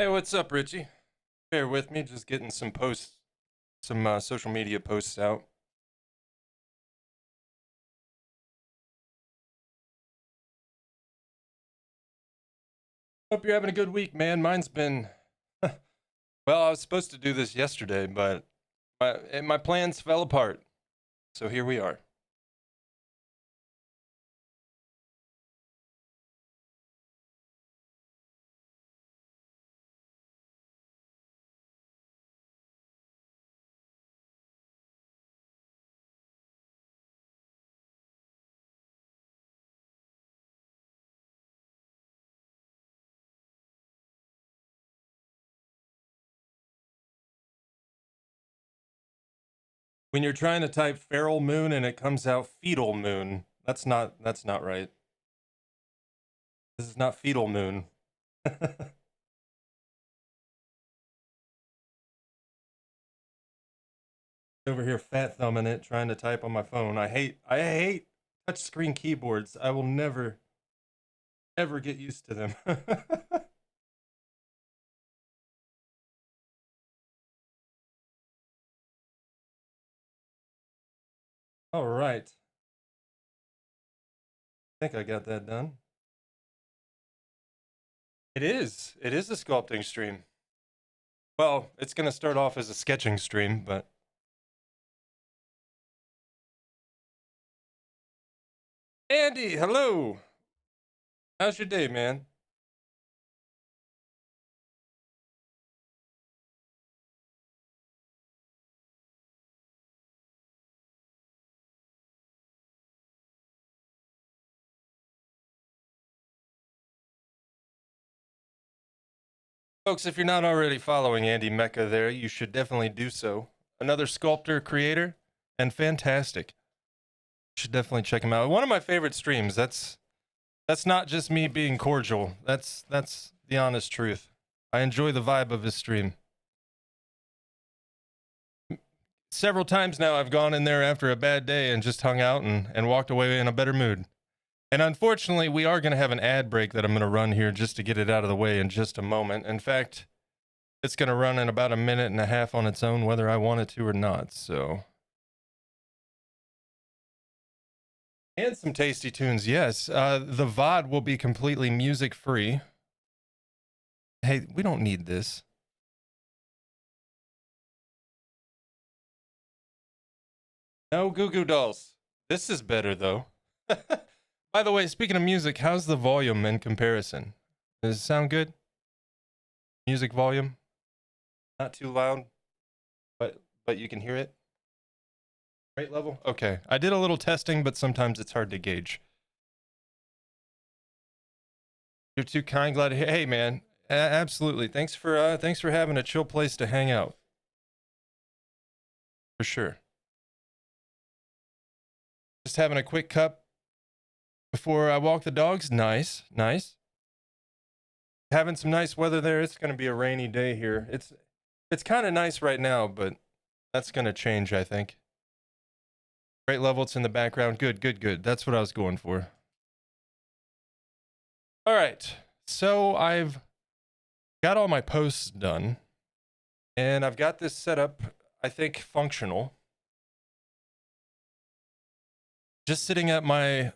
Hey, what's up, Richie? Bear with me, just getting some posts, some social media posts out. Hope you're having a good week, man. Mine's been, well, I was supposed to do this yesterday, but my plans fell apart. So here we are. When you're trying to type feral moon and it comes out fetal moon, that's not right. This is not fetal moon. Over here fat thumbing it, trying to type on my phone. I hate touchscreen keyboards. I will never ever get used to them. All right. I think I got that done. It is. It is a sculpting stream. Well, it's going to start off as a sketching stream, but Andy, hello. How's your day, man? Folks, if you're not already following Andy Mecca there, you should definitely do so. Another sculptor, creator, and fantastic. You should definitely check him out. One of my favorite streams. That's not just me being cordial. That's the honest truth. I enjoy the vibe of his stream. Several times now I've gone in there after a bad day and just hung out and walked away in a better mood. And unfortunately, we are going to have an ad break that I'm going to run here just to get it out of the way in just a moment. In fact, it's going to run in about a minute and a half on its own, whether I want it to or not. So, and some tasty tunes, yes. The VOD will be completely music free. Hey, we don't need this. No Goo Goo Dolls. This is better, though. By the way, speaking of music, how's the volume in comparison? Does it sound good? Music volume? Not too loud, but you can hear it? Right level? Okay. I did a little testing, but sometimes it's hard to gauge. You're too kind. Glad to hear. Hey, man. Absolutely. Thanks for having a chill place to hang out. For sure. Just having a quick cup before I walk the dogs. Nice, nice. Having some nice weather there. It's going to be a rainy day here. It's kind of nice right now, but that's going to change, I think. Great level. It's in the background. Good, good, good. That's what I was going for. All right. So I've got all my posts done, and I've got this set up, I think, functional. Just sitting at my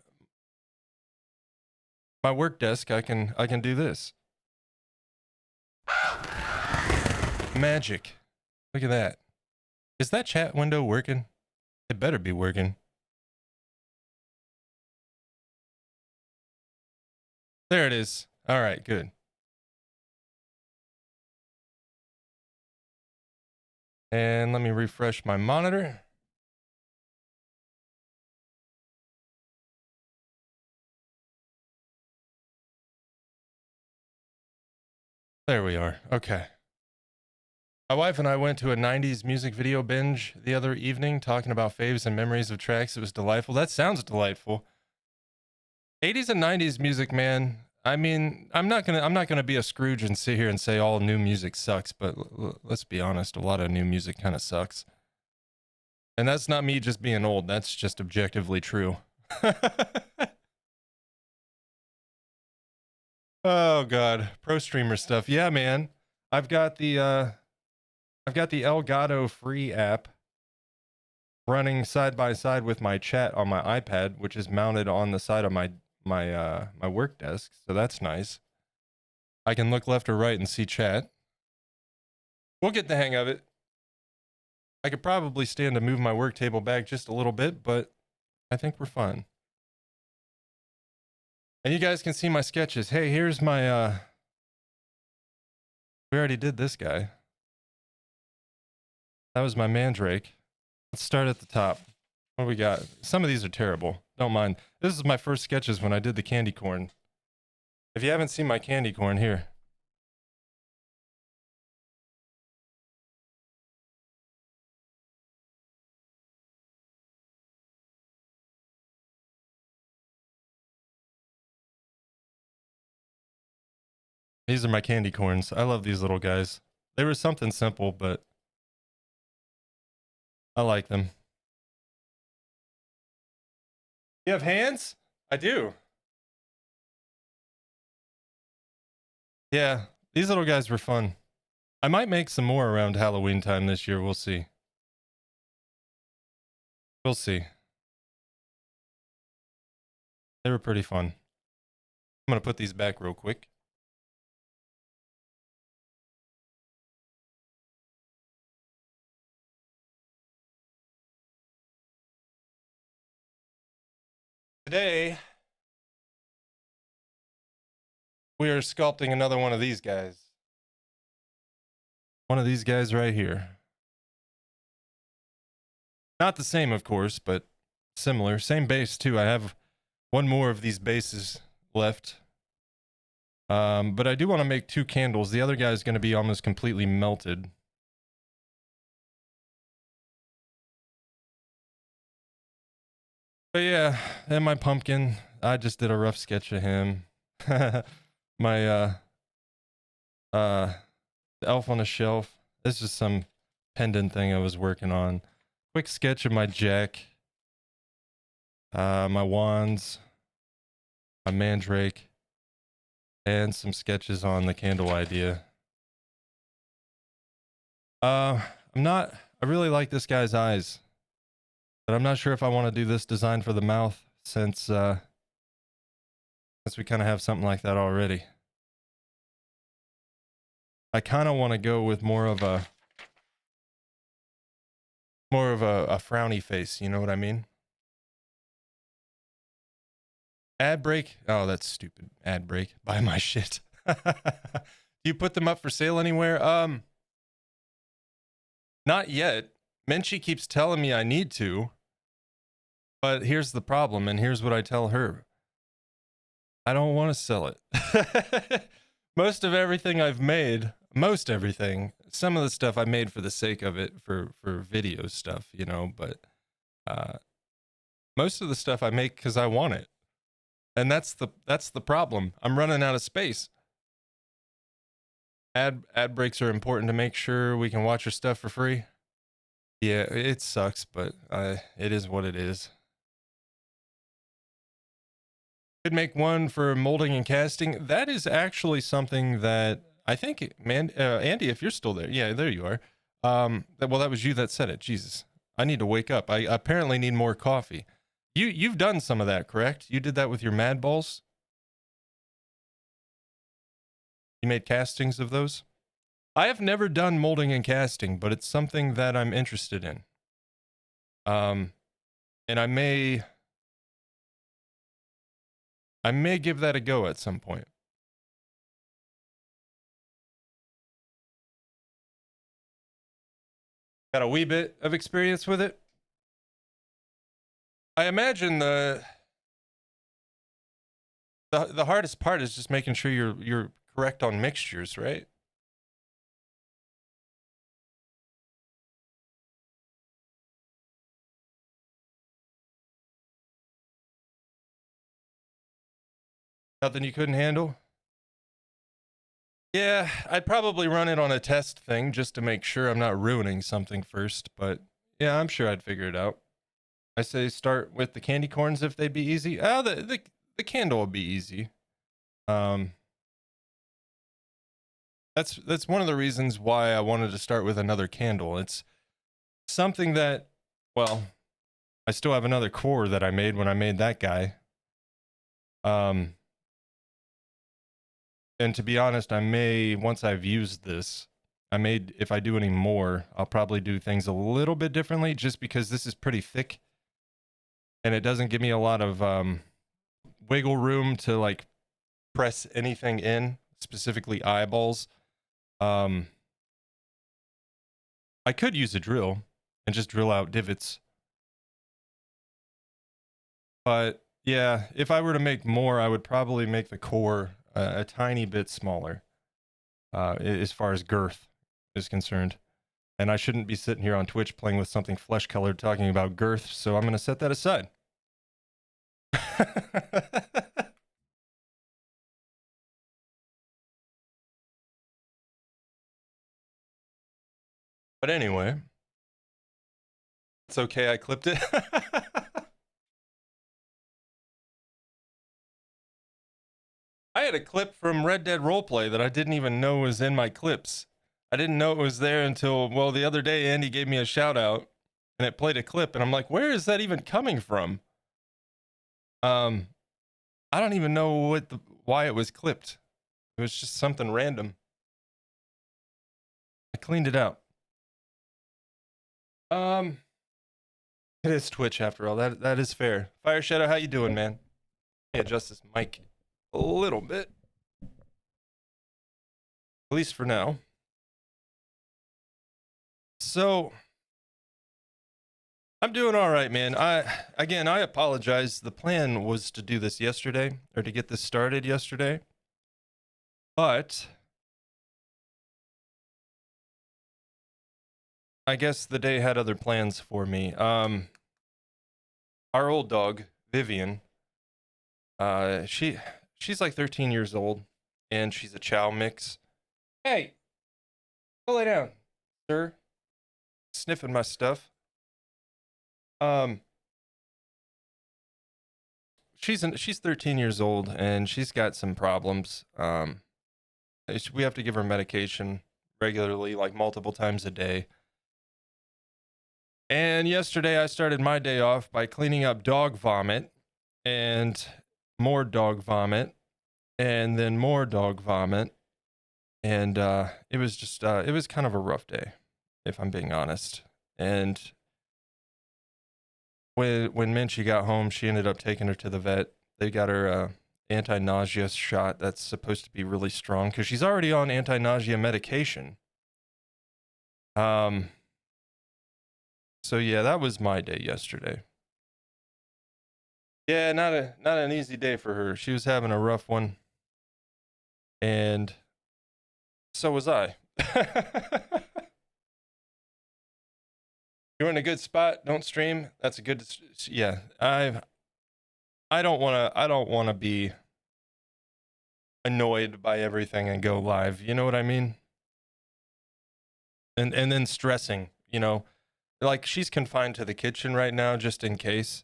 work desk, I can do this. Magic. Look at that. Is that chat window working? It better be working. There it is. All right, good. And let me refresh my monitor. There we are. Okay. My wife and I went to a 90s music video binge the other evening talking about faves and memories of tracks. It was delightful. That sounds delightful. 80s and 90s music, man. I mean, I'm not gonna be a Scrooge and sit here and say all new music sucks, but let's be honest, a lot of new music kind of sucks. And that's not me just being old. That's just objectively true. Oh God, pro streamer stuff. Yeah, man. I've got the Elgato free app running side by side with my chat on my iPad, which is mounted on the side of my work desk. So that's nice. I can look left or right and see chat. We'll get the hang of it. I could probably stand to move my work table back just a little bit, but I think we're fine. And you guys can see my sketches. Hey, here's my we already did this guy. That was my mandrake. Let's start at the top. What do we got? Some of these are terrible. Don't mind. This is my first sketches when I did the candy corn. If you haven't seen my candy corn, here. These are my candy corns. I love these little guys. They were something simple, but I like them. You have hands? I do. Yeah, these little guys were fun. I might make some more around Halloween time this year. We'll see. We'll see. They were pretty fun. I'm going to put these back real quick. Today, we are sculpting another one of these guys. One of these guys right here. Not the same, of course, but similar. Same base, too. I have one more of these bases left. But I do want to make 2 candles. The other guy is going to be almost completely melted. But yeah, and my pumpkin. I just did a rough sketch of him. My elf on a shelf. This is some pendant thing I was working on. Quick sketch of my jack. My wands. My mandrake. And some sketches on the candle idea. I really like this guy's eyes. But I'm not sure if I want to do this design for the mouth since we kind of have something like that already. I kind of want to go with more of a frowny face, you know what I mean? Ad break? Oh, that's stupid. Ad break. Buy my shit. Do you put them up for sale anywhere? Not yet. Menchie keeps telling me I need to. But here's the problem, and here's what I tell her. I don't want to sell it. Most of everything I've made, some of the stuff I made for the sake of it, for video stuff, you know, but most of the stuff I make because I want it. And that's the problem. I'm running out of space. Ad breaks are important to make sure we can watch your stuff for free. Yeah, it sucks, but it is what it is. Could make one for molding and casting. That is actually something that I think, man, Andy, if you're still there, yeah, there you are. Well, that was you that said it. Jesus, I need to wake up. I apparently need more coffee. You've done some of that, correct? You did that with your Mad Balls. You made castings of those. I have never done molding and casting, but it's something that I'm interested in. And I may give that a go at some point. Got a wee bit of experience with it. I imagine the hardest part is just making sure you're correct on mixtures, right? Nothing you couldn't handle? Yeah, I'd probably run it on a test thing just to make sure I'm not ruining something first, but yeah, I'm sure I'd figure it out. I say start with the candy corns if they'd be easy. Oh, the candle will be easy. That's one of the reasons why I wanted to start with another candle. It's something that, well, I still have another core that I made when I made that guy. Um, and to be honest, I may, once I've used this, if I do any more, I'll probably do things a little bit differently just because this is pretty thick and it doesn't give me a lot of wiggle room to like press anything in, specifically eyeballs. I could use a drill and just drill out divots. But yeah, if I were to make more, I would probably make the core a tiny bit smaller as far as girth is concerned. And I shouldn't be sitting here on Twitch playing with something flesh colored talking about girth, so I'm going to set that aside. But anyway, it's okay, I clipped it. I had a clip from Red Dead Roleplay that I didn't even know was in my clips. I didn't know it was there until, well, the other day Andy gave me a shout out and it played a clip and I'm like, where is that even coming from? I don't even know why it was clipped. It was just something random. I cleaned it out. It is Twitch after all. That is fair. Fire Shadow, how you doing, man? Let me adjust this mic a little bit. At least for now. So I'm doing all right, man. I apologize. The plan was to do this yesterday, or to get this started yesterday. But I guess the day had other plans for me. Our old dog, Vivian, she's like 13 years old, and she's a chow mix. Hey, go lay down, sir. Sniffing my stuff. She's 13 years old, and she's got some problems. We have to give her medication regularly, like multiple times a day. And yesterday I started my day off by cleaning up dog vomit and more dog vomit and then more dog vomit. And it was just, it was kind of a rough day, if I'm being honest. And when Minchie got home, she ended up taking her to the vet. They got her anti-nausea shot that's supposed to be really strong because she's already on anti-nausea medication. So yeah, that was my day yesterday. Yeah, not an easy day for her. She was having a rough one, and so was I. You're in a good spot. Don't stream. That's a good. Yeah, I don't want to be annoyed by everything and go live. You know what I mean? And then stressing. You know, like she's confined to the kitchen right now, just in case,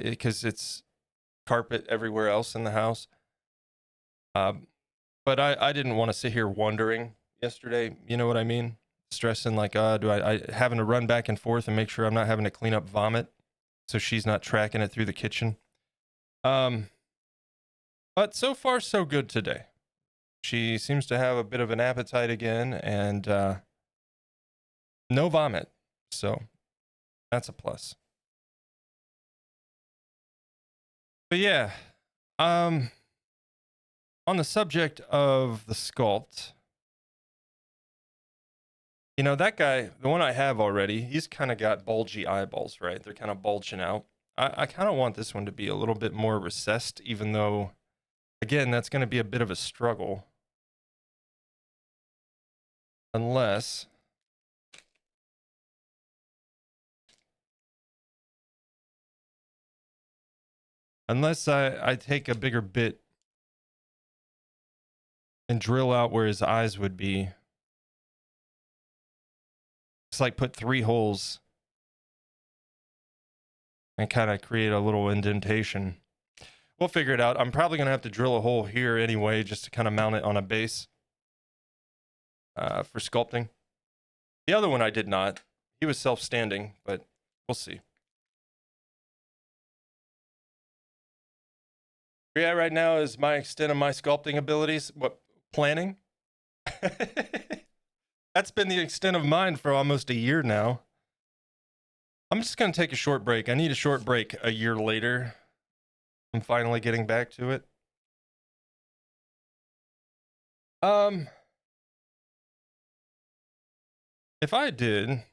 because it's carpet everywhere else in the house. But I didn't want to sit here wondering yesterday. You know what I mean? Stressing like, do I having to run back and forth and make sure I'm not having to clean up vomit, so she's not tracking it through the kitchen. But so far so good today. She seems to have a bit of an appetite again, and no vomit, so that's a plus. But yeah, on the subject of the sculpt, you know, that guy, the one I have already, he's kind of got bulgy eyeballs, right? They're kind of bulging out. I kind of want this one to be a little bit more recessed, even though, again, that's going to be a bit of a struggle. Unless I take a bigger bit and drill out where his eyes would be. It's like put 3 holes and kind of create a little indentation. We'll figure it out. I'm probably going to have to drill a hole here anyway, just to kind of mount it on a base. for sculpting. The other one I did not. He was self-standing, but we'll see. Yeah, right now is my extent of my sculpting abilities. What, planning? That's been the extent of mine for almost a year now. I'm just going to take a short break. I need a short break a year later. I'm finally getting back to it. If I did,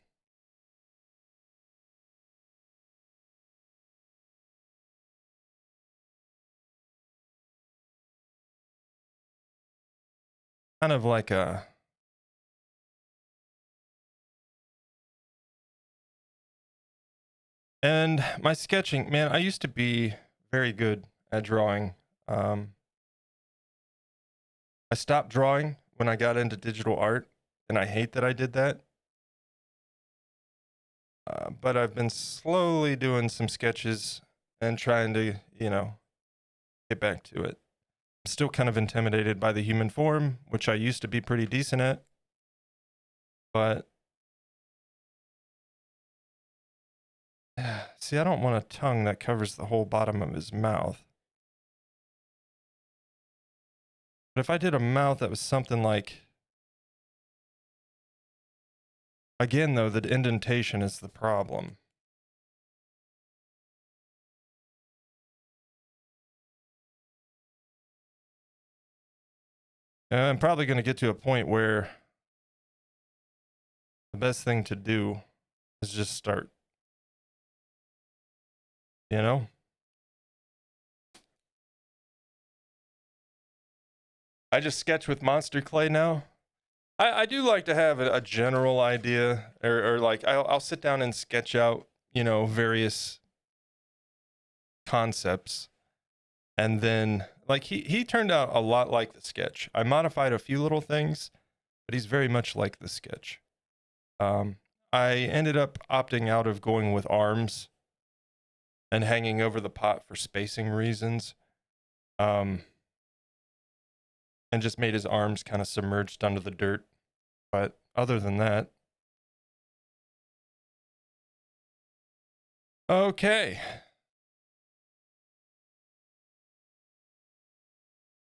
kind of like a, and my sketching, man, I used to be very good at drawing. I stopped drawing when I got into digital art, and I hate that I did that. But I've been slowly doing some sketches and trying to, get back to it. I'm still kind of intimidated by the human form, which I used to be pretty decent at. But see, I don't want a tongue that covers the whole bottom of his mouth. But if I did a mouth that was something like, again, though, the indentation is the problem. And I'm probably going to get to a point where the best thing to do is just start, I just sketch with monster clay now. I do like to have a general idea, or like I'll sit down and sketch out, various concepts. And then, like, he turned out a lot like the sketch. I modified a few little things, but he's very much like the sketch. I ended up opting out of going with arms and hanging over the pot for spacing reasons. And just made his arms kind of submerged under the dirt. But other than that, okay.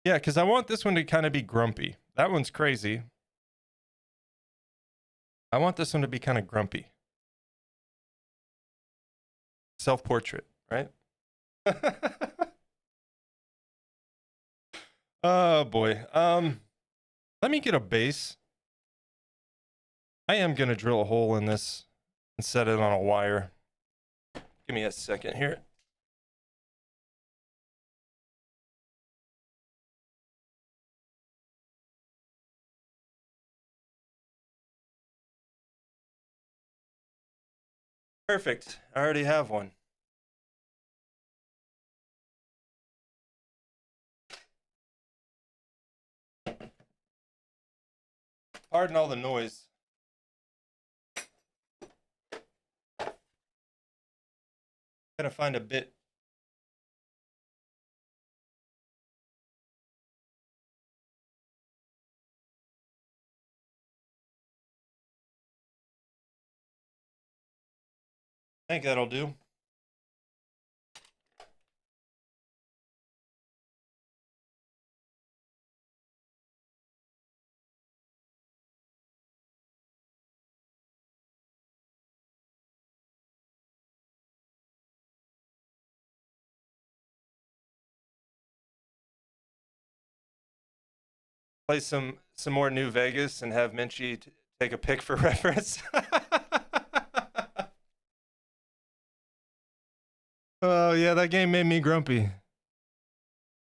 Yeah, because I want this one to kind of be grumpy. That one's crazy. I want this one to be kind of grumpy. Self-portrait, right? Oh boy. Let me get a base. I am gonna drill a hole in this and set it on a wire. Give me a second here. Perfect. I already have one. Pardon all the noise. Gotta find a bit. I think that'll do. Play some more New Vegas and have Minchie take a pic for reference. Oh yeah, that game made me grumpy.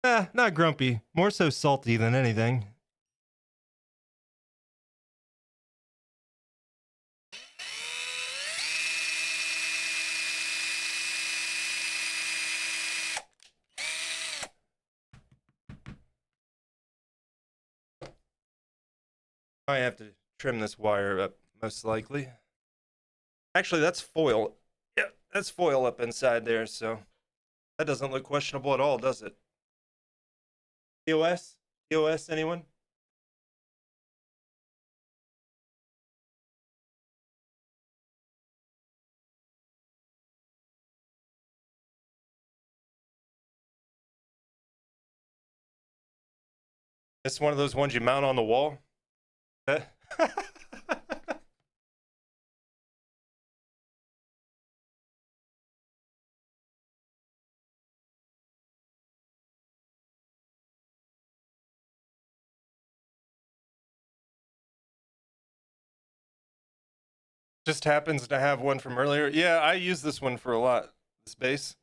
Not grumpy, more so salty than anything. I have to trim this wire up, most likely. Actually, that's foil. Yeah, that's foil up inside there, so that doesn't look questionable at all, does it? POS? POS, anyone? It's one of those ones you mount on the wall. Just happens to have one from earlier. Yeah, I use this one for a lot. This base.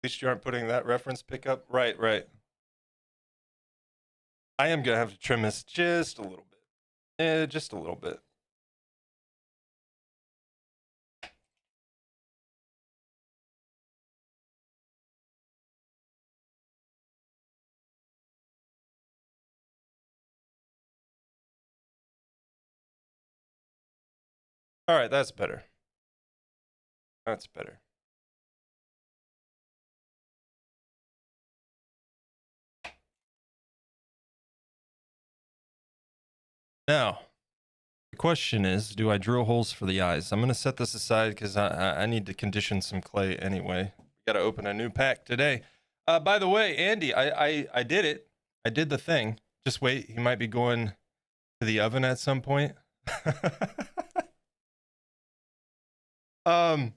At least you aren't putting that reference pickup. Right, right. I am gonna have to trim this just a little bit. Just a little bit. All right, that's better. That's better. Now, the question is, do I drill holes for the eyes? I'm going to set this aside because I need to condition some clay anyway. Got to open a new pack today. By the way, Andy, I did it. I did the thing. Just wait. He might be going to the oven at some point. What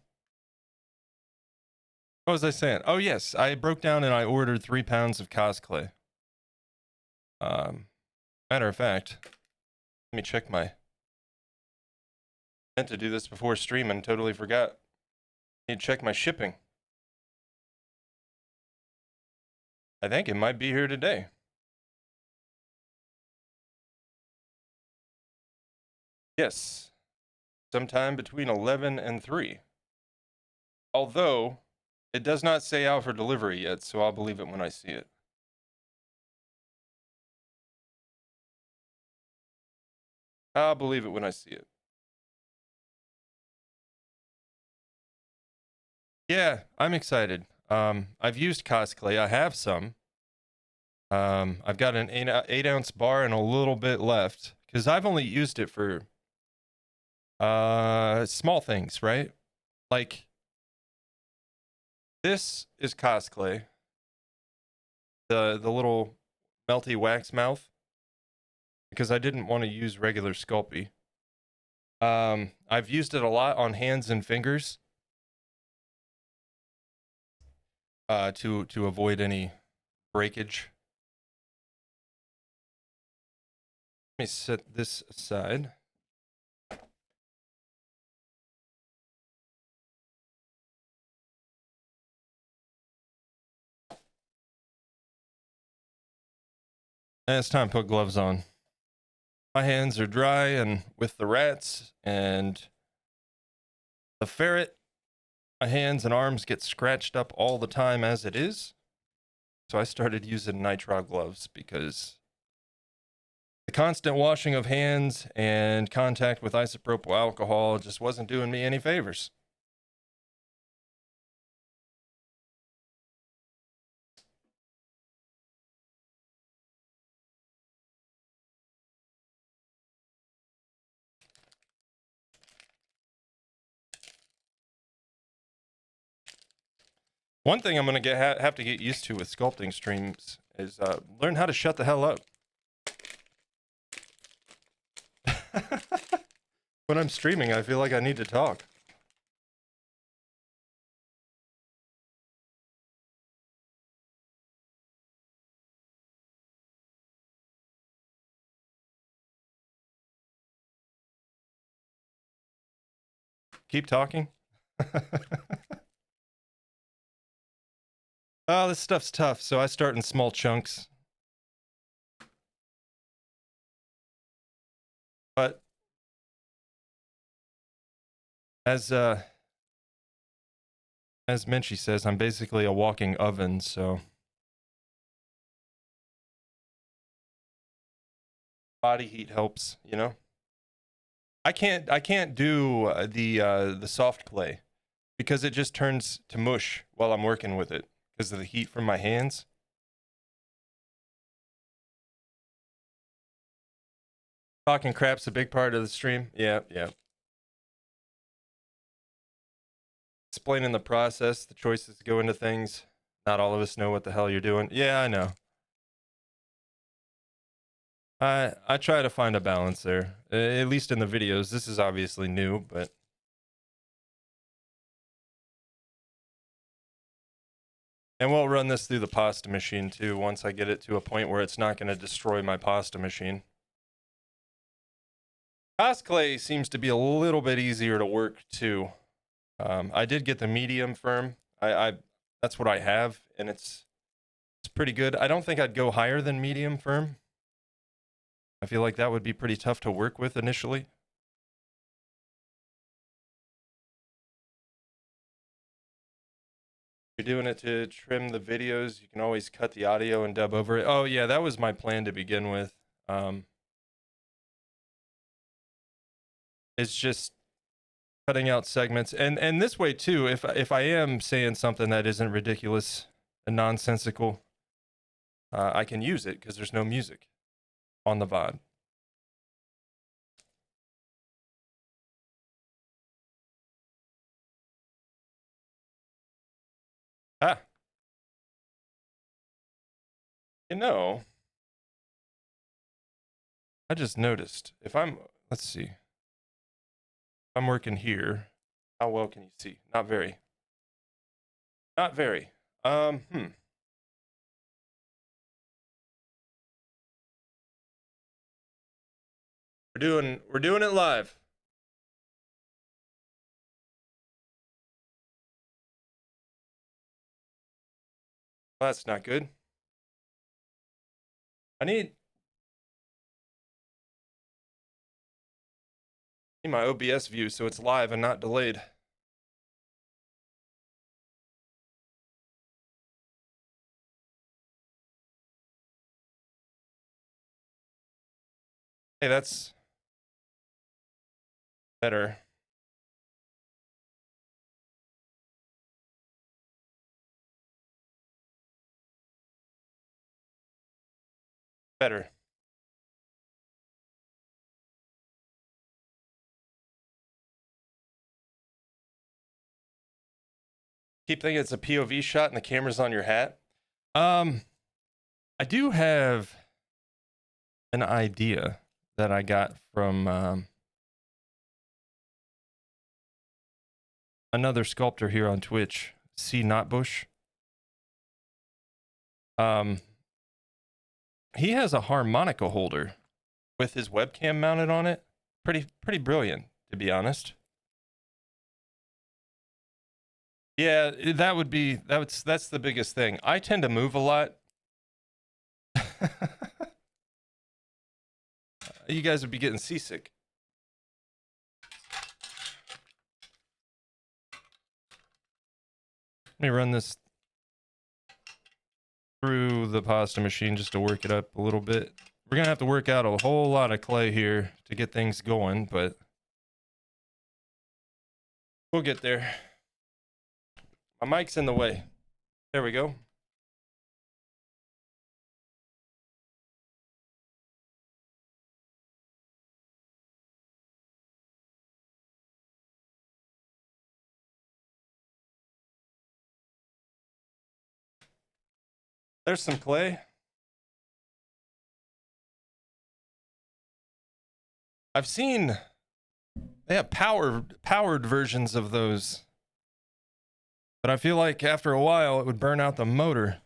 was I saying? Oh, yes. I broke down and I ordered 3 pounds of cosclay. Matter of fact, let me check my... meant to do this before stream and totally forgot. Need to check my shipping. I think it might be here today. Yes. Sometime between 11 and 3. Although, it does not say out for delivery yet, so I'll believe it when I see it. I'll believe it when I see it. Yeah, I'm excited. I've used cosclay. I have some. I've got an 8-ounce bar and a little bit left because I've only used it for small things, right? Like this is cosclay, the little melty wax mouth, because I didn't want to use regular Sculpey. I've used it a lot on hands and fingers to avoid any breakage. Let me set this aside. And it's time to put gloves on. My hands are dry, and with the rats and the ferret, my hands and arms get scratched up all the time as it is. So I started using nitrile gloves because the constant washing of hands and contact with isopropyl alcohol just wasn't doing me any favors. One thing I'm going to have to get used to with sculpting streams is learn how to shut the hell up. When I'm streaming, I feel like I need to talk. Keep talking. Oh, this stuff's tough, so I start in small chunks. But as Menchie says, I'm basically a walking oven, so body heat helps, you know. I can't do the soft clay because it just turns to mush while I'm working with it because of the heat from my hands. Talking crap's a big part of the stream. Yeah, yeah. Explaining the process, the choices to go into things, Not all of us know what the hell you're doing. Yeah, I know. I try to find a balance there, at least in the videos. This is obviously new, but and we'll run this through the pasta machine too once I get it to a point where it's not going to destroy my pasta machine. Fast clay seems to be a little bit easier to work too. I did get the medium firm. I that's what I have, and it's pretty good. I don't think I'd go higher than medium firm. I feel like that would be pretty tough to work with initially. If you're doing it to trim the videos, you can always cut the audio and dub over it. Oh yeah, that was my plan to begin with. It's just cutting out segments, and this way too. If I am saying something that isn't ridiculous and nonsensical, I can use it because there's no music on the VOD. Ah, you know, I just noticed if let's see, if I'm working here, how well can you see? Not very. Not very. We're doing it live. Well, that's not good. I need my OBS view so it's live and not delayed. Hey, that's better. Better. Keep thinking it's a POV shot and the camera's on your hat. I do have an idea that I got from another sculptor here on Twitch, C Notbush. He has a harmonica holder with his webcam mounted on it. Pretty brilliant, to be honest. Yeah, that's the biggest thing. I tend to move a lot. You guys would be getting seasick. Let me run this through the pasta machine just to work it up a little bit. We're gonna have to work out a whole lot of clay here to get things going, but we'll get there. My mic's in the way. There we go. There's some clay. I've seen they have powered versions of those, but I feel like after a while it would burn out the motor.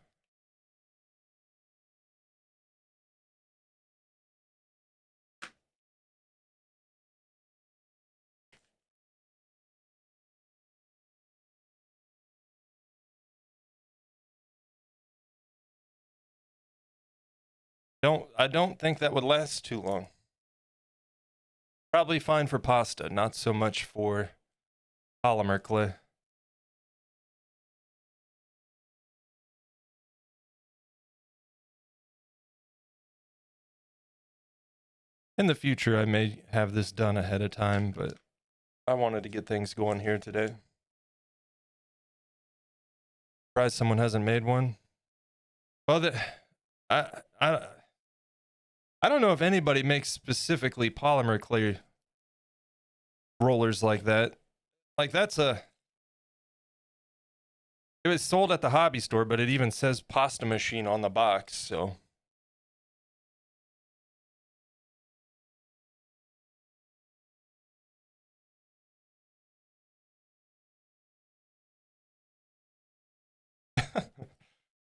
I don't think that would last too long. Probably fine for pasta, not so much for polymer clay. In the future, I may have this done ahead of time, but I wanted to get things going here today. Surprised someone hasn't made one. Well, I don't know if anybody makes specifically polymer clay rollers like that. Like that's a It was sold at the hobby store, but it even says pasta machine on the box, so.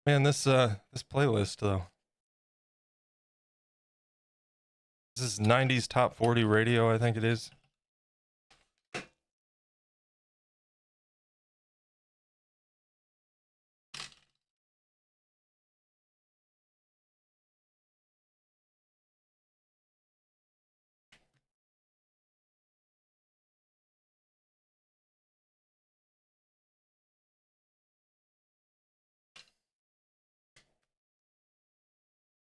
Man, this playlist though. This is 90s top 40 radio, I think it is.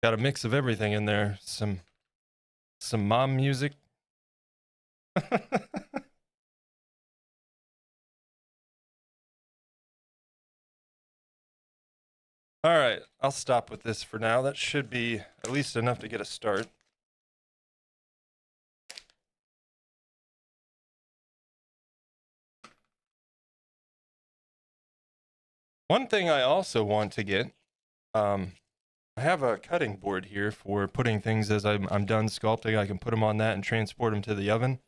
Got a mix of everything in there. Some mom music. All right, I'll stop with this for now. That should be at least enough to get a start. One thing I also want to get, I have a cutting board here for putting things as I'm done sculpting. I can put them on that and transport them to the oven.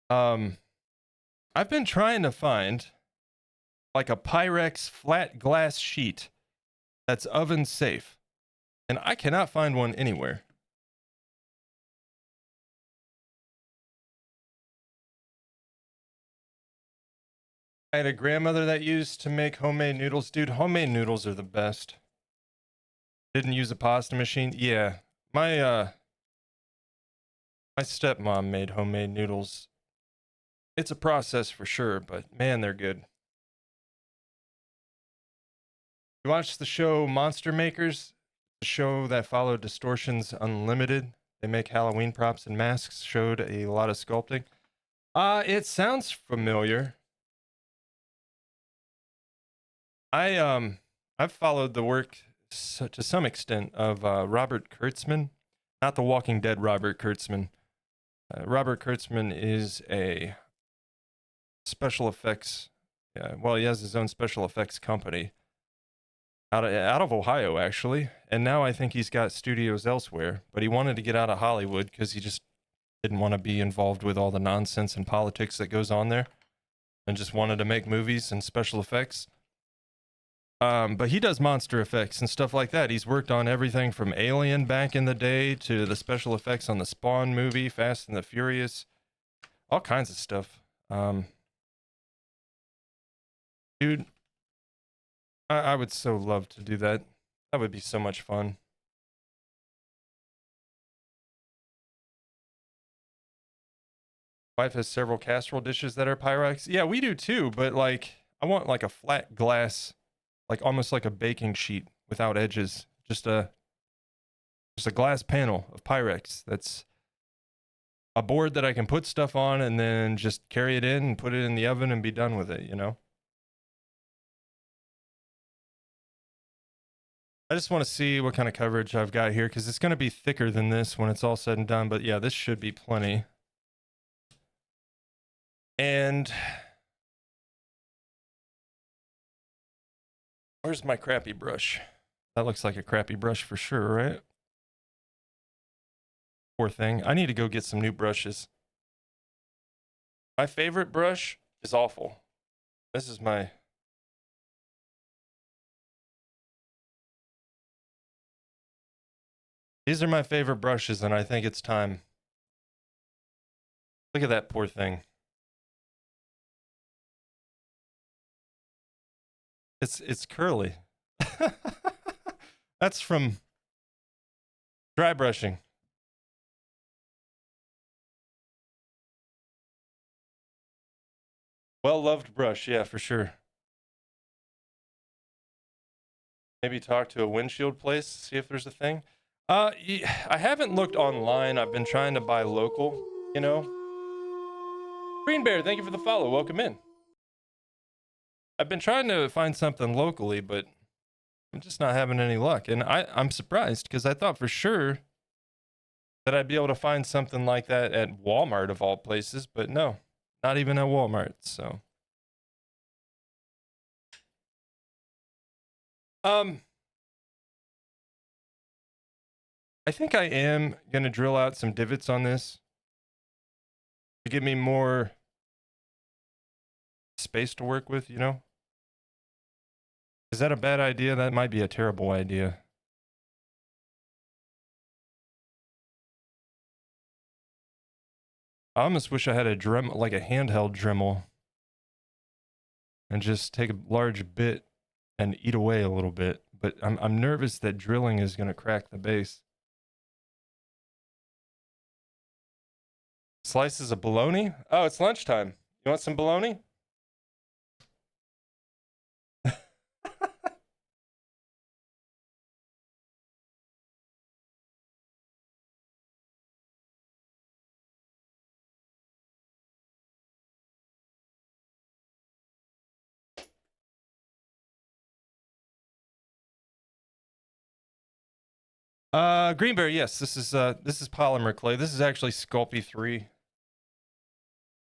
I've been trying to find like a Pyrex flat glass sheet that's oven safe, and I cannot find one anywhere. I had a grandmother that used to make homemade noodles. Dude, homemade noodles are the best. Didn't use a pasta machine. Yeah, my stepmom made homemade noodles. It's a process for sure, but man, they're good. You watched the show Monster Makers, the show that followed Distortion's Unlimited. They make Halloween props and masks. Showed a lot of sculpting. It sounds familiar. I've followed the work to some extent of Robert Kurtzman, not the Walking Dead Robert Kurtzman. Robert Kurtzman is a special effects. Well, he has his own special effects company out of Ohio, actually, and now I think he's got studios elsewhere. But he wanted to get out of Hollywood because he just didn't want to be involved with all the nonsense and politics that goes on there, and just wanted to make movies and special effects. But he does monster effects and stuff like that. He's worked on everything from Alien back in the day to the special effects on the Spawn movie, Fast and the Furious, all kinds of stuff. Dude, I would so love to do that. That would be so much fun. Wife has several casserole dishes that are Pyrex. Yeah, we do too, but like I want like a flat glass, like almost like a baking sheet without edges. Just a glass panel of Pyrex. That's a board that I can put stuff on and then just carry it in and put it in the oven and be done with it, you know? I just want to see what kind of coverage I've got here because it's going to be thicker than this when it's all said and done. But yeah, this should be plenty. And where's my crappy brush? That looks like a crappy brush for sure, right? Poor thing. I need to go get some new brushes. My favorite brush is awful. This is my... These are my favorite brushes, and I think it's time. Look at that poor thing. It's curly. That's from dry brushing. Well-loved brush, yeah, for sure. Maybe talk to a windshield place, see if there's a thing. I haven't looked online. I've been trying to buy local, you know. Green Bear, thank you for the follow. Welcome in. I've been trying to find something locally, but I'm just not having any luck. And I'm surprised because I thought for sure that I'd be able to find something like that at Walmart of all places, but no, not even at Walmart. So Um, I think I am going to drill out some divots on this to give me more space to work with, you know? Is that a bad idea? That might be a terrible idea. I almost wish I had a Dremel, like a handheld Dremel, and just take a large bit and eat away a little bit. But I'm nervous that drilling is going to crack the base. Slices of bologna? Oh, it's lunchtime. You want some bologna? Greenberry, yes. This is polymer clay. This is actually Sculpey 3.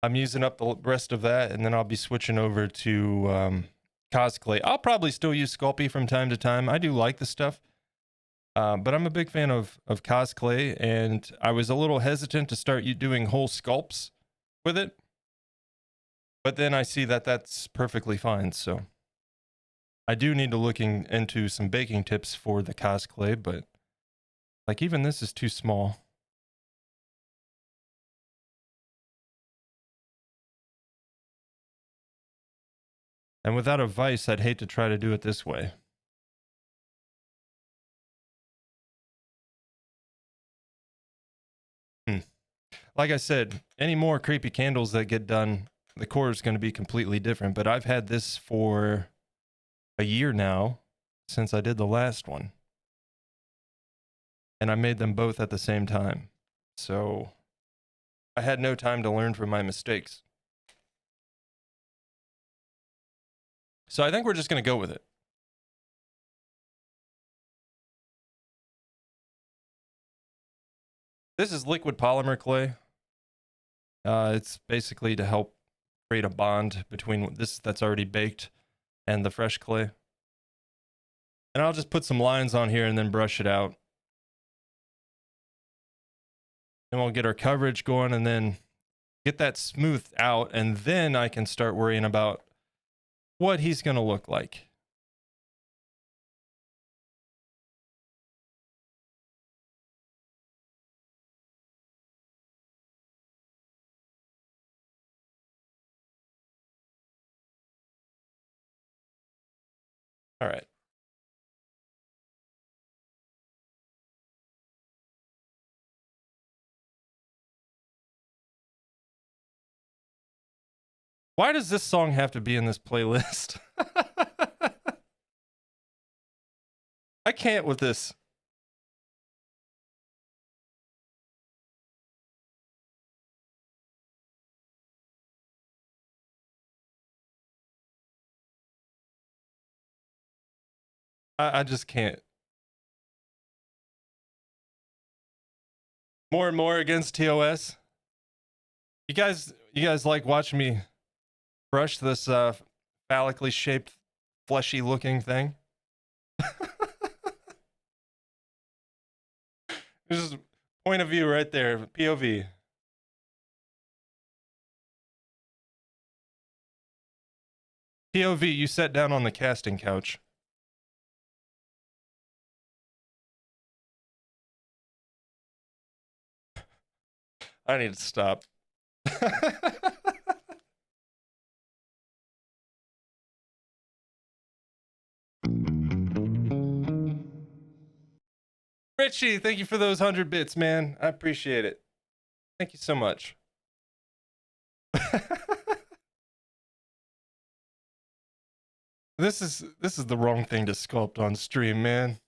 I'm using up the rest of that, and then I'll be switching over to Cos clay. I'll probably still use Sculpey from time to time. I do like the stuff, but I'm a big fan of Cos clay, and I was a little hesitant to start doing whole sculpts with it, but then I see that that's perfectly fine. So I do need to look into some baking tips for the Cos clay, but like even this is too small. And without a vise, I'd hate to try to do it this way. Like I said, any more creepy candles that get done, the core is going to be completely different. But I've had this for a year now since I did the last one. And I made them both at the same time. So I had no time to learn from my mistakes. So I think we're just going to go with it. This is liquid polymer clay. It's basically to help create a bond between this that's already baked and the fresh clay. And I'll just put some lines on here and then brush it out. And we'll get our coverage going and then get that smoothed out. And then I can start worrying about what he's going to look like. All right. Why does this song have to be in this playlist? I can't with this. I just can't. More and more against TOS. You guys like watching me brush this phallically shaped, fleshy looking thing? This is point of view right there, POV. POV, you sat down on the casting couch. I need to stop. Richie, thank you for those 100 bits, man. I appreciate it. Thank you so much. This is the wrong thing to sculpt on stream, man.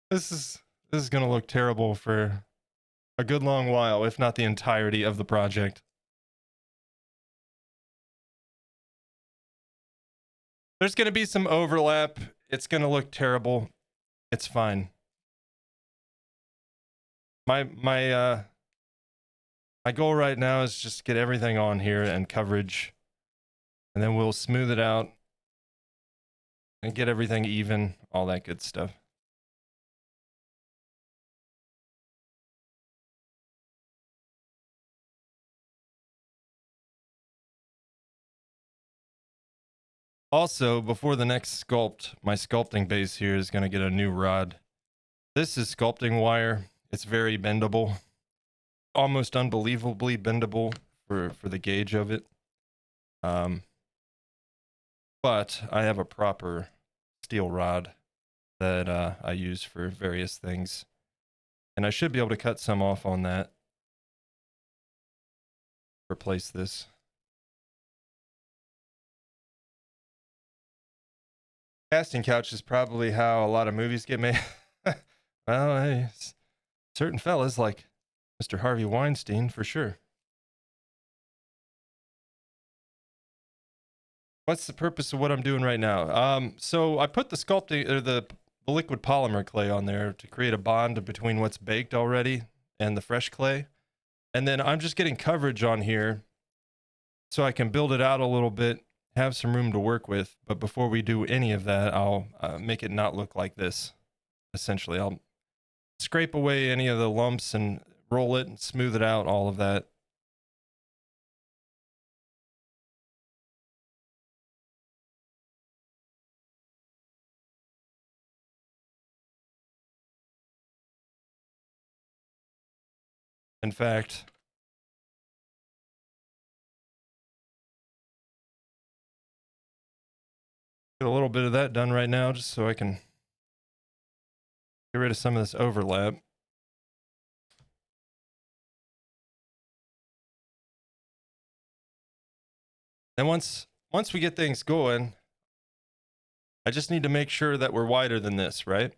This is gonna look terrible for a good long while, if not the entirety of the project. There's gonna be some overlap. It's gonna look terrible. It's fine. My goal right now is just get everything on here and coverage And then we'll smooth it out and get everything even, all that good stuff. Also, before the next sculpt, my sculpting base here is going to get a new rod. This is sculpting wire. It's very bendable, almost unbelievably bendable for the gauge of it. But I have a proper steel rod that I use for various things. And I should be able to cut some off on that. Replace this. Casting couch is probably how a lot of movies get made. Well, hey, certain fellas like Mr. Harvey Weinstein for sure. What's the purpose of what I'm doing right now? So I put the sculpting or the liquid polymer clay on there to create a bond between what's baked already and the fresh clay. And then I'm just getting coverage on here so I can build it out a little bit, have some room to work with. But before we do any of that, I'll make it not look like this. Essentially, I'll scrape away any of the lumps and roll it and smooth it out, all of that. In fact, get a little bit of that done right now just so I can get rid of some of this overlap. And once we get things going, I just need to make sure that we're wider than this, right?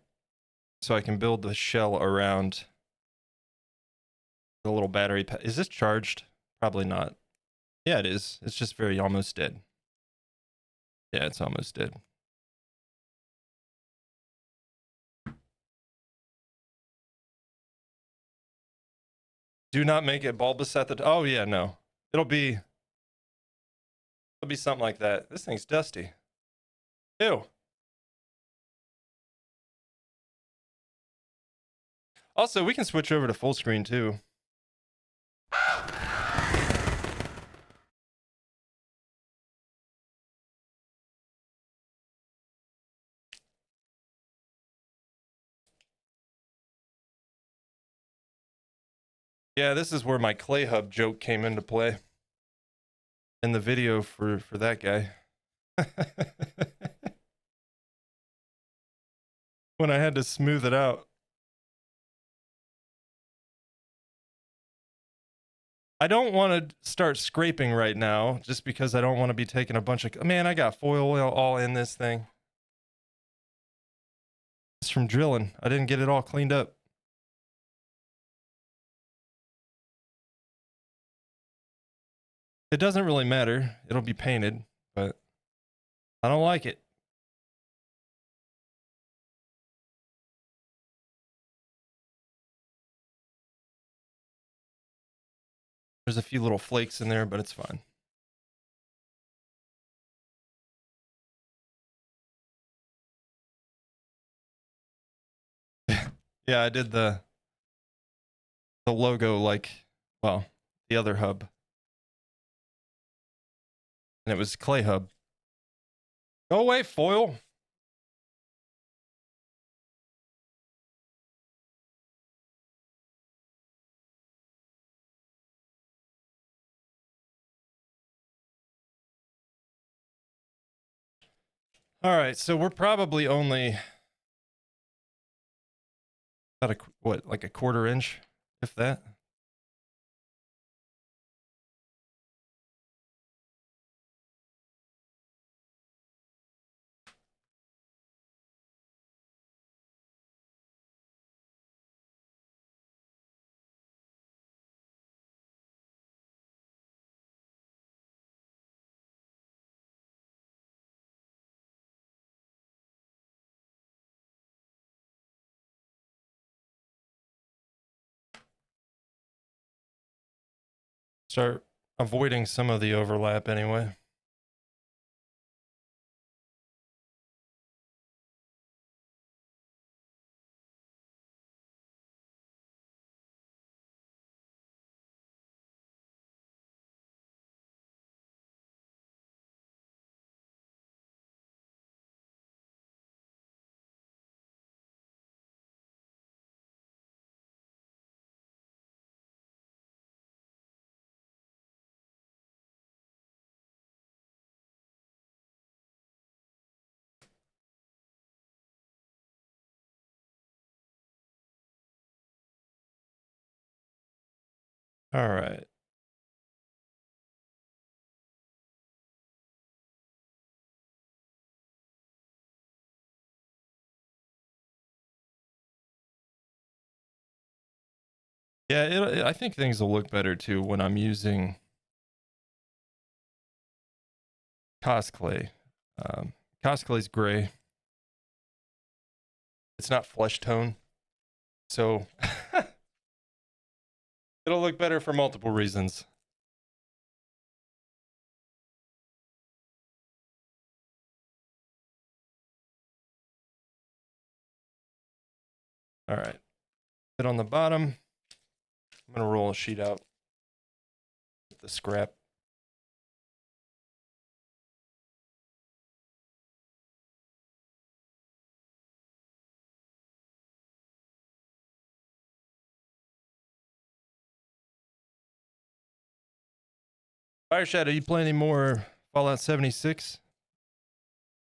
So I can build the shell around the little battery pack. Is this charged? Probably not. Yeah, it is. It's just very almost dead. Yeah, it's almost dead. Do not make it bulbous at the oh yeah, no. It'll be something like that. This thing's dusty. Ew. Also, we can switch over to full screen too. Yeah, this is where my clay hub joke came into play in the video for that guy. When I had to smooth it out. I don't want to start scraping right now just because I don't want to be taking a bunch of... Man, I got foil oil all in this thing. It's from drilling. I didn't get it all cleaned up. It doesn't really matter. It'll be painted, but I don't like it. There's a few little flakes in there, but it's fine. Yeah, I did the logo like, well, the other hub. And it was clay hub. Go away, foil. All right, so we're probably only about what, like a quarter inch, if that. Start avoiding some of the overlap anyway. All right. Yeah, I think things will look better too when I'm using Cosplay. Um, Cosplay's gray. It's not flesh tone, so it'll look better for multiple reasons. All right. Sit on the bottom. I'm gonna roll a sheet out with the scrap. Fire Shadow, you play any more Fallout 76?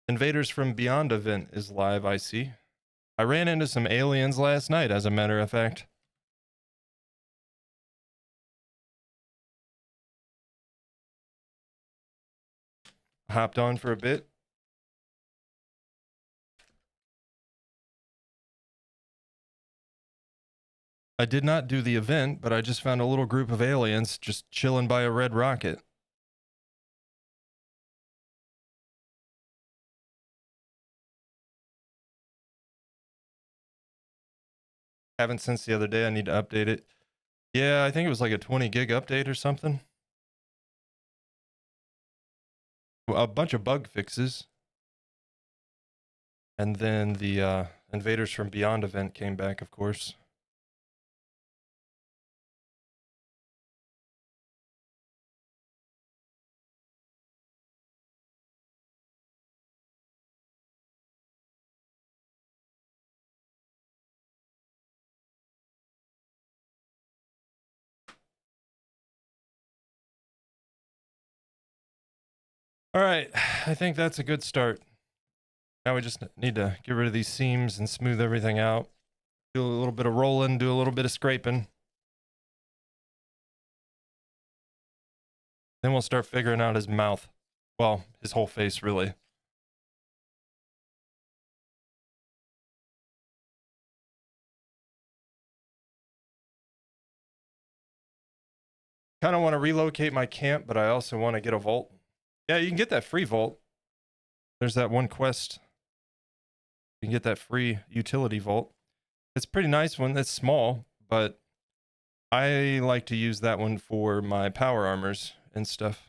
Invaders from Beyond event is live, I see. I ran into some aliens last night, as a matter of fact. Hopped on for a bit. I did not do the event, but I just found a little group of aliens just chilling by a red rocket. Haven't since the other day. I need to update it. Yeah, I think it was like a 20 gig update or something. A bunch of bug fixes. And then the Invaders from Beyond event came back, of course. All right, I think that's a good start. Now we just need to get rid of these seams and smooth everything out. Do a little bit of rolling, do a little bit of scraping. Then we'll start figuring out his mouth. Well, his whole face, really. Kind of want to relocate my camp, but I also want to get a vault. Yeah, you can get that free vault. There's that one quest. You can get that free utility vault. It's pretty nice one. It's small, but I like to use that one for my power armors and stuff.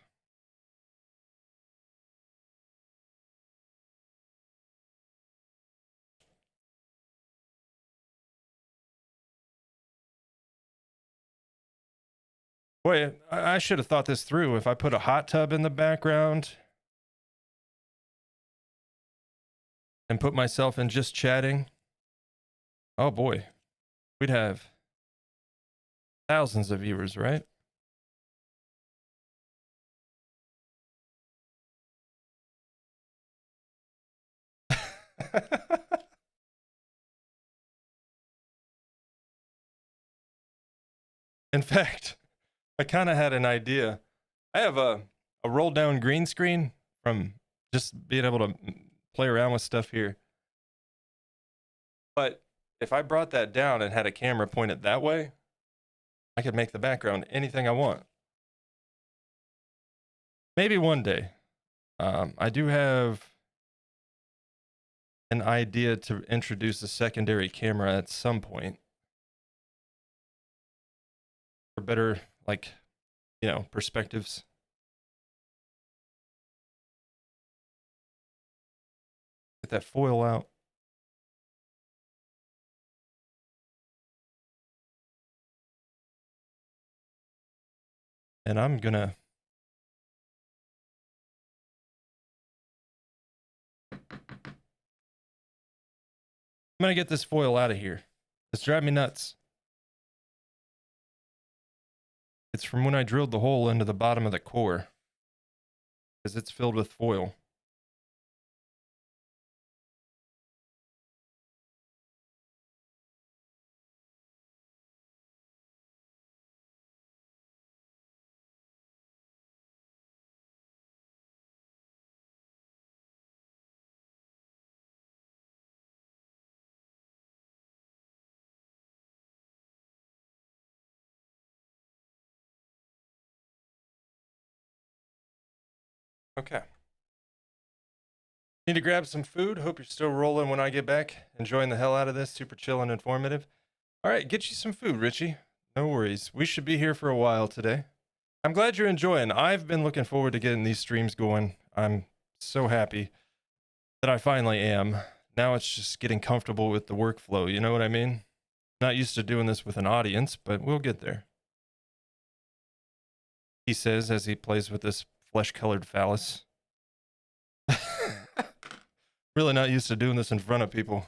Boy, I should have thought this through. If I put a hot tub in the background and put myself in just chatting, oh boy, we'd have thousands of viewers, right? In fact, I kind of had an idea. I have a roll down green screen from just being able to play around with stuff here. But if I brought that down and had a camera pointed that way, I could make the background anything I want. Maybe one day. I do have an idea to introduce a secondary camera at some point for better, like, perspectives. Get that foil out. And I'm gonna get this foil out of here. It's driving me nuts. It's from when I drilled the hole into the bottom of the core, because it's filled with foil. Okay. Need to grab some food. Hope you're still rolling when I get back. Enjoying the hell out of this. Super chill and informative. All right, get you some food, Richie. No worries. We should be here for a while today. I'm glad you're enjoying. I've been looking forward to getting these streams going. I'm so happy that I finally am. Now it's just getting comfortable with the workflow. You know what I mean? Not used to doing this with an audience, but we'll get there. He says as he plays with this flesh-colored phallus. Really not used to doing this in front of people.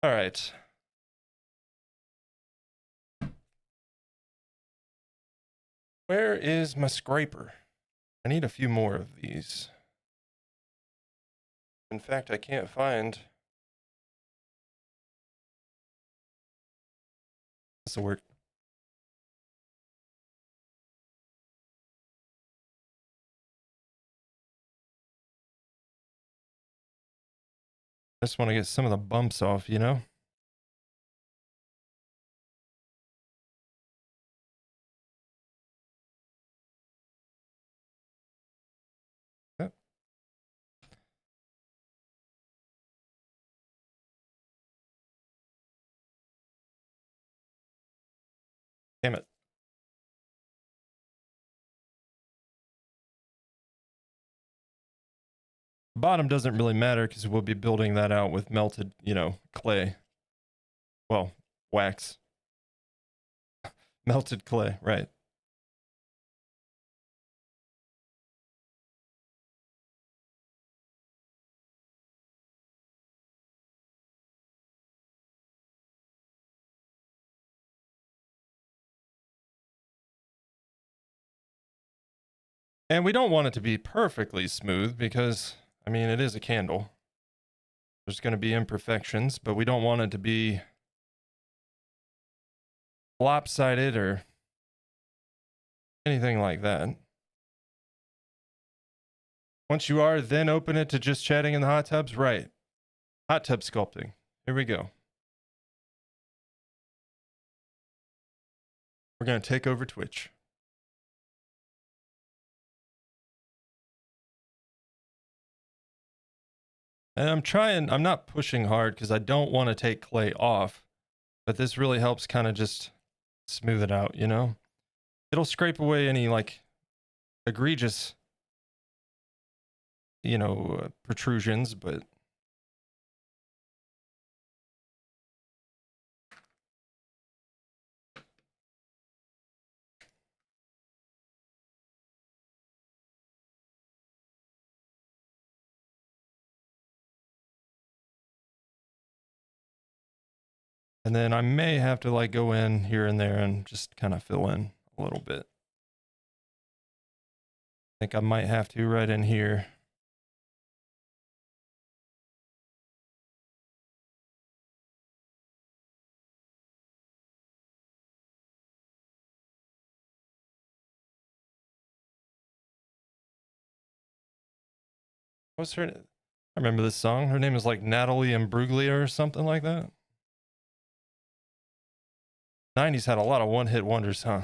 All right. Where is my scraper? I need a few more of these. In fact, I can't find. This will work. I just want to get some of the bumps off, you know? Yep. Damn it. The bottom doesn't really matter because we'll be building that out with melted, you know, clay. Well, wax. Melted clay, right. And we don't want it to be perfectly smooth because, I mean, it is a candle. There's going to be imperfections, but we don't want it to be lopsided or anything like that. Once you are, then open it to just chatting in the hot tubs. Right. Hot tub sculpting. Here we go. We're going to take over Twitch. And I'm not pushing hard because I don't want to take clay off, but this really helps kind of just smooth it out, you know? It'll scrape away any like egregious, you know, protrusions, but and then I may have to like go in here and there and just kind of fill in a little bit. I think I might have to right in here. What's her? I remember this song. Her name is like Natalie Imbruglia or something like that. 90s had a lot of one-hit wonders, huh?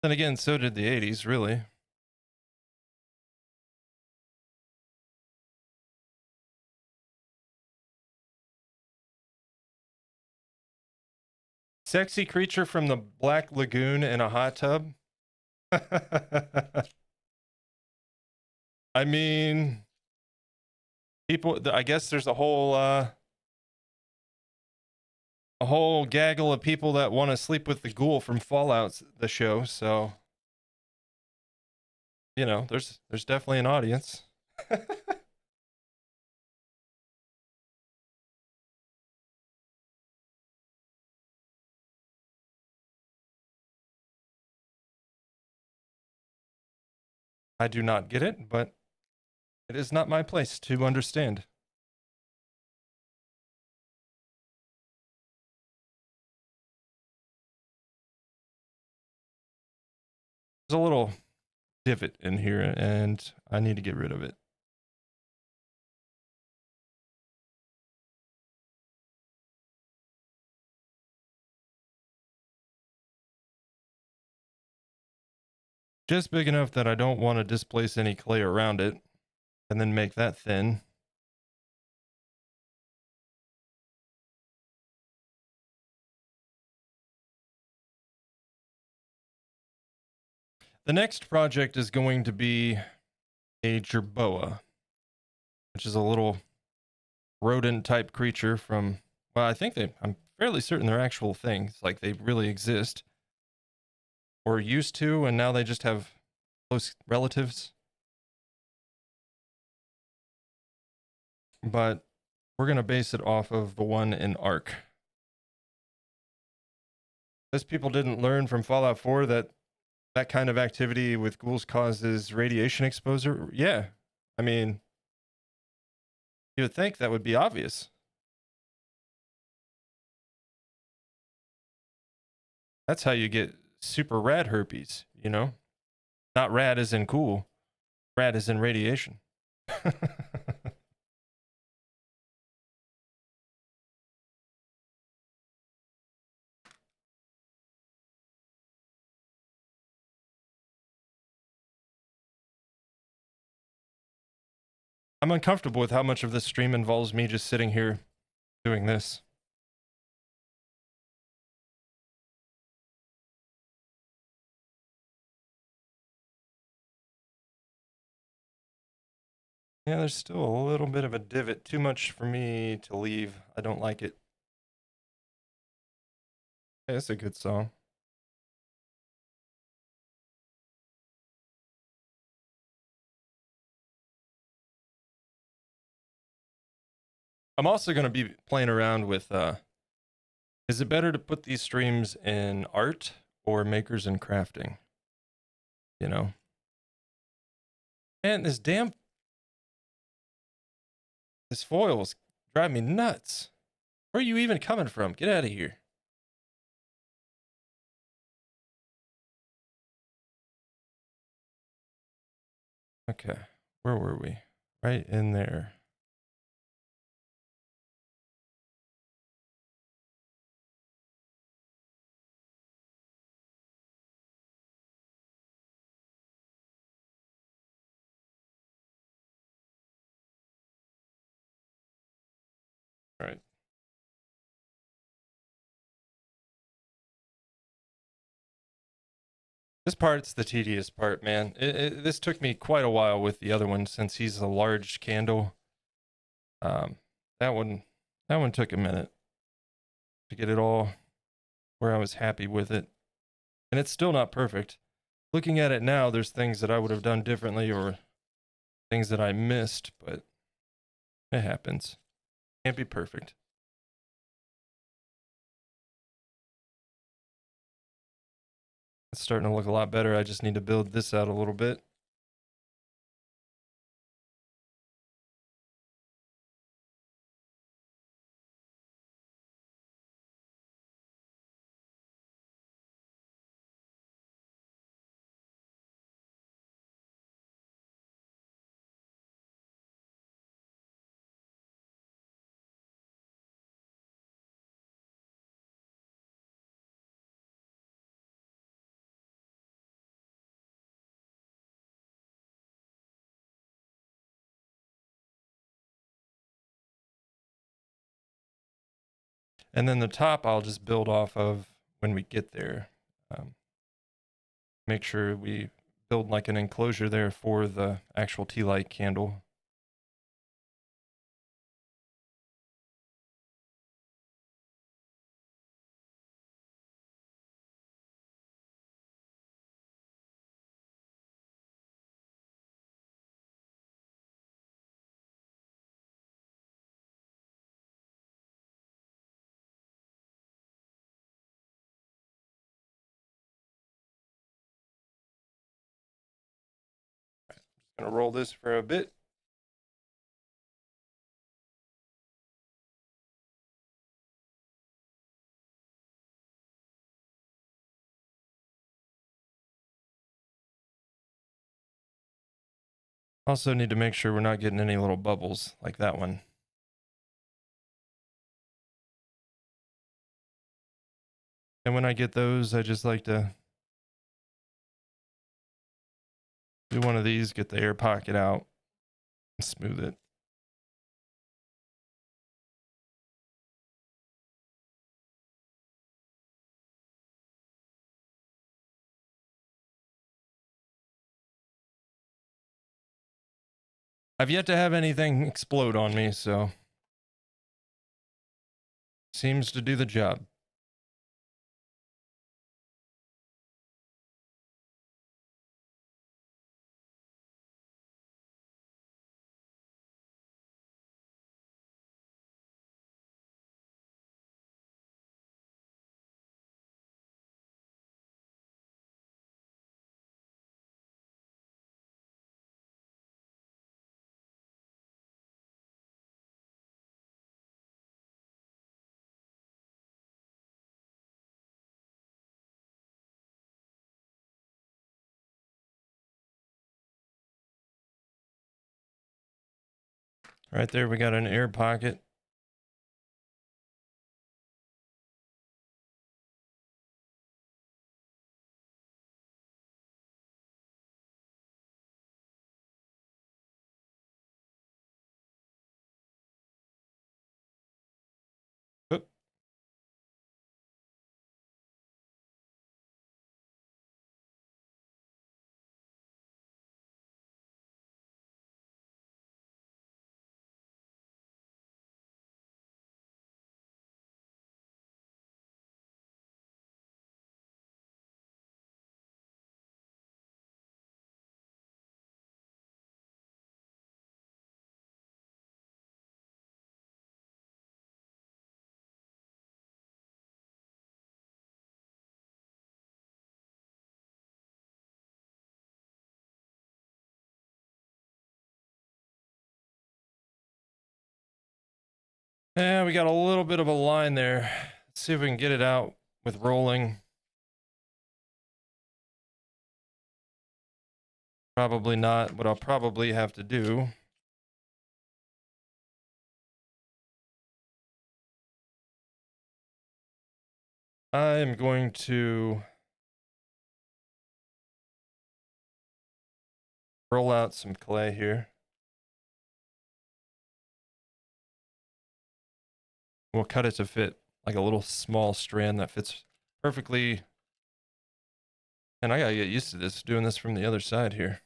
Then again, so did the 80s, really. Sexy creature from the Black Lagoon in a hot tub. I mean, people, I guess there's a whole gaggle of people that want to sleep with the ghoul from Fallout, the show. So, you know, there's definitely an audience. I do not get it, but it is not my place to understand. There's a little divot in here, and I need to get rid of it. Just big enough that I don't want to displace any clay around it, and then make that thin. The next project is going to be a jerboa, which is a little rodent type creature from, well, I'm fairly certain they're actual things, like they really exist or used to, and now they just have close relatives. But we're going to base it off of the one in Ark. Those people didn't learn from Fallout 4 that that kind of activity with ghouls causes radiation exposure. Yeah. I mean, you would think that would be obvious. That's how you get super rad herpes, you know? Not rad as in cool, rad as in radiation. I'm uncomfortable with how much of this stream involves me just sitting here doing this. Yeah, there's still a little bit of a divot. Too much for me to leave. I don't like it. Hey, it's a good song. I'm also going to be playing around with, is it better to put these streams in art or makers and crafting? You know? Man, this foil's driving me nuts. Where are you even coming from? Get out of here. Okay, where were we? Right in there. All right. This part's the tedious part, man. This took me quite a while with the other one since he's a large candle. Um, that one, that one took a minute to get it all where I was happy with it, and it's still not perfect. Looking at it now, there's things that I would have done differently or things that I missed, but it happens. Can't be perfect. It's starting to look a lot better. I just need to build this out a little bit. And then the top I'll just build off of when we get there. Make sure we build like an enclosure there for the actual tea light candle. Gonna roll this for a bit. Also need to make sure we're not getting any little bubbles like that one. And when I get those, I just like to Do one of these, get the air pocket out, and smooth it. I've yet to have anything explode on me, so seems to do the job. Right there, we got an air pocket. Oop. Yeah, we got a little bit of a line there. Let's see if we can get it out with rolling. Probably not. What I'll probably have to do I'm going to roll out some clay here. We'll cut it to fit like a little small strand that fits perfectly. And I gotta get used to this, doing this from the other side here.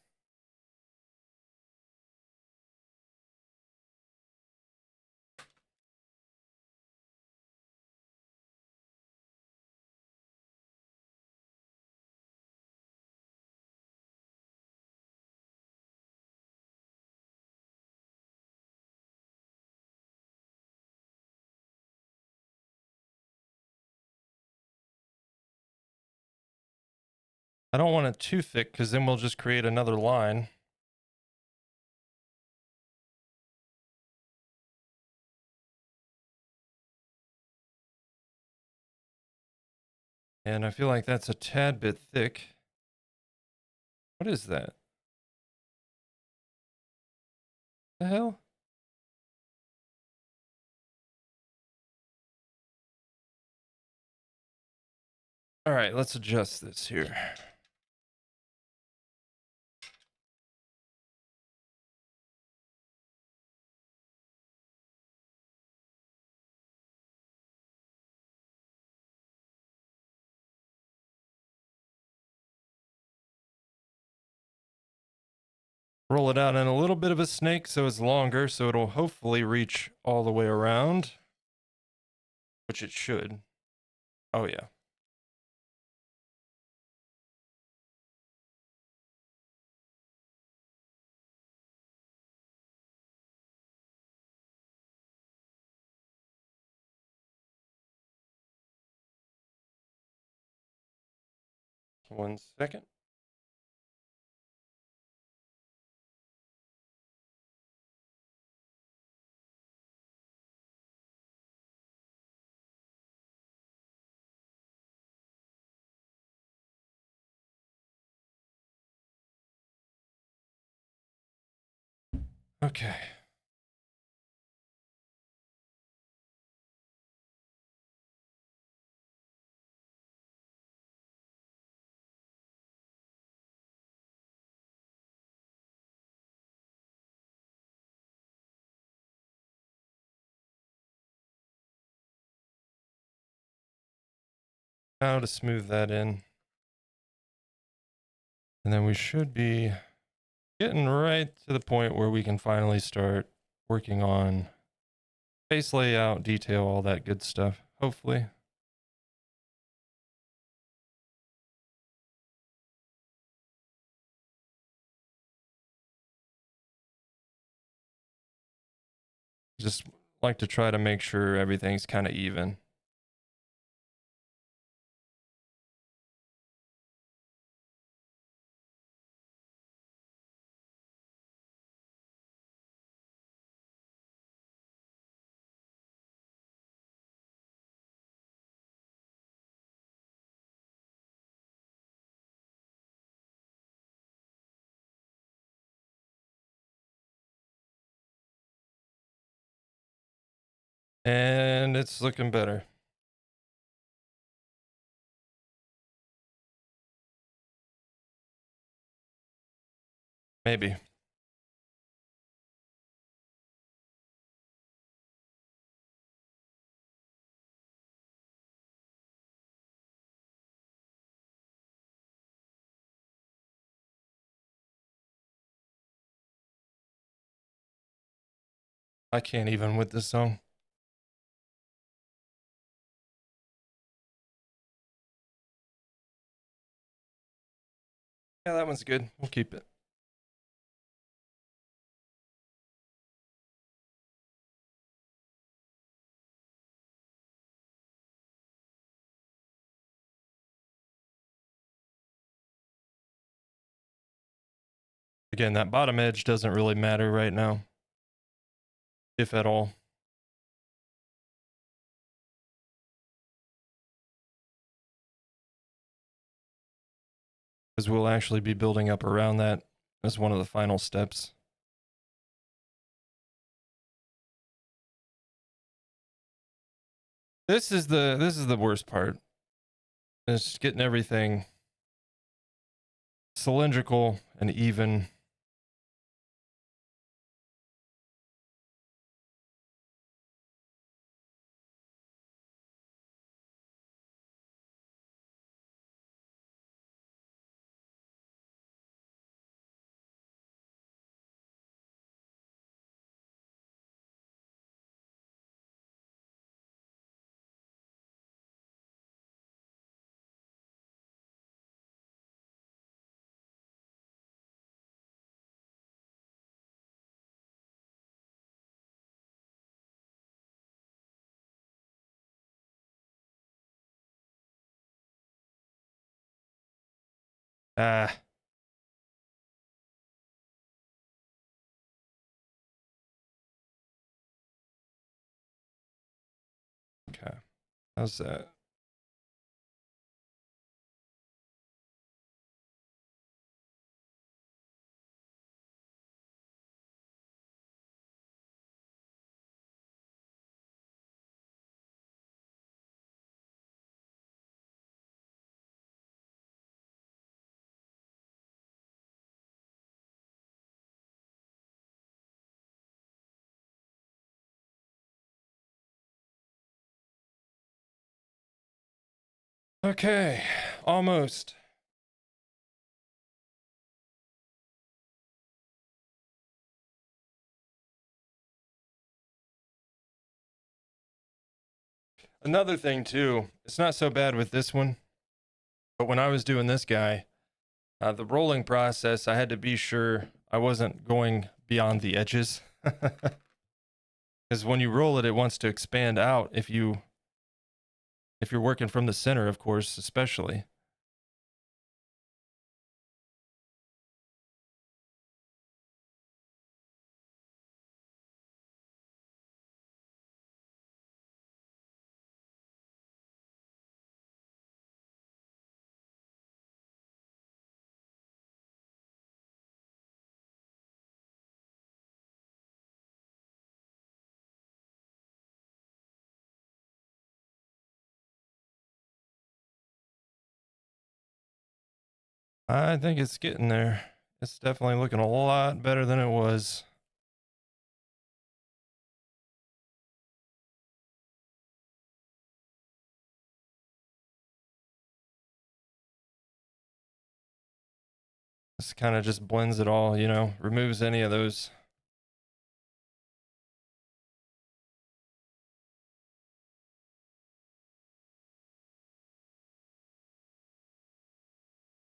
I don't want it too thick because then we'll just create another line. And I feel like that's a tad bit thick. What is that? The hell? All right, let's adjust this here. Roll it out in a little bit of a snake so it's longer, so it'll hopefully reach all the way around, which it should. Oh yeah. One second. Okay. How to smooth that in. And then we should be getting right to the point where we can finally start working on face layout, detail, all that good stuff, hopefully. Just like to try to make sure everything's kind of even. And it's looking better. Maybe. I can't even with this song. Yeah, that one's good. We'll keep it. Again, that bottom edge doesn't really matter right now, if at all. Because we'll actually be building up around that as one of the final steps. This is the worst part. It's getting everything cylindrical and even. Ah. Okay. How's that? Okay. Almost. Another thing too, it's not so bad with this one, but when I was doing this guy, the rolling process, I had to be sure I wasn't going beyond the edges. Because when you roll it, it wants to expand out if you're working from the center, of course, especially. I think it's getting there. It's definitely looking a lot better than it was. This kind of just blends it all, you know, removes any of those.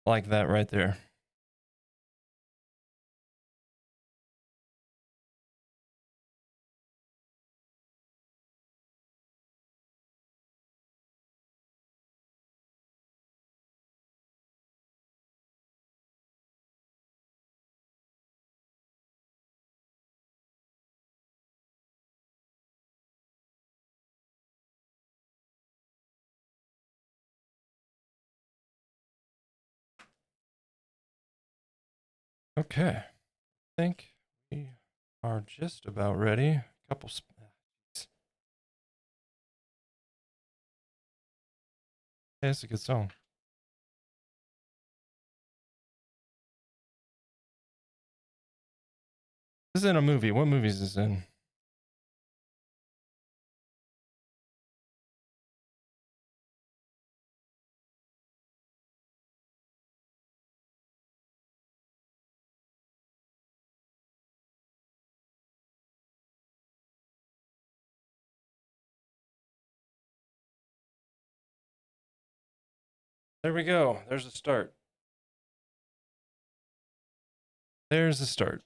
Like that right there. Okay. I think we are just about ready. A couple. Hey, it's a good song. This is in a movie. What movie is this in? There we go. There's a start. There's the start.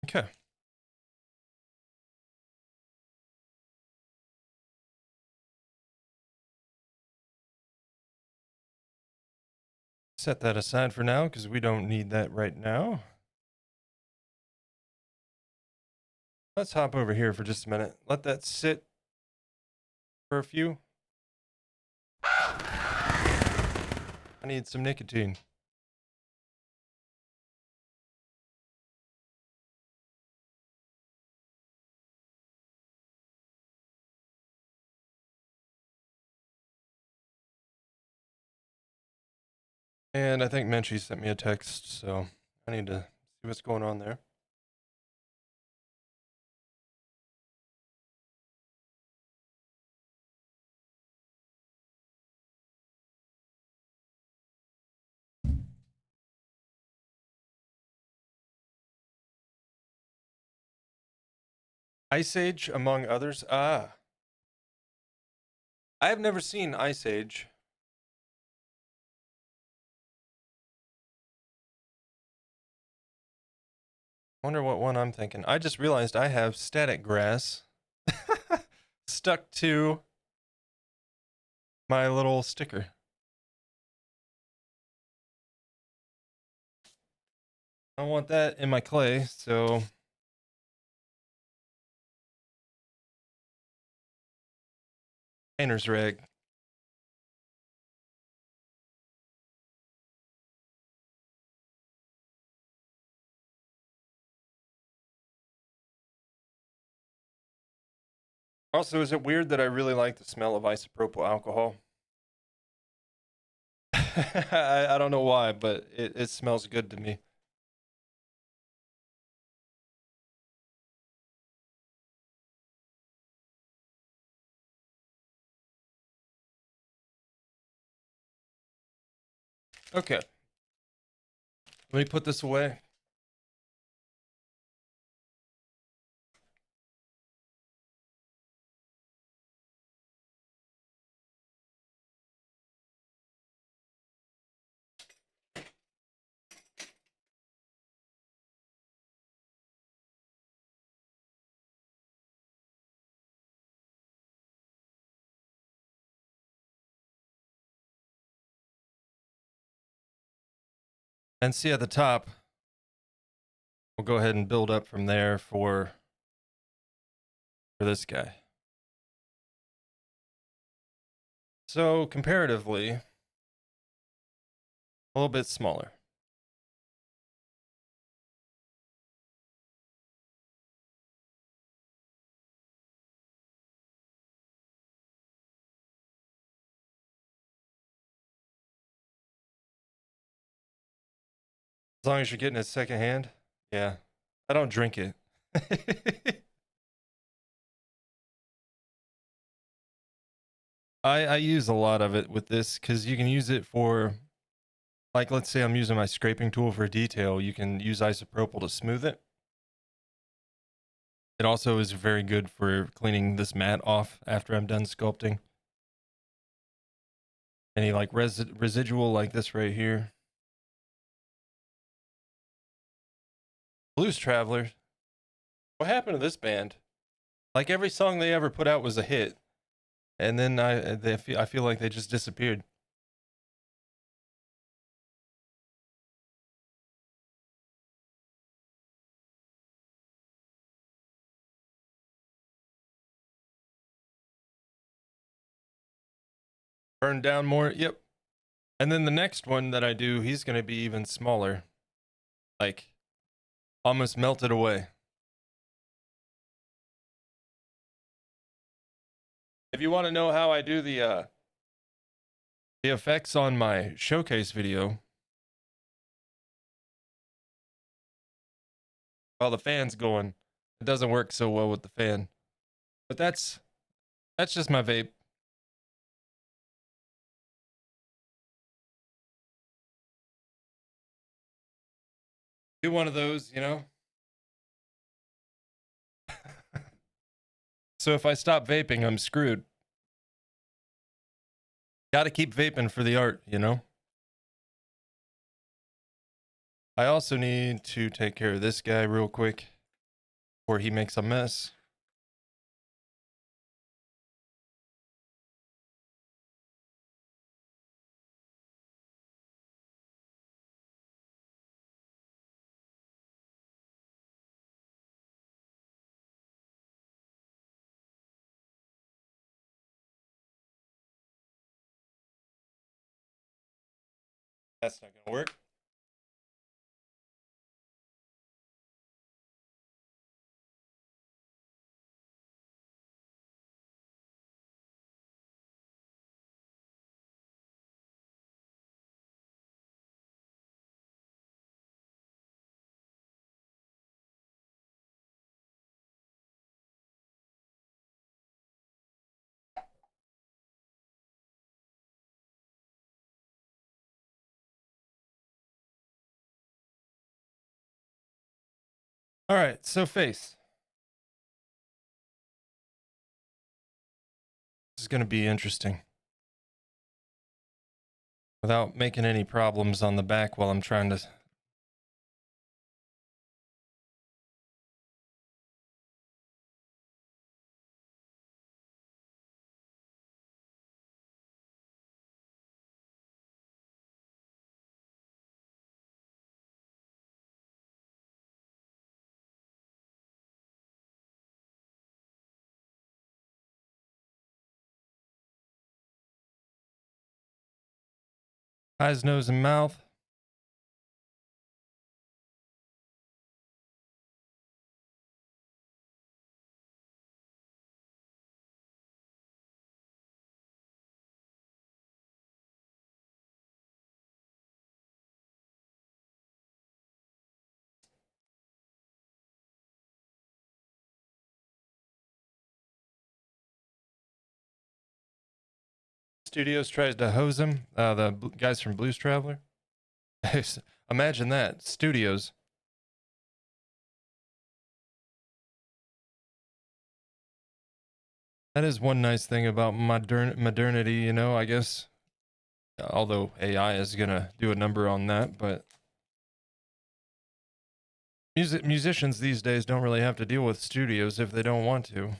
Okay. Set that aside for now because we don't need that right now. Let's hop over here for just a minute. Let that sit for a few. I need some nicotine. And I think Menchie sent me a text, so I need to see what's going on there. Ice Age, among others. Ah. I have never seen Ice Age. Wonder what one I'm thinking. I just realized I have Static Grass stuck to my little sticker. I want that in my clay, so painter's rag. Also, is it weird that I really like the smell of isopropyl alcohol? I don't know why, but it smells good to me. Okay. Let me put this away. And see at the top, we'll go ahead and build up from there for this guy. So comparatively, a little bit smaller. As long as you're getting it secondhand. Yeah. I don't drink it. I use a lot of it with this because you can use it for, like, let's say I'm using my scraping tool for detail. You can use isopropyl to smooth it. It also is very good for cleaning this mat off after I'm done sculpting. Any like residual like this right here. Blues Traveler. What happened to this band? Like every song they ever put out was a hit, and then I feel like they just disappeared. Burned down more. Yep. And then the next one that I do, he's gonna be even smaller, like almost melted away. If you want to know how I do the effects on my showcase video, while the fan's going, it doesn't work so well with the fan. But that's just my vape. Do one of those, you know. So if I stop vaping, I'm screwed. Got to keep vaping for the art, you know. I also need to take care of this guy real quick before he makes a mess. That's not gonna work. All right, so face. This is gonna be interesting. Without making any problems on the back while I'm trying to. Eyes, nose, and mouth. Studios tries to hose him. Guys from Blues Traveler. Imagine that. Studios. That is one nice thing about modernity, you know, I guess. Although AI is gonna do a number on that, but musicians these days don't really have to deal with studios if they don't want to.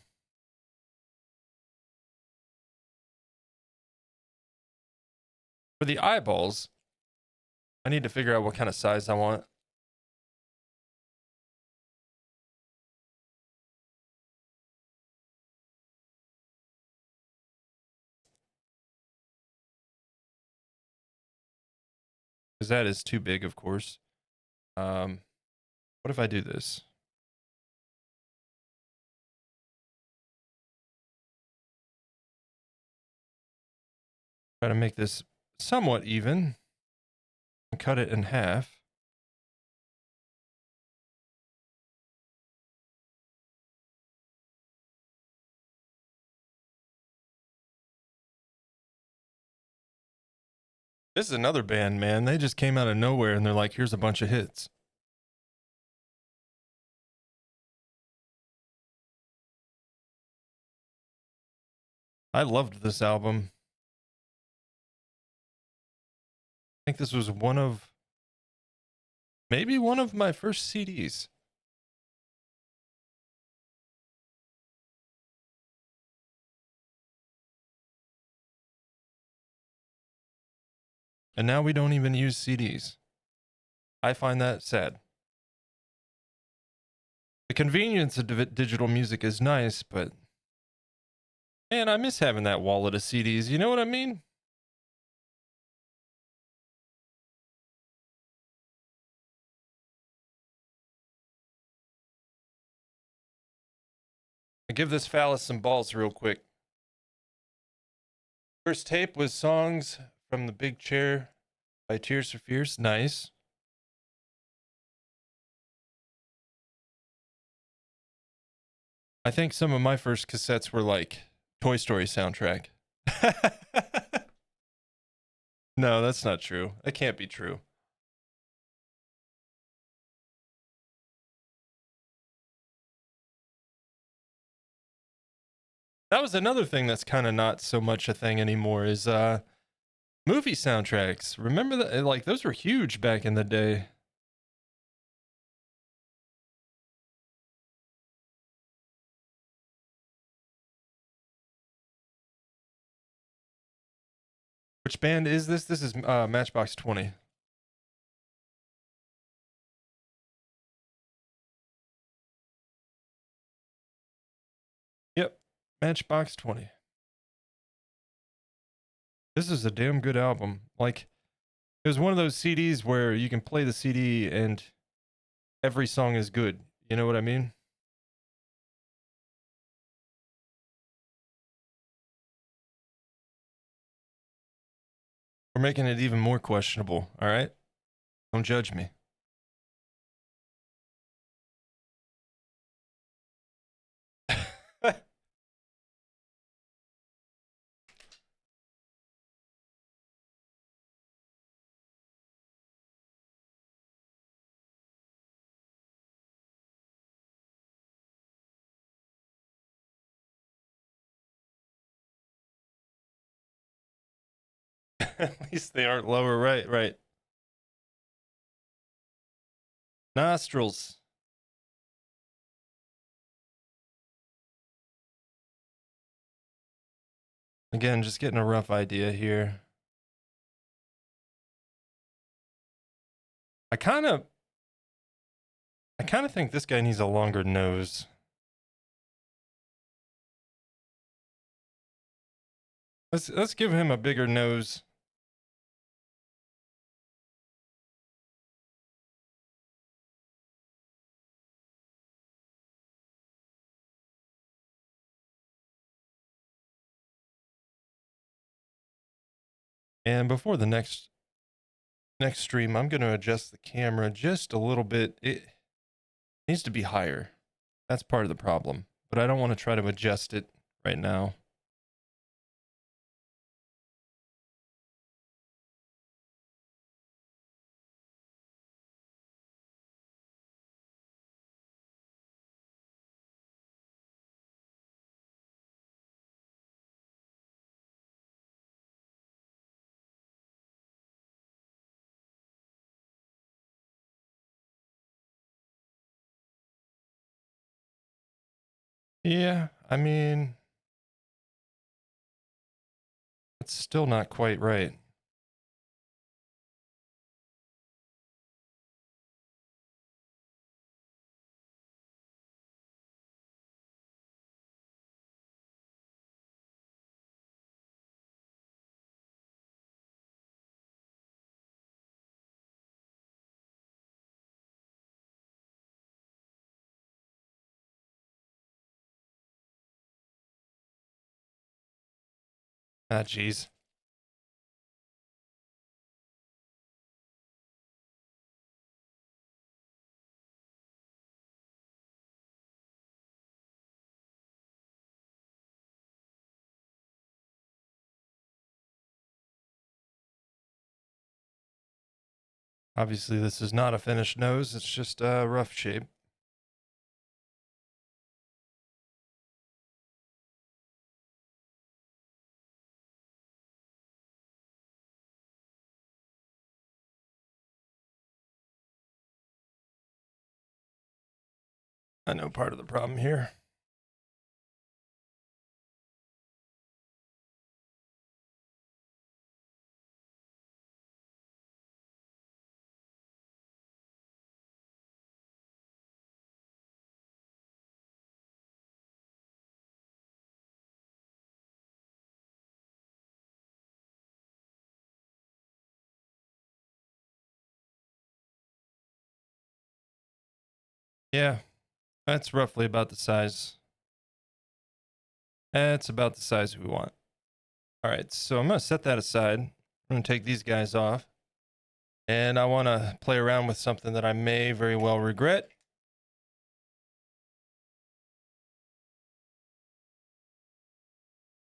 For the eyeballs, I need to figure out what kind of size I want. Because that is too big, of course. What if I do this? Try to make this somewhat even. And cut it in half. This is another band, man. They just came out of nowhere and they're like, here's a bunch of hits. I loved this album. I think this was maybe one of my first CDs. And now we don't even use CDs. I find that sad. The convenience of digital music is nice, but man, I miss having that wallet of CDs. You know what I mean? I give this phallus some balls real quick. First tape was Songs from the Big Chair by Tears for Fears. Nice. I think some of my first cassettes were like Toy Story soundtrack. No, that's not true. That can't be true. That was another thing that's kind of not so much a thing anymore is movie soundtracks. Remember that, like, those were huge back in the day. Which band is this? This is Matchbox 20. Yep, Matchbox 20. This is a damn good album. Like, it was one of those CDs where you can play the CD and every song is good. You know what I mean? We're making it even more questionable, all right? Don't judge me. At least they aren't lower right, right. Nostrils. Again, just getting a rough idea here. I kind of think this guy needs a longer nose. Let's give him a bigger nose. And before the next stream, I'm going to adjust the camera just a little bit. It needs to be higher. That's part of the problem, but I don't want to try to adjust it right now. Yeah, I mean, it's still not quite right. Ah, geez. Obviously, this is not a finished nose. It's just a rough shape. I know part of the problem here. Yeah, that's roughly about the size. That's about the size we want. All right, so I'm going to set that aside. I'm going to take these guys off. And I want to play around with something that I may very well regret.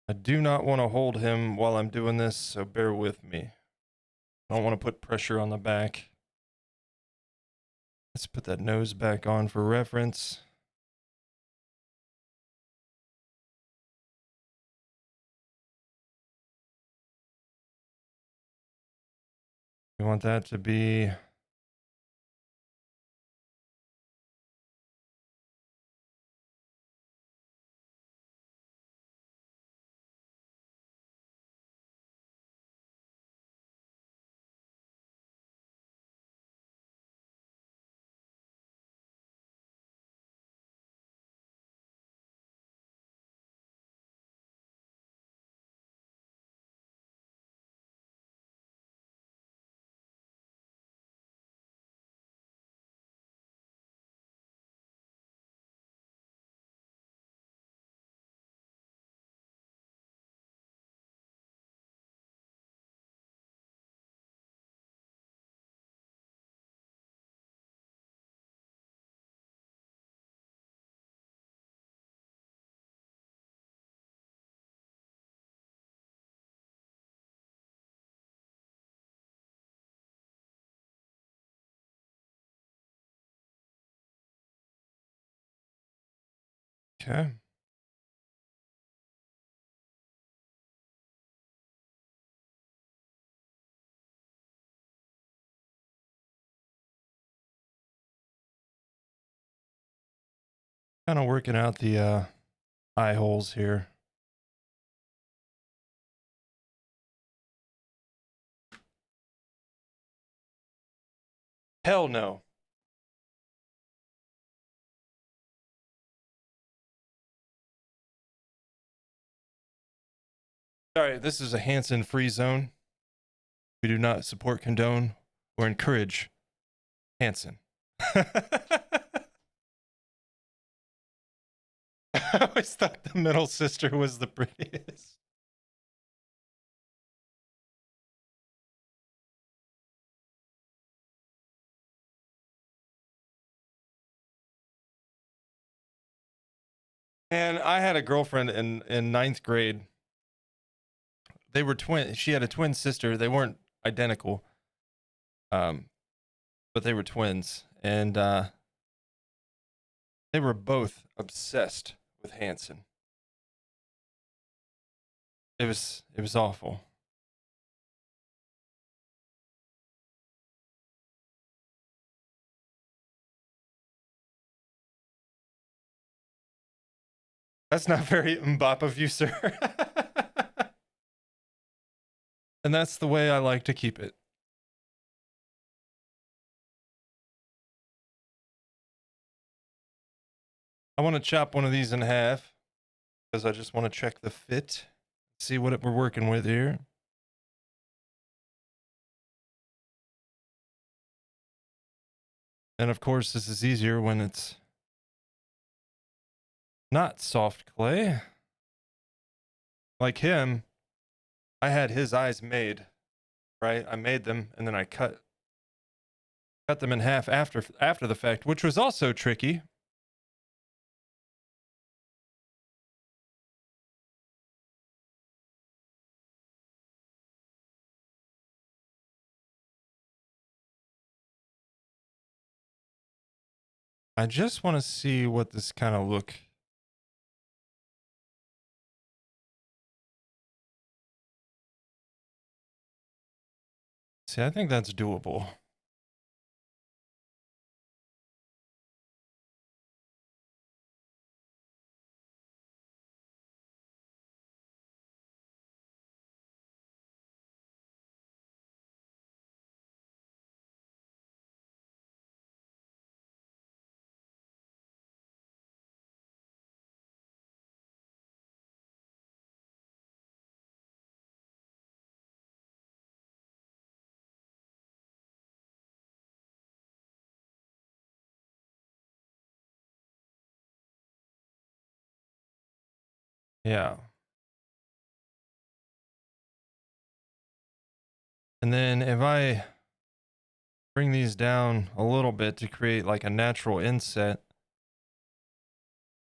I do not want to hold him while I'm doing this, so bear with me. I don't want to put pressure on the back. Let's put that nose back on for reference. We want that to be okay. Kind of working out the eye holes here. Hell no. Sorry, this is a Hansen free zone. We do not support, condone, or encourage Hansen. I always thought the middle sister was the prettiest. And I had a girlfriend in ninth grade. They were twin. She had a twin sister. They weren't identical, but they were twins, and they were both obsessed with Hanson. It was awful. That's not very mbop of you, sir. And that's the way I like to keep it. I want to chop one of these in half because I just want to check the fit, see what we're working with here. And of course, this is easier when it's not soft clay. Like him, I had his eyes made, right? I made them and then I cut them in half after the fact, which was also tricky. I just want to see what this kind of look. See, I think that's doable. Yeah. And then if I bring these down a little bit to create like a natural inset,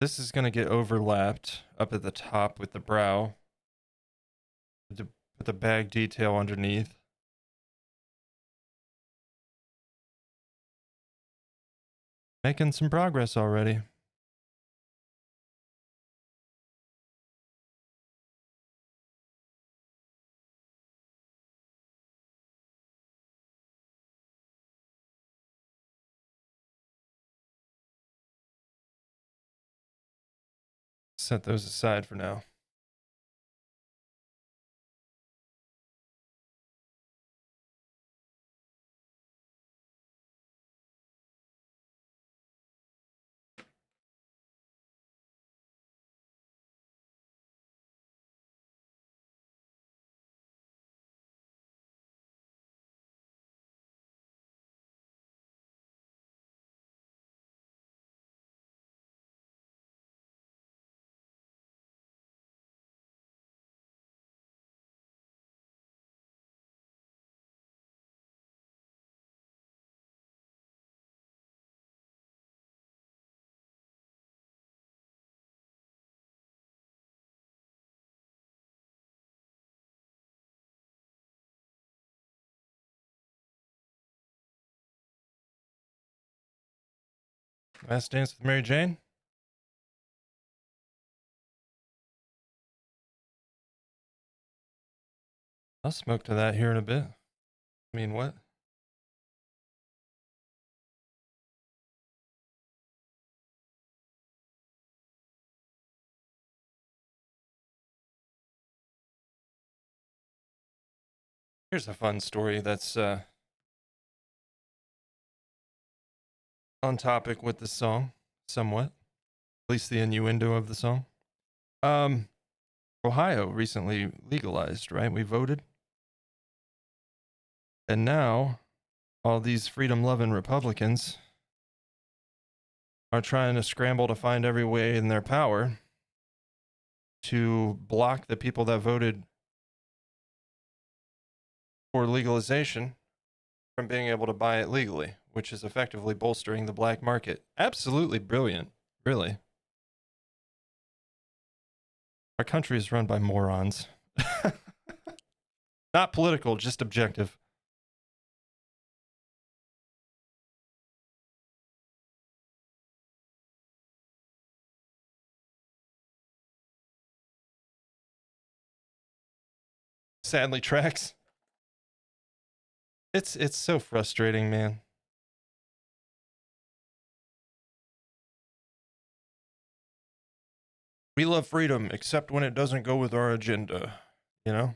this is going to get overlapped up at the top with the brow, to put the bag detail underneath. Making some progress already. Set those aside for now. Last Dance with Mary Jane. I'll smoke to that here in a bit. I mean, what? Here's a fun story that's on topic with this song, somewhat. At least the innuendo of the song. Um, Ohio recently legalized, right? We voted. And now all these freedom loving Republicans are trying to scramble to find every way in their power to block the people that voted for legalization from being able to buy it legally, which is effectively bolstering the black market. Absolutely brilliant, really. Our country is run by morons. Not political, just objective. Sadly tracks. It's so frustrating, man. We love freedom, except when it doesn't go with our agenda, you know?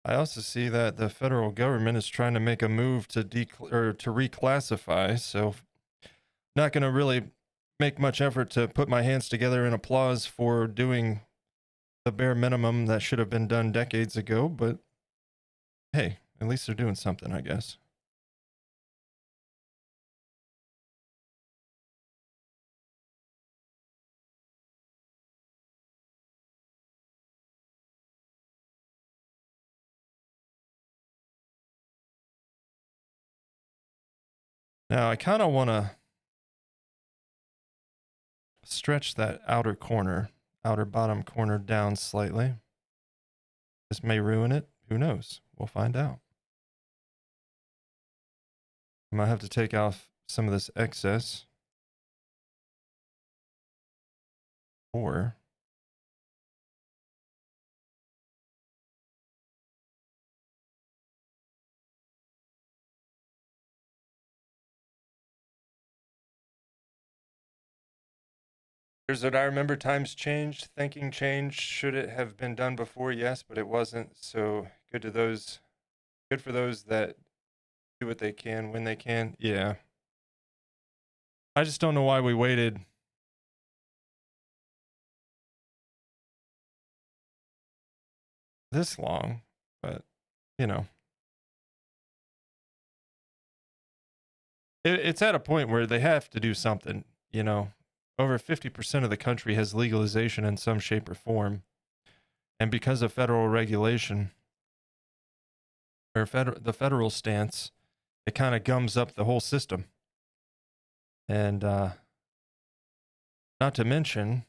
I also see that the federal government is trying to make a move to to reclassify, so not going to really make much effort to put my hands together in applause for doing the bare minimum that should have been done decades ago, but hey, at least they're doing something, I guess. Now I kind of want to stretch that outer bottom corner down slightly. This may ruin it. Who knows? We'll find out. I might have to take off some of this excess. Or here's what I remember: times changed, thinking changed. Should it have been done before? Yes, but it wasn't. So good for those that do what they can when they can. Yeah. I just don't know why we waited this long, but you know, it's at a point where they have to do something. You know, over 50% of the country has legalization in some shape or form, and because of federal regulation or the federal stance, it kind of gums up the whole system. And not to mention,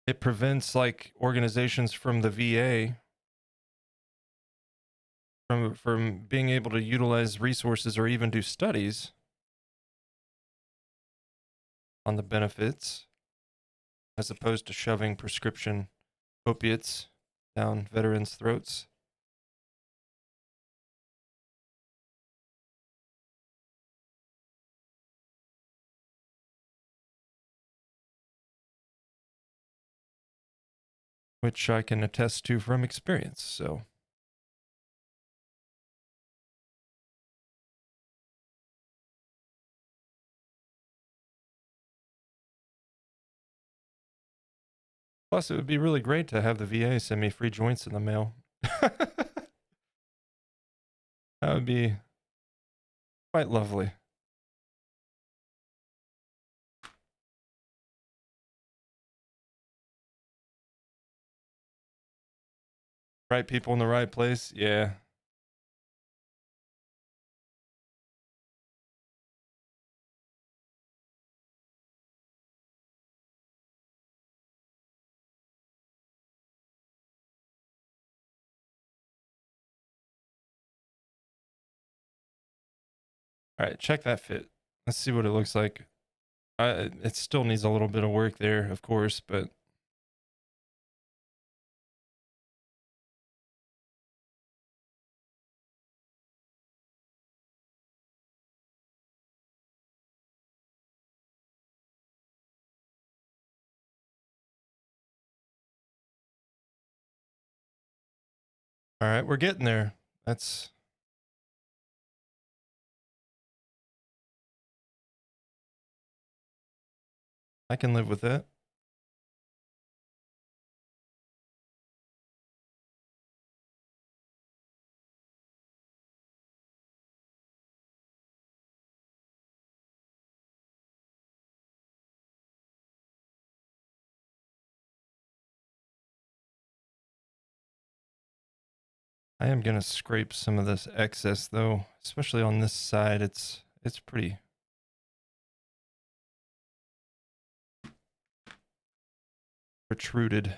it prevents like organizations from the VA from being able to utilize resources or even do studies on the benefits, as opposed to shoving prescription opiates down veterans' throats. Which I can attest to from experience. So plus, it would be really great to have the VA send me free joints in the mail. That would be quite lovely. Right people in the right place. Yeah. All right, check that fit. Let's see what it looks like. It still needs a little bit of work there, of course, but all right, we're getting there. I can live with that. I am gonna scrape some of this excess though, especially on this side. It's pretty protruded.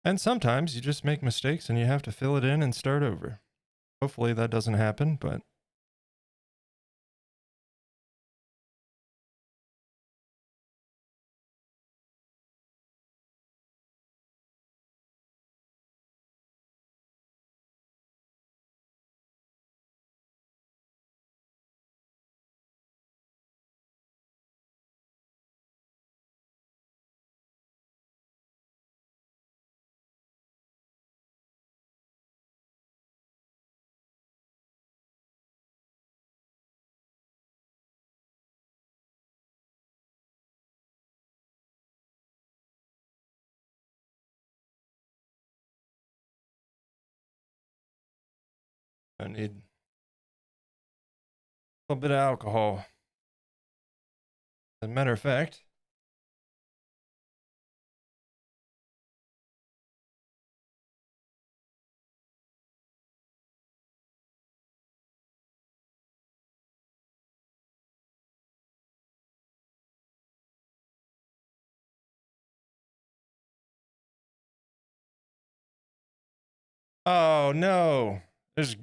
And sometimes you just make mistakes and you have to fill it in and start over. Hopefully that doesn't happen, but I need a little bit of alcohol. As a matter of fact, oh no, there's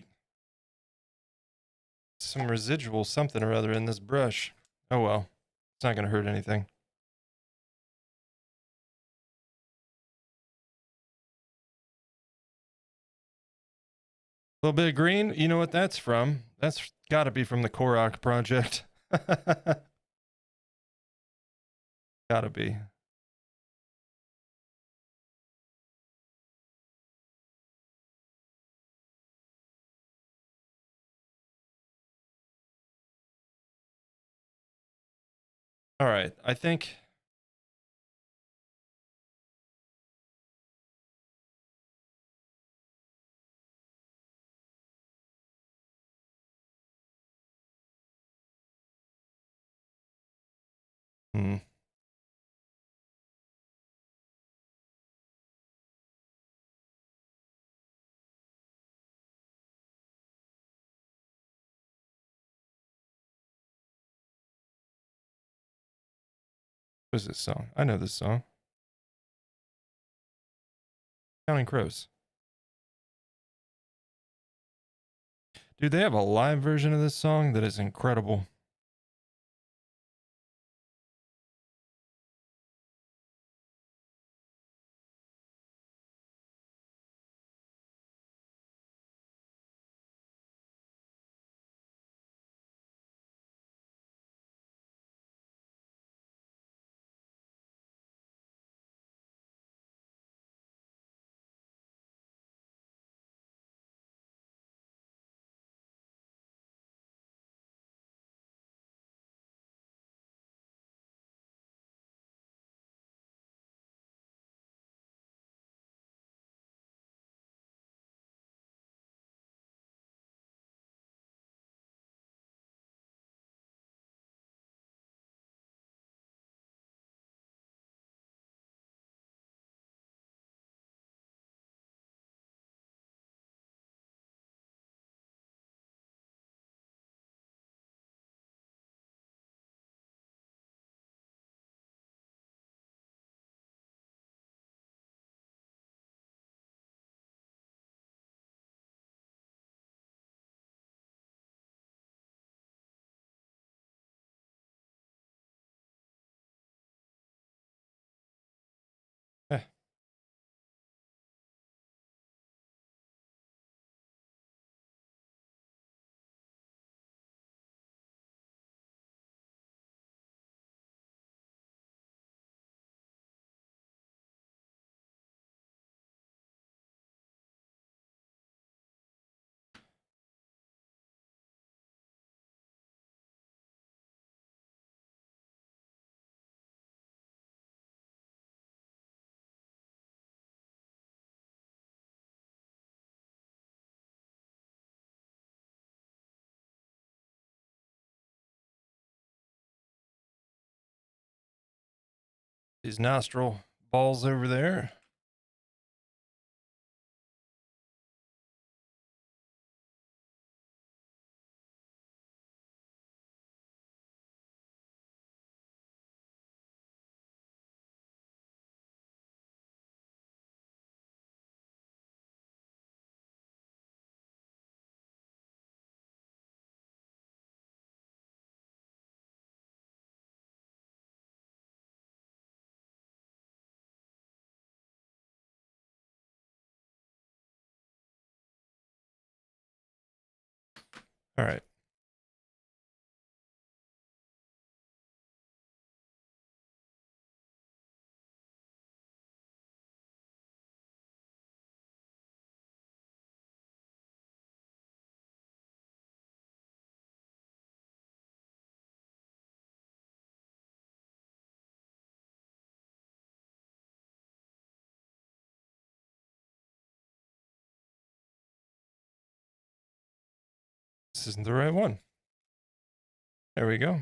some residual something or other in this brush. Oh well, it's not going to hurt anything. A little bit of green. You know what that's from? That's got to be from the Korok project. Gotta be. All right, I think. Hmm. What is this song? I know this song. Counting Crows. Dude, they have a live version of this song that is incredible. Eh. These nostril balls over there. All right. This isn't the right one. There we go.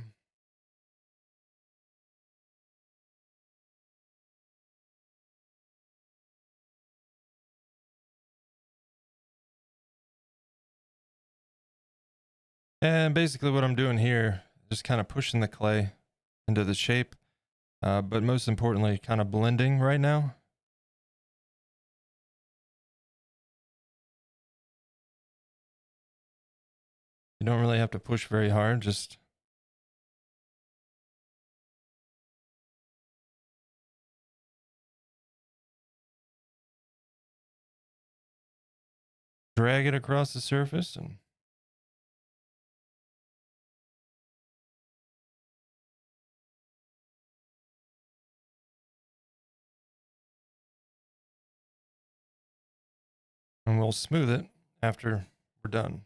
And basically what I'm doing here, just kind of pushing the clay into the shape, but most importantly, kind of blending right now. You don't really have to push very hard, just drag it across the surface and we'll smooth it after we're done.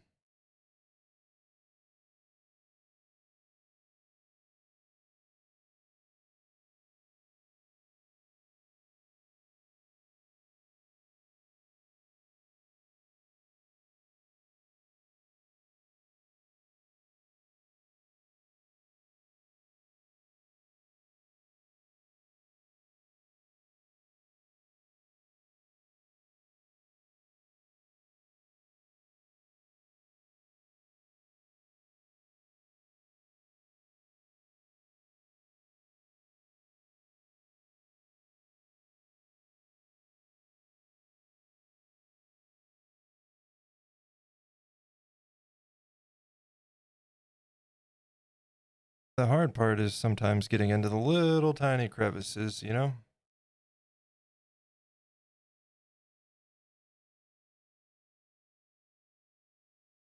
The hard part is sometimes getting into the little tiny crevices, you know?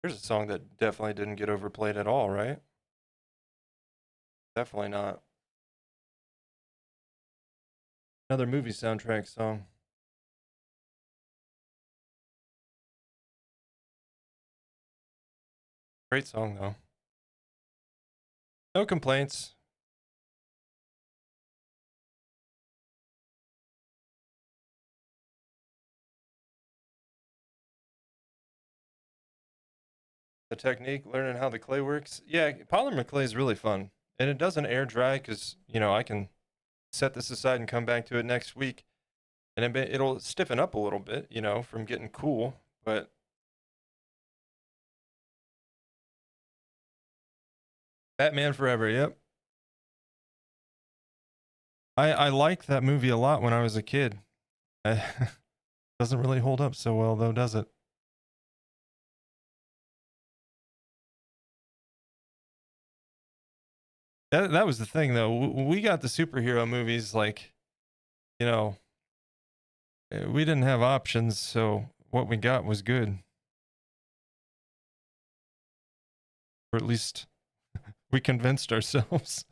Here's a song that definitely didn't get overplayed at all, right? Definitely not. Another movie soundtrack song. Great song, though. No complaints. The technique, learning how the clay works. Yeah, polymer clay is really fun. And it doesn't air dry because, you know, I can set this aside and come back to it next week. And it'll stiffen up a little bit, you know, from getting cool. But Batman Forever, yep. I liked that movie a lot when I was a kid. Doesn't really hold up so well, though, does it? That was the thing, though. We got the superhero movies like, you know, we didn't have options, so what we got was good. Or at least we convinced ourselves.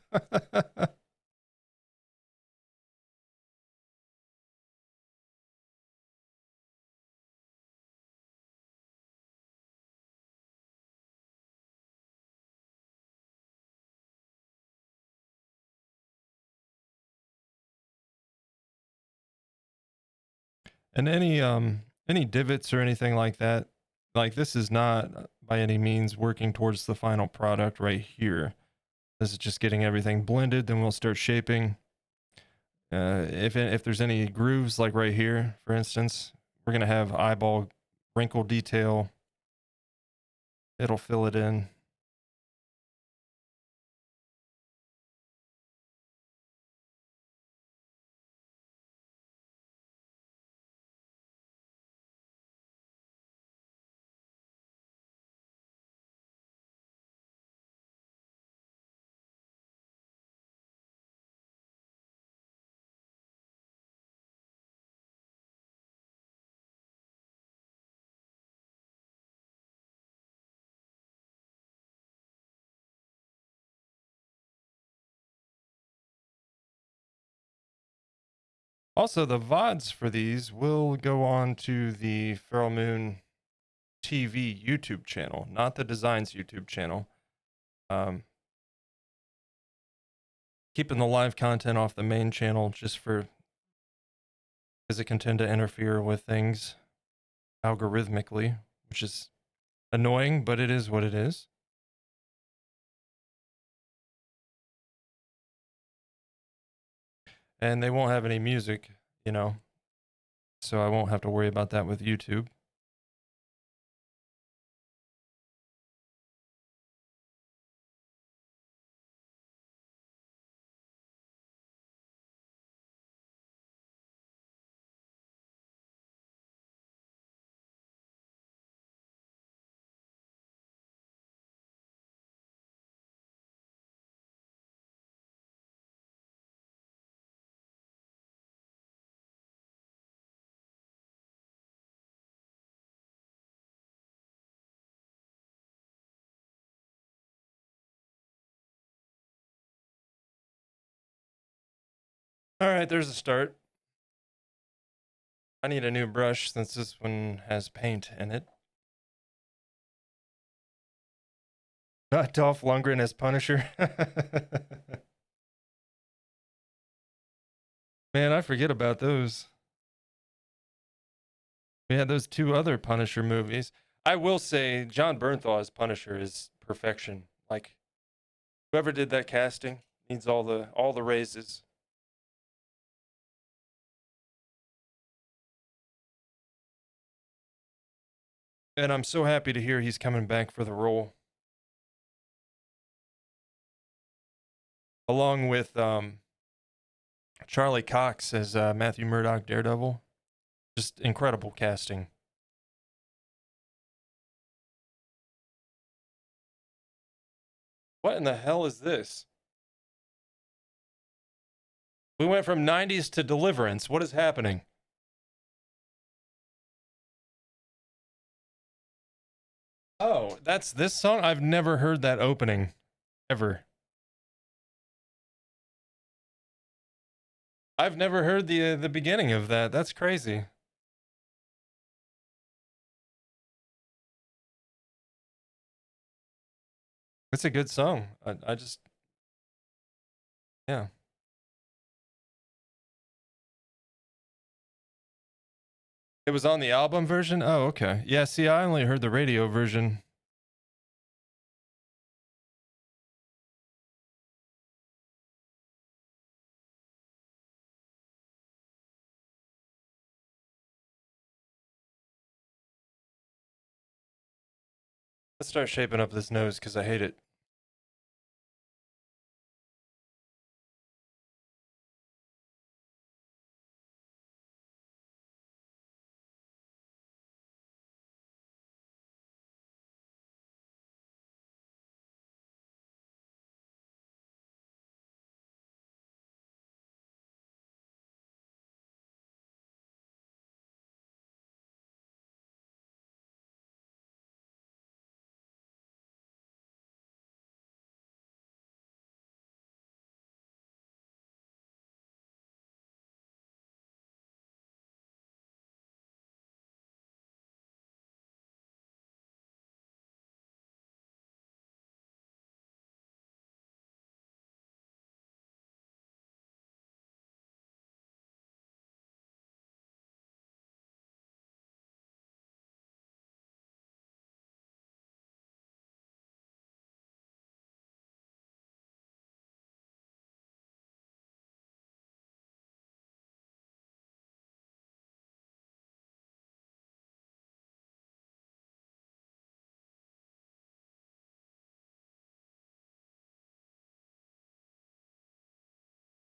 And any divots or anything like that, like this is not by any means working towards the final product right here. This is just getting everything blended, then we'll start shaping. If there's any grooves like right here, for instance, we're gonna have eyeball wrinkle detail. It'll fill it in. Also, the VODs for these will go on to the Feral Moon TV YouTube channel, not the Designs YouTube channel. Um, Keeping the live content off the main channel just for because it can tend to interfere with things algorithmically, which is Annoying, but it is what it is. And they won't have any music, you know, so I won't have to worry about that with YouTube. All right, there's a start. I need a new brush since this one has paint in it. Dolph Lundgren as Punisher. Man, I forget about those. We had those two other Punisher movies. I will say John Bernthal as Punisher is perfection. Like whoever did that casting needs all the raises. And I'm so happy to hear he's coming back for the role. Along with Charlie Cox as Matthew Murdock Daredevil. Just incredible casting. What in the hell is this? We went from 90s to Deliverance. What is happening? Oh, that's this song? I've never heard that opening. Ever. I've never heard the beginning of that. That's crazy. It's a good song. I just, yeah. It was on the album version? Oh, okay. Yeah, see, I only heard the radio version. Let's start shaping up this nose because I hate it.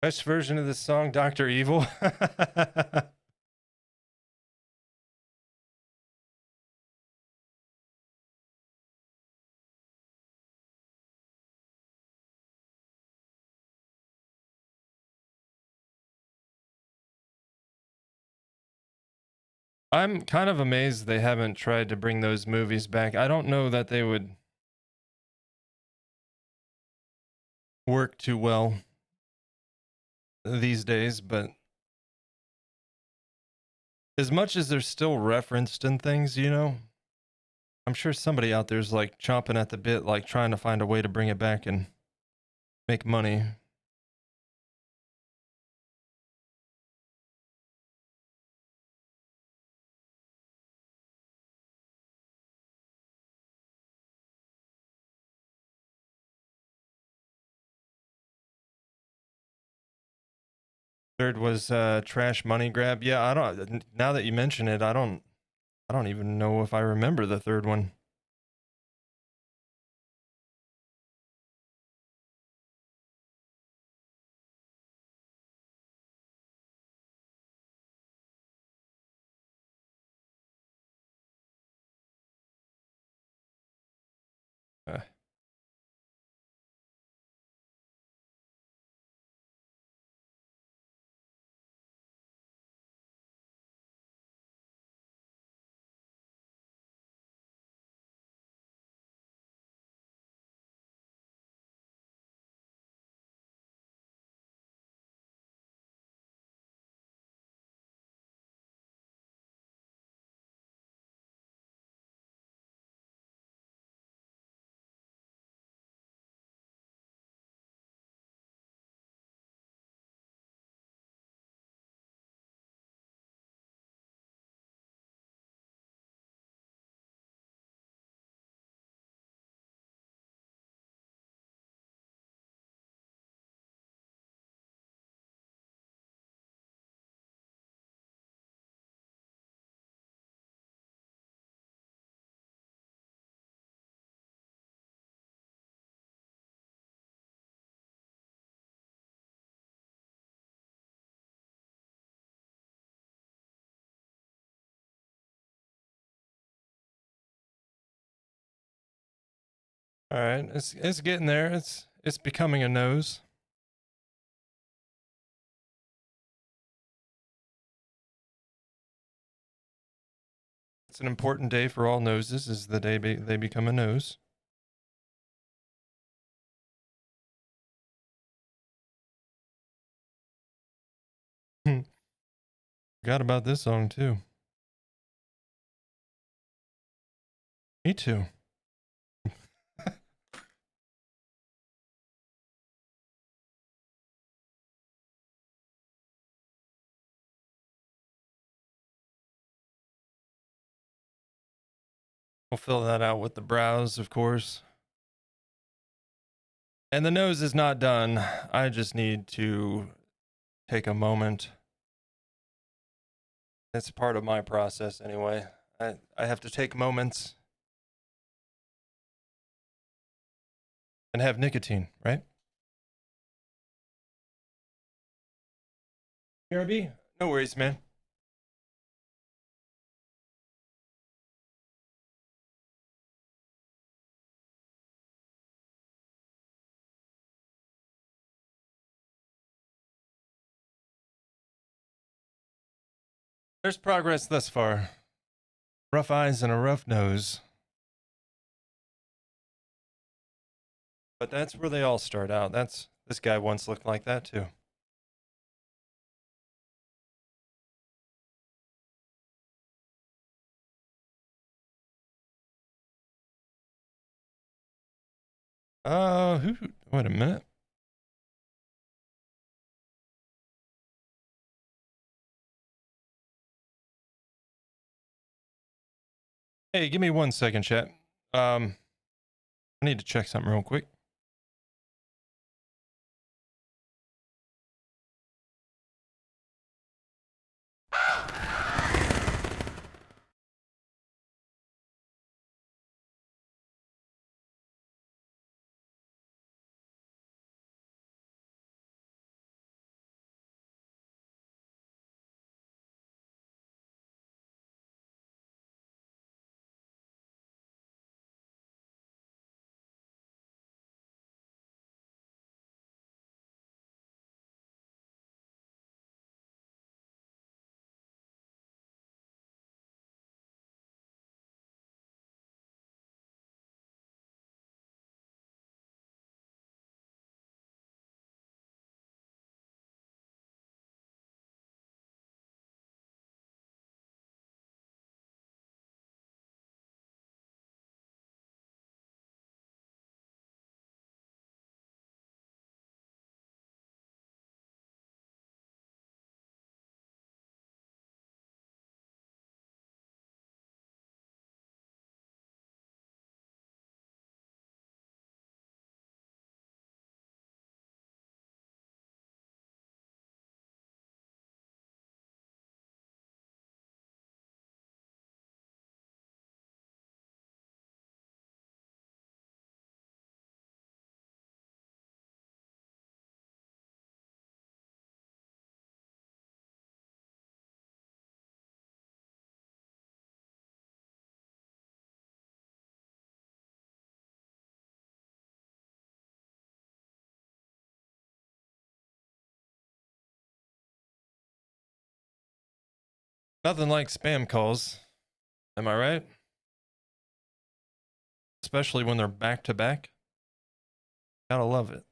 Best version of this song, Dr. Evil. I'm kind of amazed they haven't tried to bring those movies back. I don't know that they would work too well these days, but as much as they're still referenced in things, you know, I'm sure somebody out there's like chomping at the bit, like trying to find a way to bring it back and make money. Third was trash money grab. Yeah, I don't. Now that you mention it, I don't. I don't even know if I remember the third one. Uh, all right, it's getting there. It's becoming a nose. It's an important day for all noses. Is the day they become a nose. Forgot about this song too. Me too. We'll fill that out with the brows, of course. And the nose is not done. I just need to take a moment. It's part of my process anyway. I have to take moments and have nicotine, right? BRB? No worries, man. There's progress thus far. Rough eyes and a rough nose. But that's where they all start out. This guy once looked like that too. Who? Wait a minute. Hey, give me 1 second, chat. I need to check something real quick. Nothing like spam calls. Am I right? Especially when they're back to back. Gotta love it.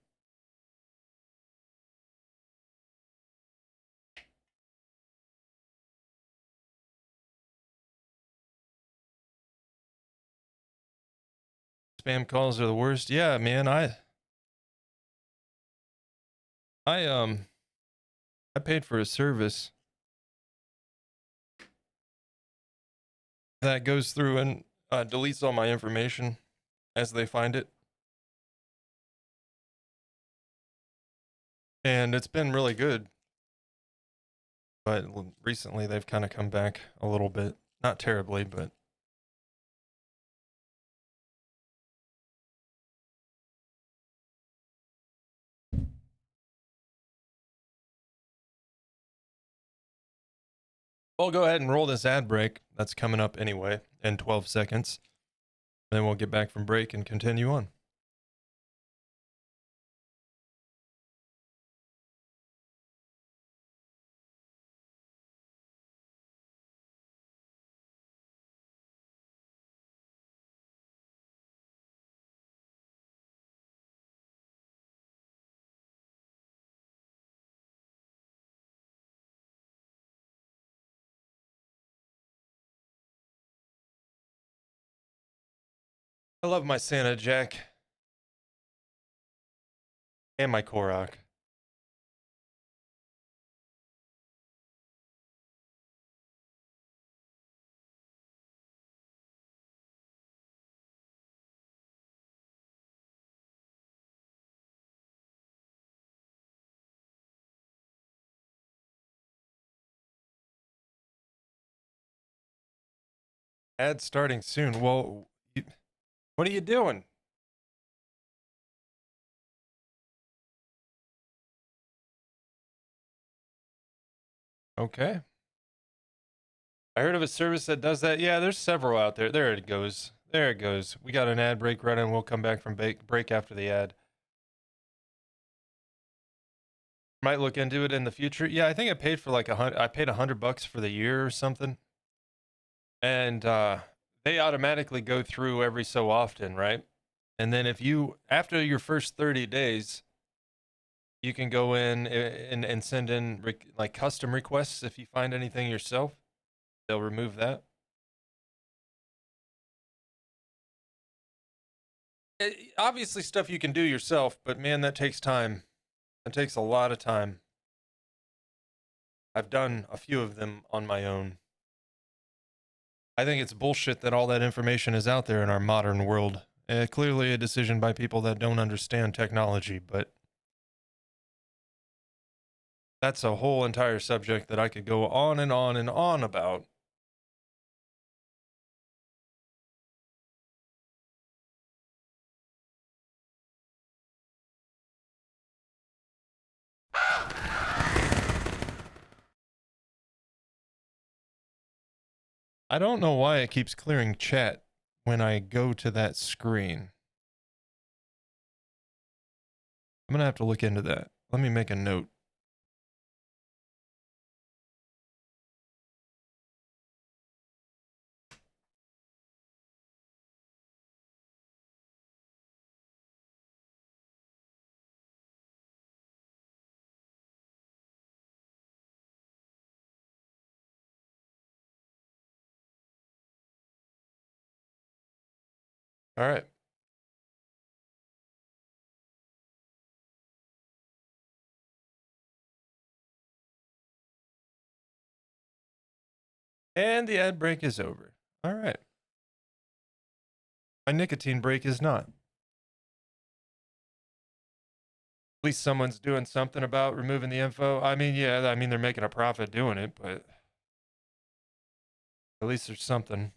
Spam calls are the worst. Yeah, man. I paid for a service that goes through and deletes all my information as they find it. And it's been really good. But recently they've kind of come back a little bit. Not terribly, but. We'll go ahead and roll this ad break. That's coming up anyway in 12 seconds. Then we'll get back from break and continue on. I love my Santa Jack and my Korok. Ad starting soon. Well, what are you doing? Okay. I heard of a service that does that. Yeah, there's several out there. There it goes. There it goes. We got an ad break running. We'll come back from break after the ad. Might look into it in the future. Yeah, I think I paid for like I paid $100 for the year or something. And they automatically go through every so often, right? And then if you, after your first 30 days, you can go in and send in like custom requests. If you find anything yourself, they'll remove that. Obviously stuff you can do yourself, but man, that takes time. It takes a lot of time. I've done a few of them on my own. I think it's bullshit that all that information is out there in our modern world. Clearly a decision by people that don't understand technology, but that's a whole entire subject that I could go on and on and on about. I don't know why it keeps clearing chat when I go to that screen. I'm going to have to look into that. Let me make a note. All right. And the ad break is over. All right. My nicotine break is not. At least someone's doing something about removing the info. I mean, yeah, I mean, they're making a profit doing it, but at least there's something.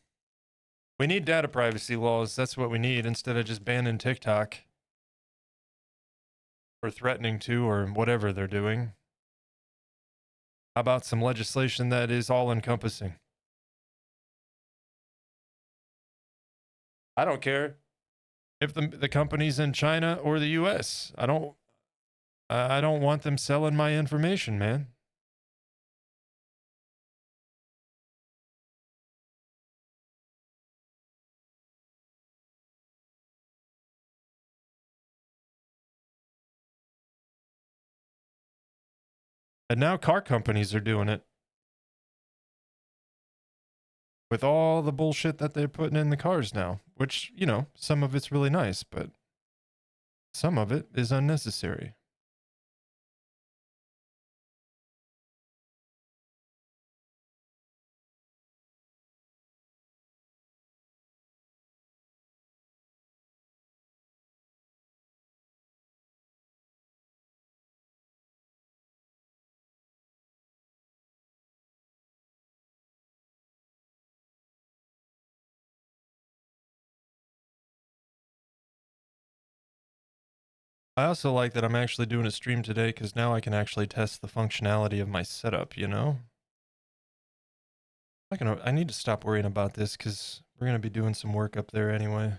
We need data privacy laws. That's what we need instead of just banning TikTok or threatening to or whatever they're doing. How about some legislation that is all encompassing? I don't care if the company's in China or the US. I don't want them selling my information, man. And now car companies are doing it with all the bullshit that they're putting in the cars now, which, you know, some of it's really nice, but some of it is unnecessary. I also like that I'm actually doing a stream today because now I can actually test the functionality of my setup, you know? I need to stop worrying about this because we're going to be doing some work up there anyway.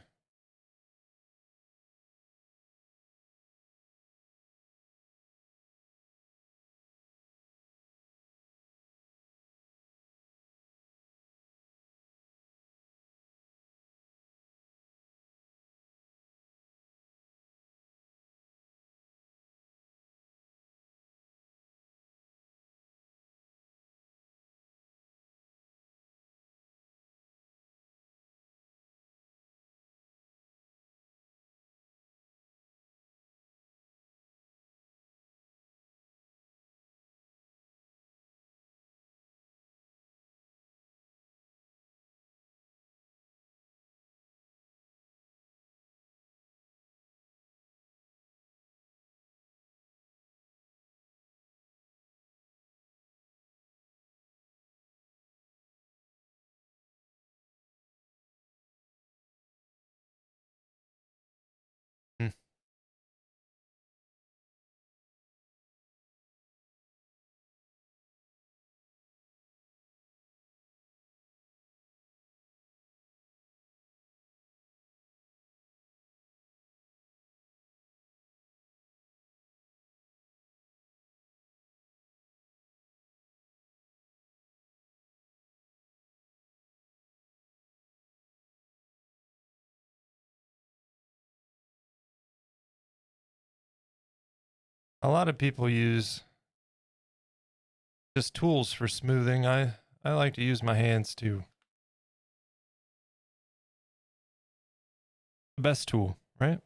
Hmm. A lot of people use just tools for smoothing. I like to use my hands too. The best tool, right?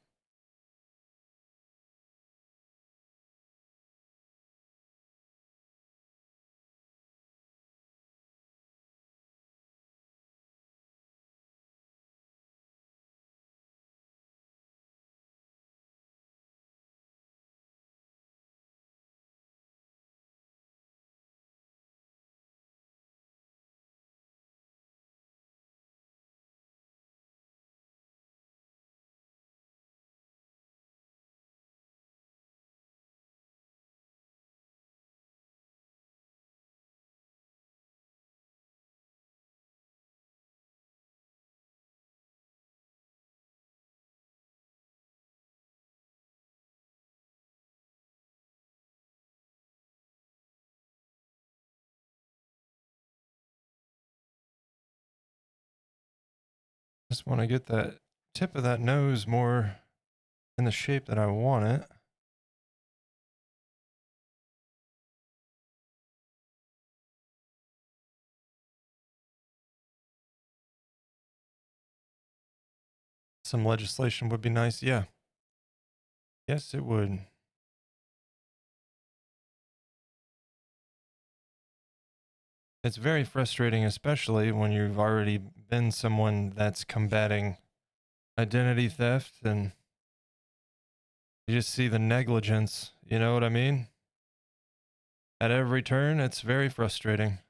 Just want to get that tip of that nose more in the shape that I want it. Some legislation would be nice. Yeah. Yes, it would. It's very frustrating, especially when you've already been someone that's combating identity theft and you just see the negligence. You know what I mean? At every turn, it's very frustrating.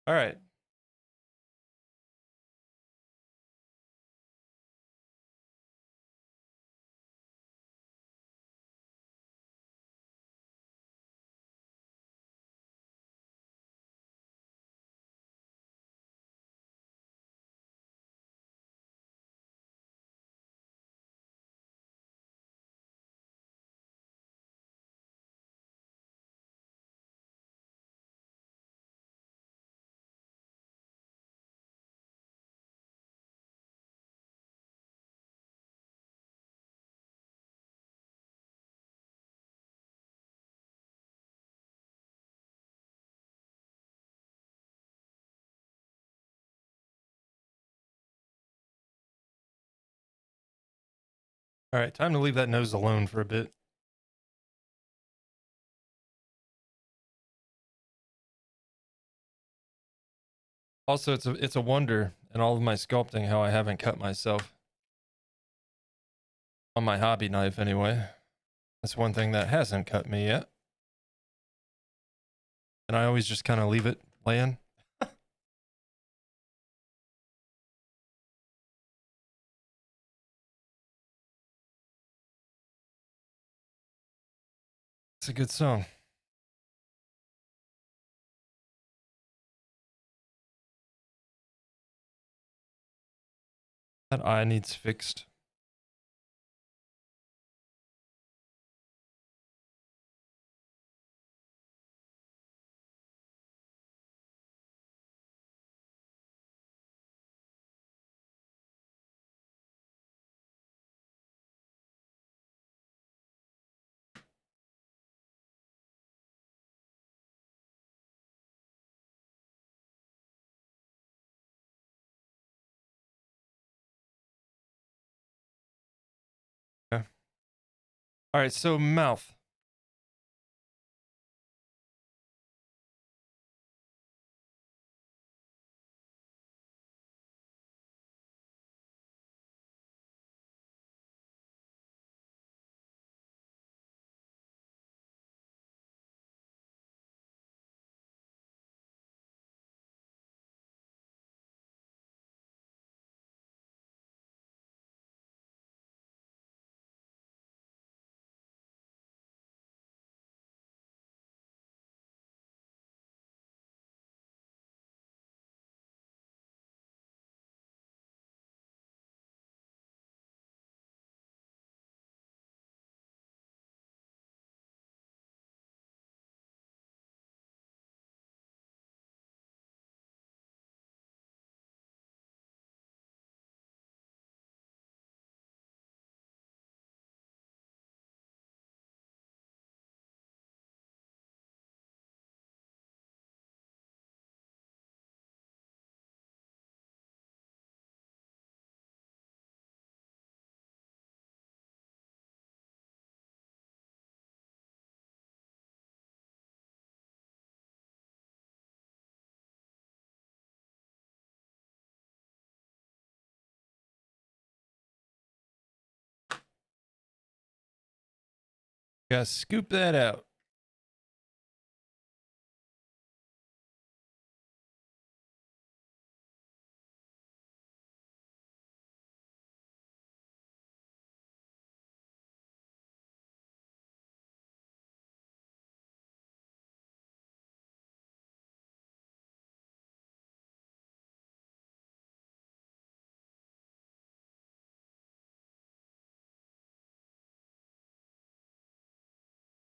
All right. All right, time to leave that nose alone for a bit. Also, it's a wonder in all of my sculpting how I haven't cut myself. On my hobby knife, anyway. That's one thing that hasn't cut me yet. And I always just kind of leave it laying. It's a good song. That eye needs fixed. Okay. All right, so mouth. Gotta scoop that out.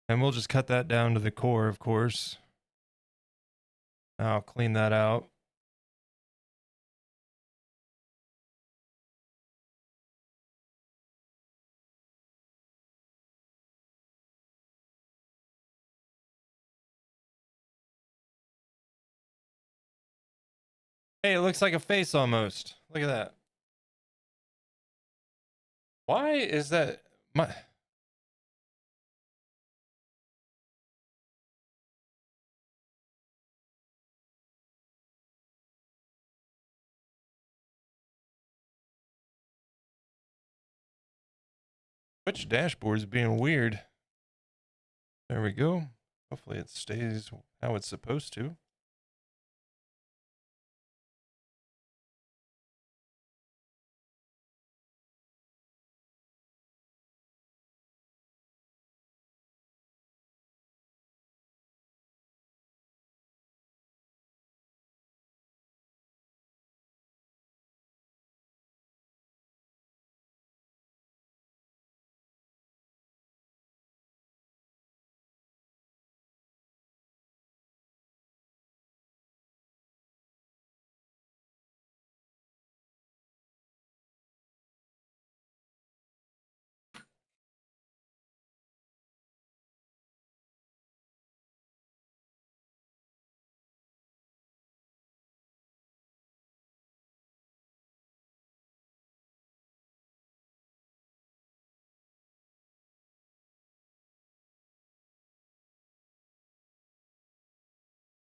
And we'll just cut that down to the core, of course. I'll clean that out. Hey, it looks like a face almost. Look at that. Why is that? My Twitch dashboard is being weird. There we go. Hopefully it stays how it's supposed to.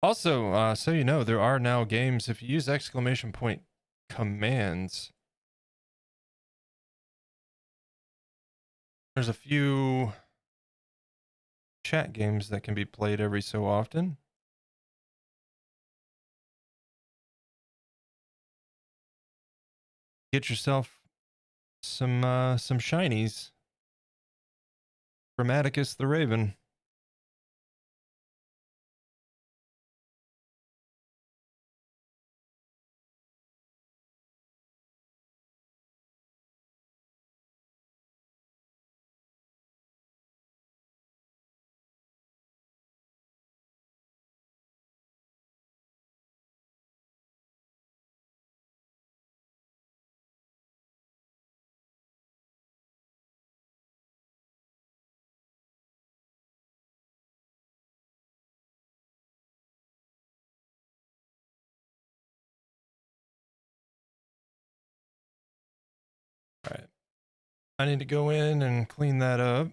Also, so you know, there are now games, if you use exclamation point commands, there's a few chat games that can be played every so often. Get yourself some shinies. Grammaticus the Raven. All right. I need to go in and clean that up.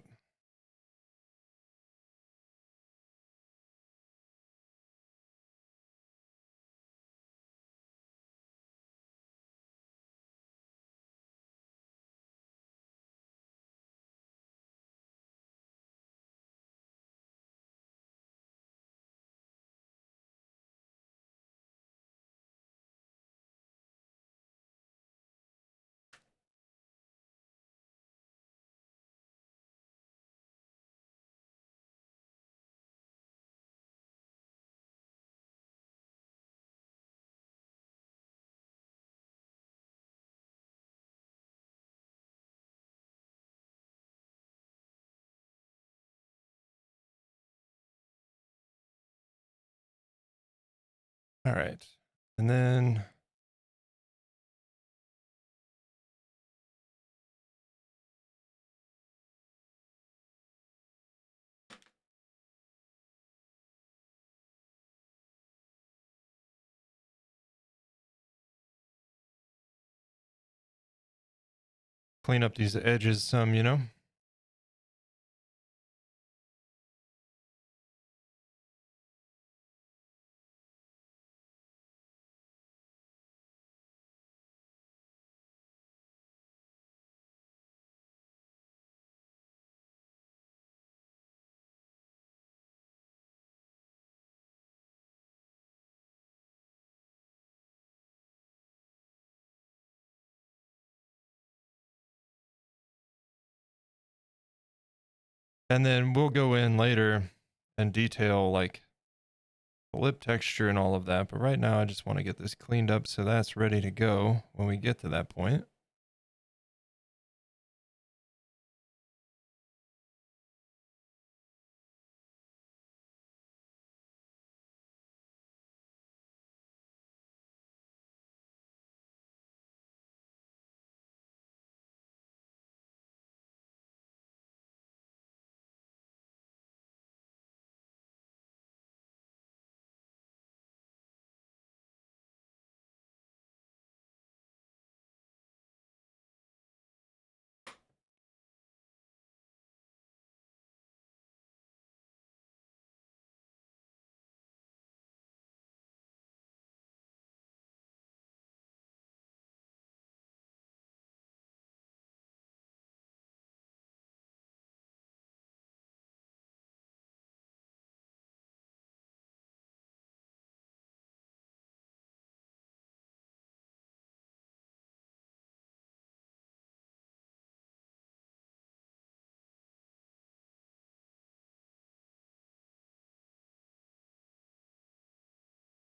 All right. And then clean up these edges some, you know? And then we'll go in later and detail like the lip texture and all of that. But right now I just want to get this cleaned up so that's ready to go when we get to that point.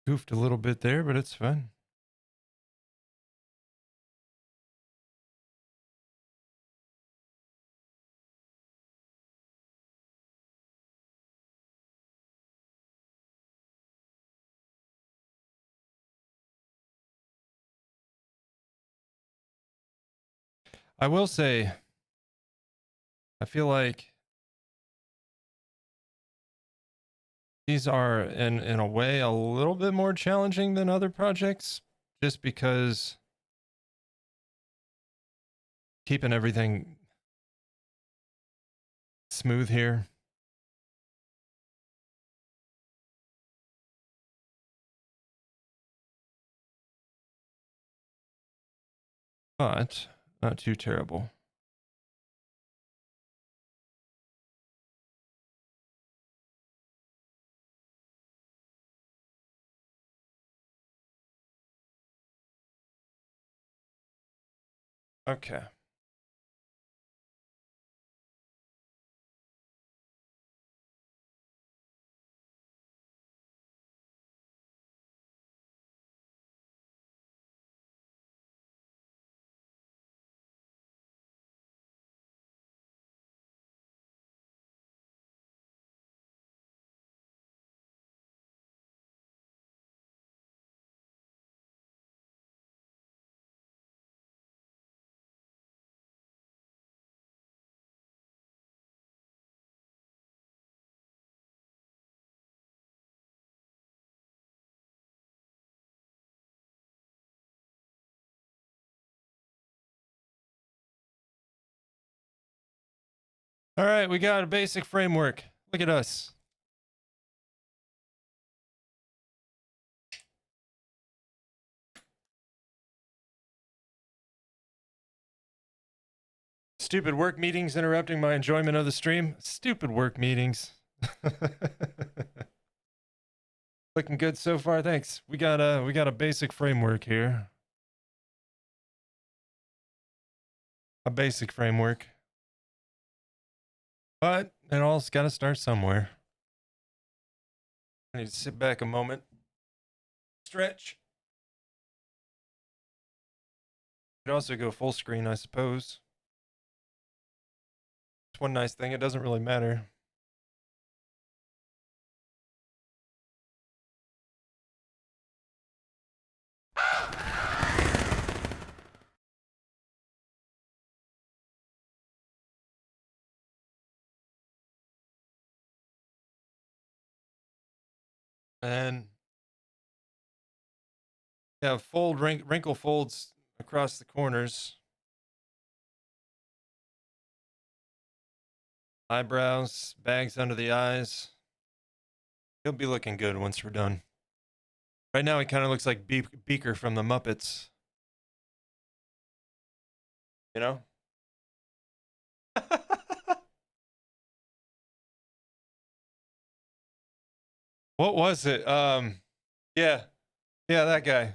Goofed a little bit there, but it's fine. I will say, I feel like these are in a way a little bit more challenging than other projects, just because keeping everything smooth here. but not too terrible. Okay. All right, we got a basic framework. Look at us. Stupid work meetings interrupting my enjoyment of the stream. Stupid work meetings. Looking good so far. Thanks. We got a basic framework here. A basic framework. But it all's got to start somewhere. I need to sit back a moment. Stretch. Could also go full screen, I suppose. It's one nice thing. It doesn't really matter. And yeah, wrinkle folds across the corners. Eyebrows, bags under the eyes. He'll be looking good once we're done. Right now, he kind of looks like Beaker from the Muppets. You know? What was it? Yeah, that guy.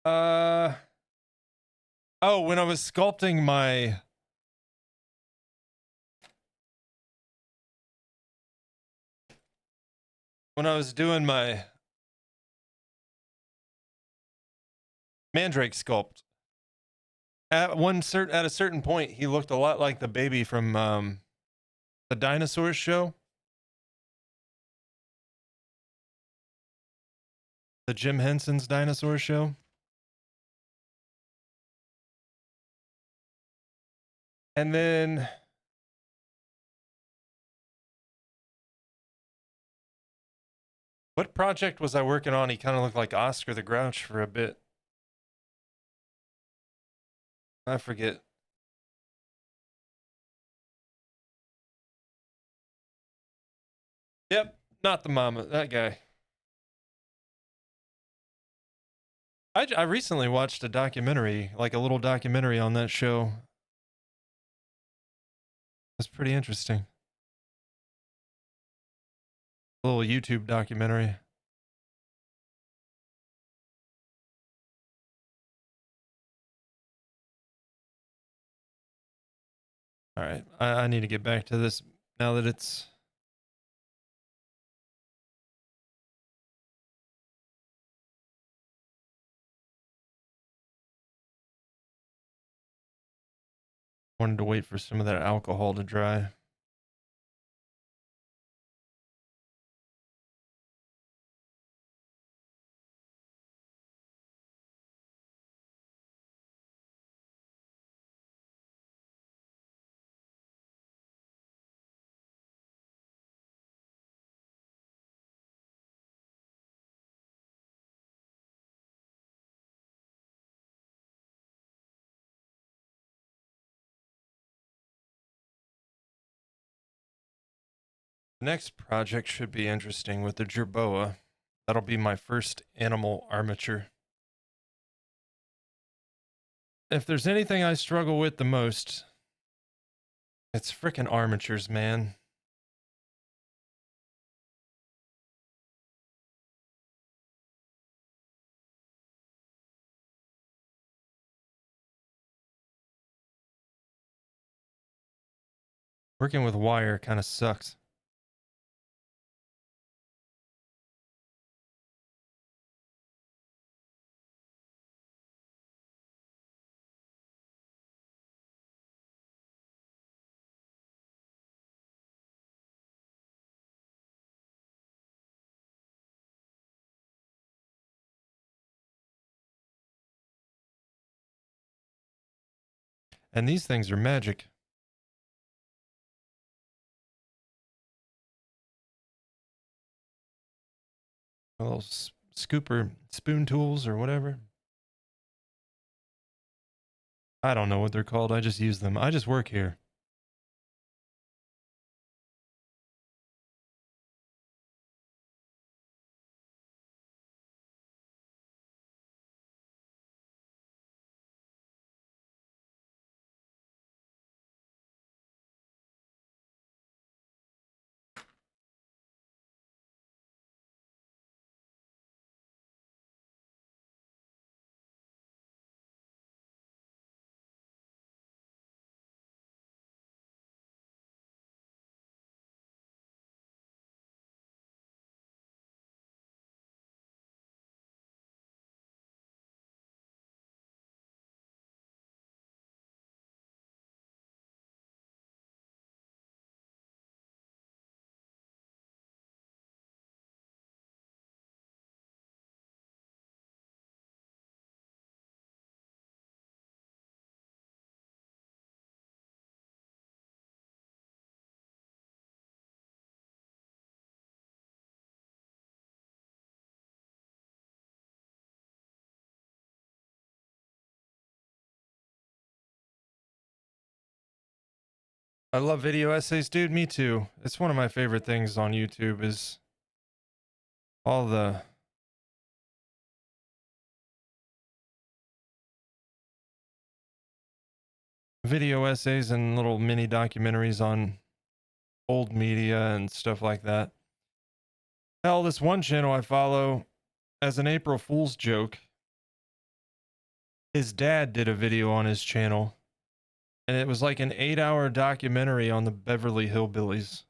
Oh, when I was sculpting when I was doing my Mandrake sculpt, at a certain point, he looked a lot like the baby from the Dinosaurs show, the Jim Henson's Dinosaur show. And then what project was I working on? He kind of looked like Oscar the Grouch for a bit. I forget. Yep, not the mama, that guy. I recently watched a documentary, like a little documentary on that show. It's pretty interesting. A little YouTube documentary. All right, I need to get back to this now that it's... Wanted to wait for some of that alcohol to dry. The next project should be interesting with the jerboa. That'll be my first animal armature. if there's anything I struggle with the most, it's frickin' armatures, man. Working with wire kind of sucks. And these things are magic. Little scooper spoon tools or whatever. I don't know what they're called. I just use them. I just work here. I love video essays, dude. Me too. It's one of my favorite things on YouTube is all the video essays and little mini documentaries on old media and stuff like that. Hell, this one channel I follow, as an April Fool's joke, his dad did a video on his channel, and it was like an 8-hour documentary on the Beverly Hillbillies.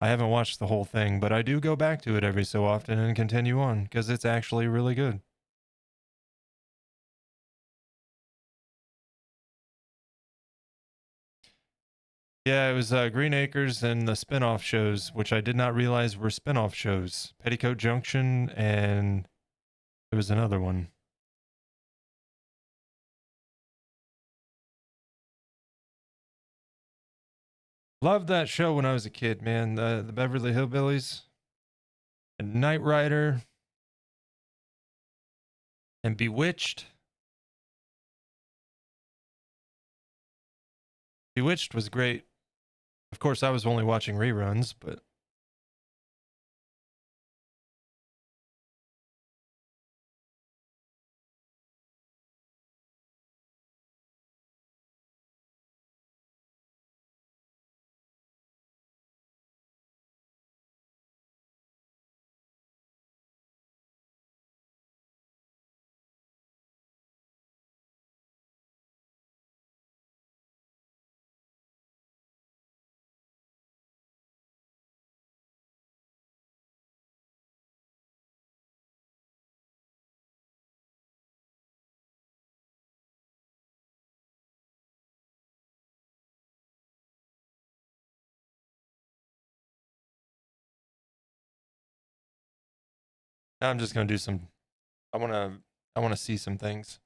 I haven't watched the whole thing, but I do go back to it every so often and continue on because it's actually really good. Yeah, it was Green Acres and the spin-off shows, which I did not realize were spin-off shows. Petticoat Junction, and there was another one. Loved that show when I was a kid, man. The Beverly Hillbillies and Knight Rider and Bewitched. Bewitched was great. Of course, I was only watching reruns, but I'm just gonna do some. I wanna see some things.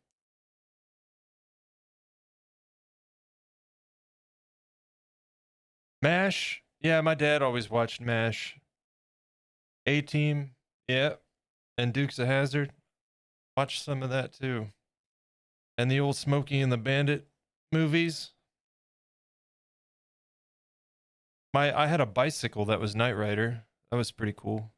MASH. Yeah, my dad always watched MASH. A-Team. Yeah, and Dukes of Hazzard. Watch some of that too. And the old Smokey and the Bandit movies. I had a bicycle that was Knight Rider. That was pretty cool.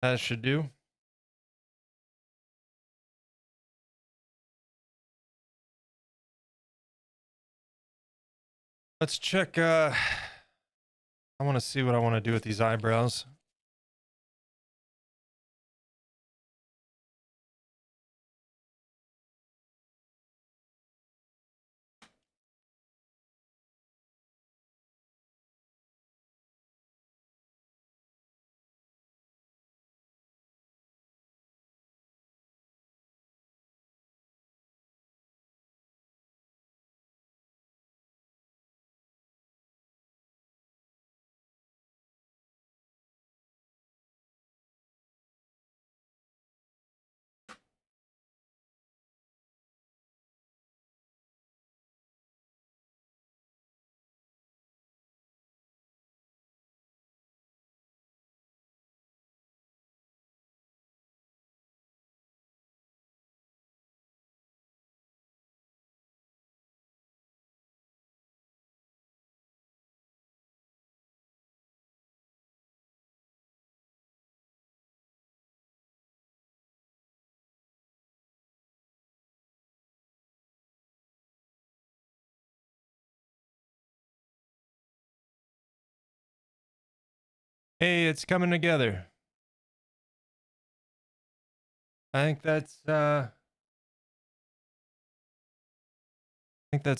That should do. Let's check. I want to see what I want to do with these eyebrows. Hey, it's coming together. I think that's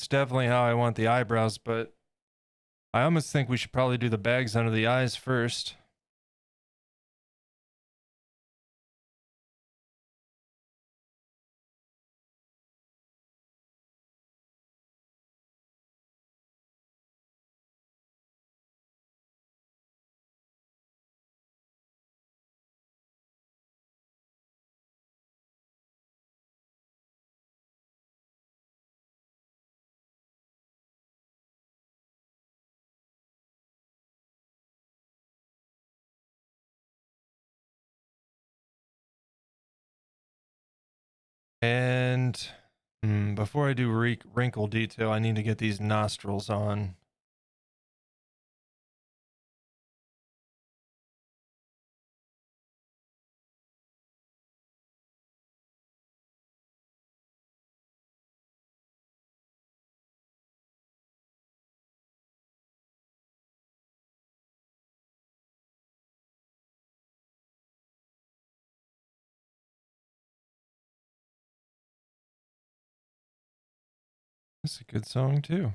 definitely how I want the eyebrows, but I almost think we should probably do the bags under the eyes first. And before I do wrinkle detail, I need to get these nostrils on. That's a good song too.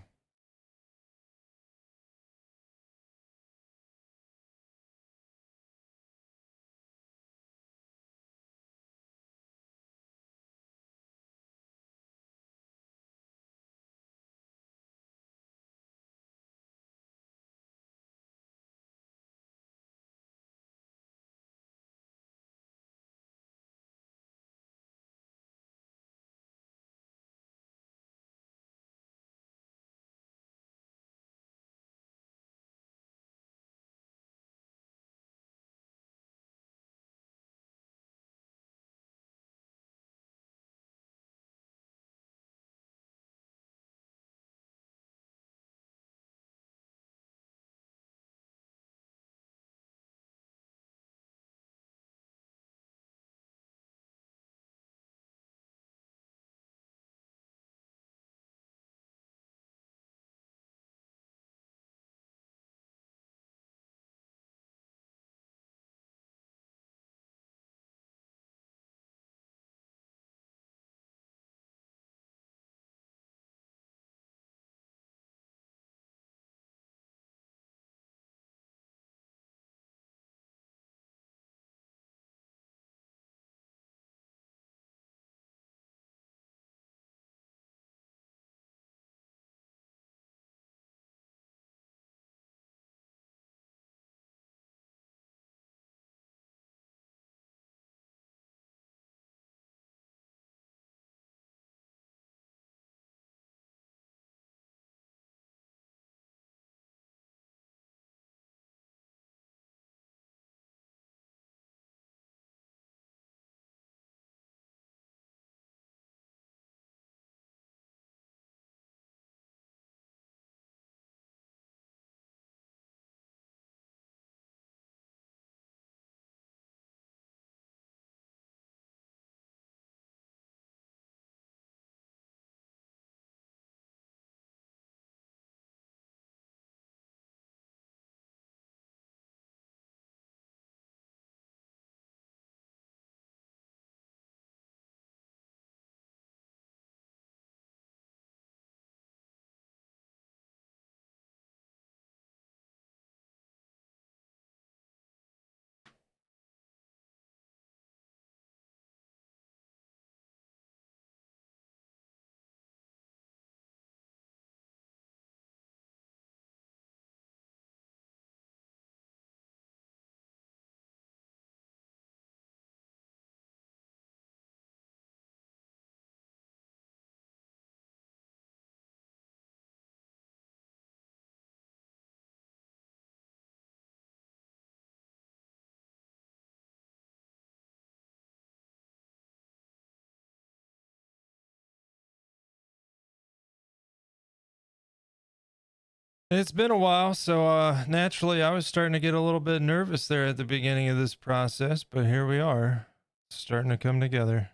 It's been a while, so naturally I was starting to get a little bit nervous there at the beginning of this process, but here we are, starting to come together.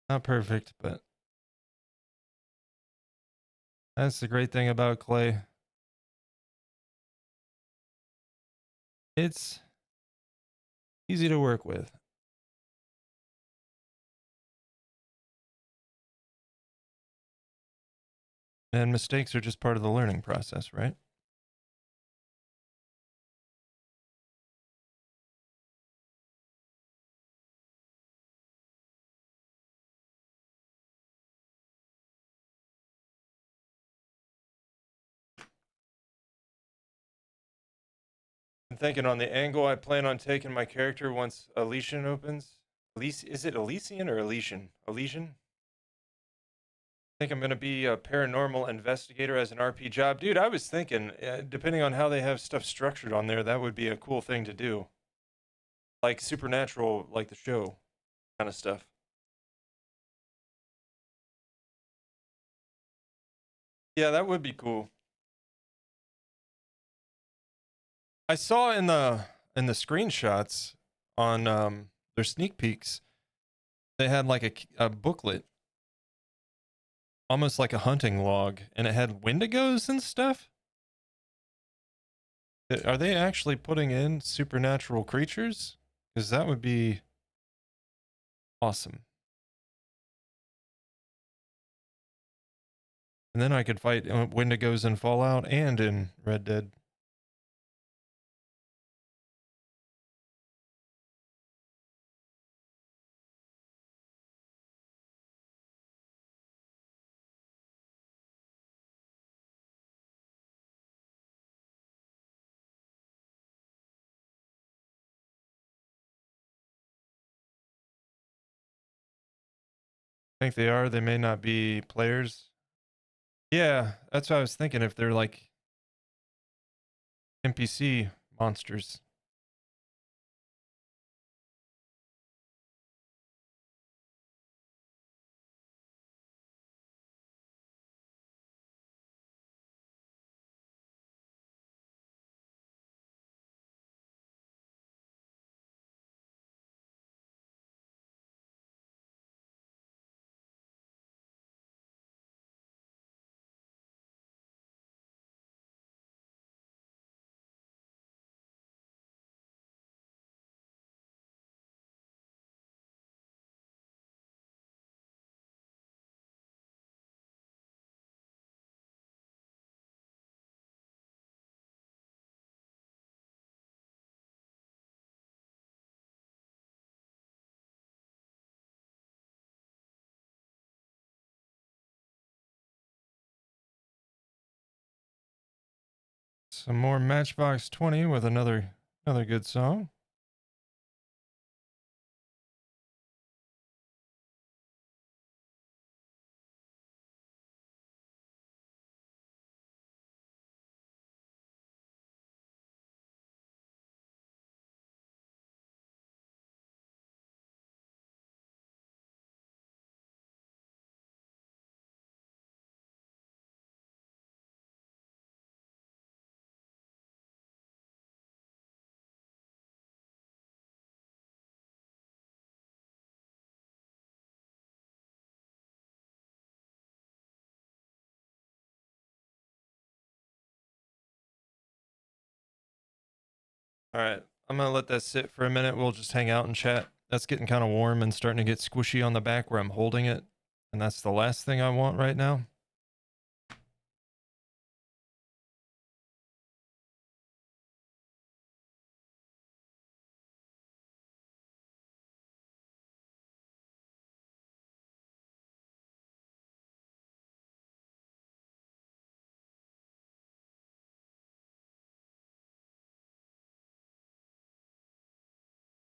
Not perfect, but that's the great thing about clay. It's easy to work with. And mistakes are just part of the learning process, right? I'm thinking on the angle I plan on taking my character once Elysian opens. Is it Elysian or Elysian? Elysian? I think I'm going to be a paranormal investigator as an RP job. Dude, I was thinking, depending on how they have stuff structured on there, that would be a cool thing to do. Like Supernatural, like the show kind of stuff. Yeah, that would be cool. I saw in the screenshots on their sneak peeks, they had like a booklet, almost like a hunting log, and it had wendigos and stuff. Are they actually putting in supernatural creatures? Because that would be awesome. And then I could fight wendigos in Fallout and in Red Dead. I think they are. They may not be players. Yeah, that's what I was thinking. If they're like NPC monsters. Some more Matchbox 20 with another good song. All right, I'm gonna let that sit for a minute. We'll just hang out and chat. That's getting kind of warm and starting to get squishy on the back where I'm holding it, and that's the last thing I want right now.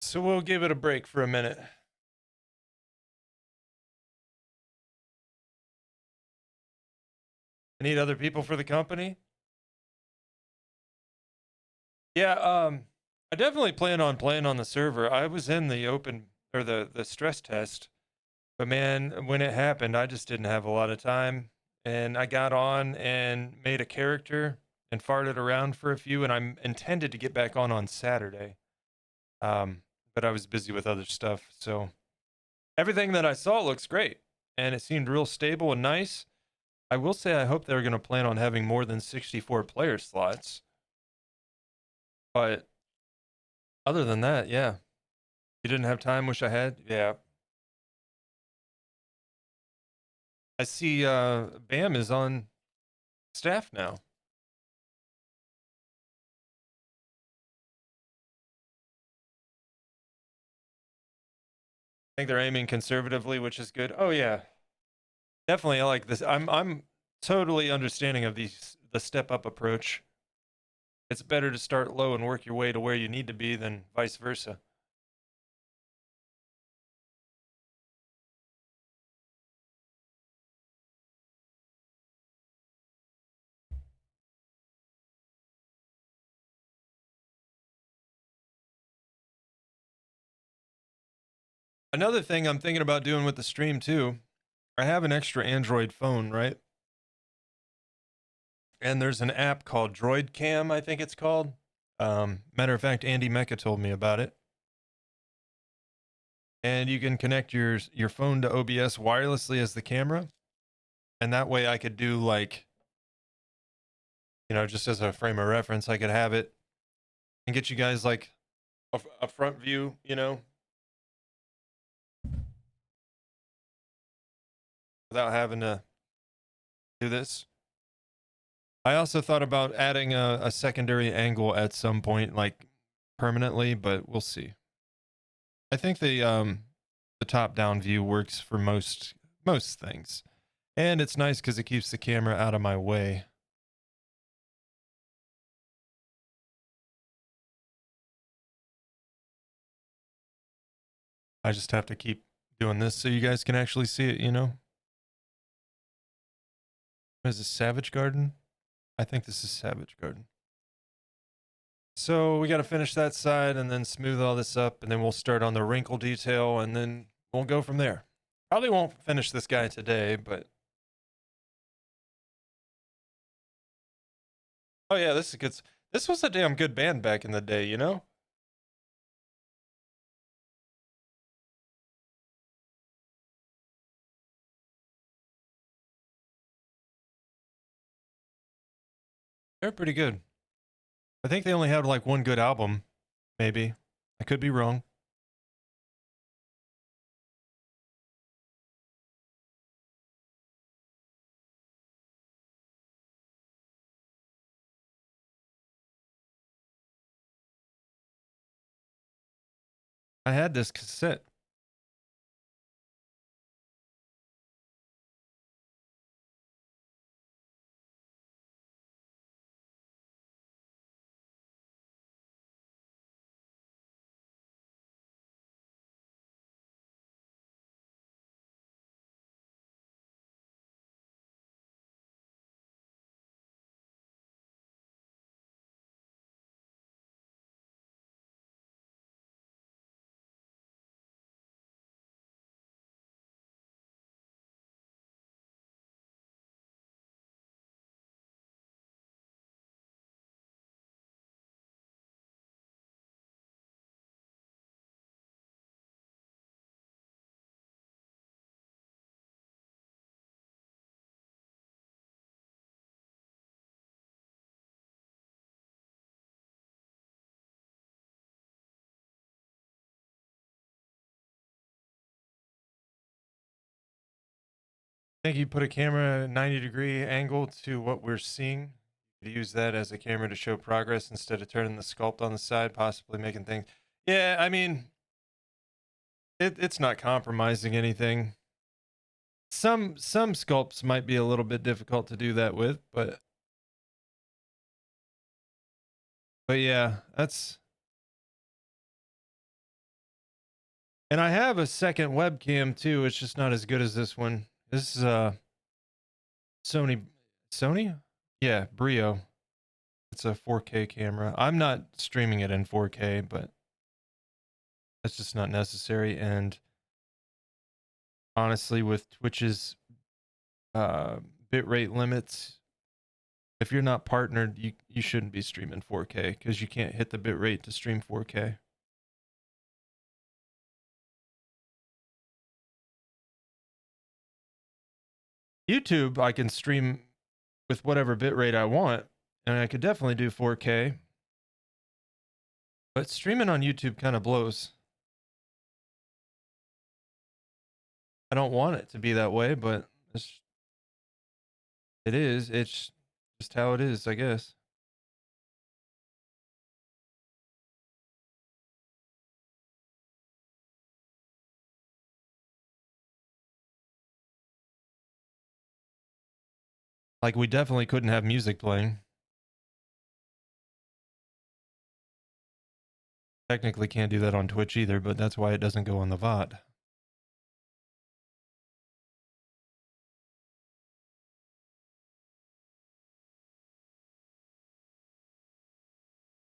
So we'll give it a break for a minute. I need other people for the company. Yeah, I definitely plan on playing on the server. I was in the open or the stress test, but man, when it happened, I just didn't have a lot of time. and I got on and made a character and farted around for a few, and I'm intended to get back on Saturday. But I was busy with other stuff, so everything that I saw looks great, and it seemed real stable and nice. I will say I hope they're going to plan on having more than 64 player slots, but other than that, yeah. You didn't have time, wish I had. Yeah. I see Bam is on staff now. I think they're aiming conservatively, which is good. Oh yeah. Definitely I like this. I'm totally understanding of the step up approach. It's better to start low and work your way to where you need to be than vice versa. Another thing I'm thinking about doing with the stream too, I have an extra Android phone, right? And there's an app called Droid Cam, I think it's called. Matter of fact, Andy Mecca told me about it. And you can connect your phone to OBS wirelessly as the camera, and that way I could do like, just as a frame of reference, I could have it and get you guys like a front view, without having to do this. I also thought about adding a secondary angle at some point, like permanently, but we'll see. I think the top down view works for most things, and it's nice because it keeps the camera out of my way. I just have to keep doing this so you guys can actually see it. Is this Savage Garden? I think this is Savage Garden. So we got to finish that side and then smooth all this up, and then we'll start on the wrinkle detail, and then we'll go from there. Probably won't finish this guy today, but oh yeah, this is good. This was a damn good band back in the day. They're pretty good. I think they only had like one good album, maybe. I could be wrong. I had this cassette. I think you put a camera 90-degree angle to what we're seeing. You could use that as a camera to show progress instead of turning the sculpt on the side, possibly making things. Yeah, I mean, it's not compromising anything. Some sculpts might be a little bit difficult to do that with, but yeah, that's. And I have a second webcam too. It's just not as good as this one. This is a Sony? Yeah, Brio. It's a 4K camera. I'm not streaming it in 4K, but that's just not necessary. And honestly, with Twitch's bitrate limits. If you're not partnered, you shouldn't be streaming 4K because you can't hit the bitrate to stream 4K. YouTube, I can stream with whatever bitrate I want, and I could definitely do 4K. But streaming on YouTube kind of blows. I don't want it to be that way, but it is. It's just how it is, I guess. Like, we definitely couldn't have music playing. Technically can't do that on Twitch either, but that's why it doesn't go on the VOD.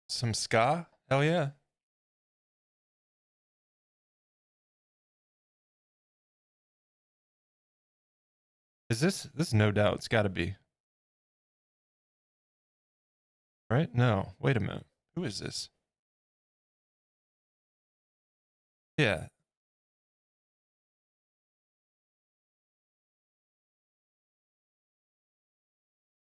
Some ska? Hell yeah. Is this No Doubt? It's got to be. Right? No. Wait a minute. Who is this? Yeah.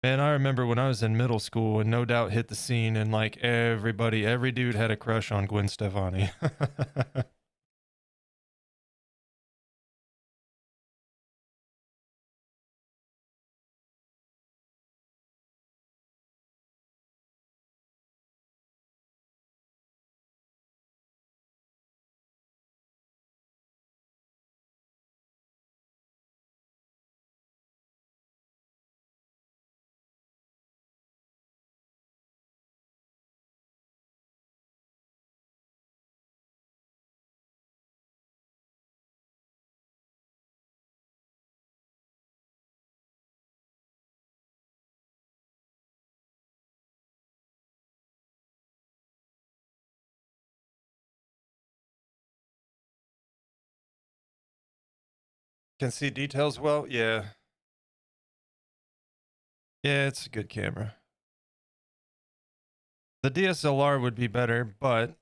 Man, I remember when I was in middle school and No Doubt hit the scene and like every dude had a crush on Gwen Stefani. Can see details well? Yeah. Yeah, it's a good camera. The DSLR would be better, but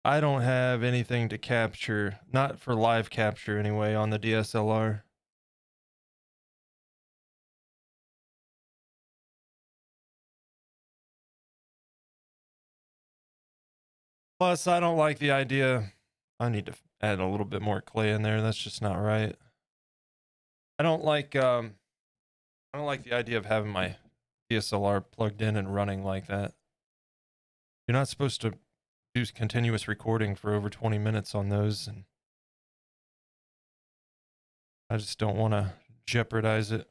I don't have anything to capture, not for live capture anyway, on the DSLR. Plus, I don't like the idea. I need to add a little bit more clay in there. That's just not right. I don't like the idea of having my DSLR plugged in and running like that. You're not supposed to do continuous recording for over 20 minutes on those, and I just don't want to jeopardize it.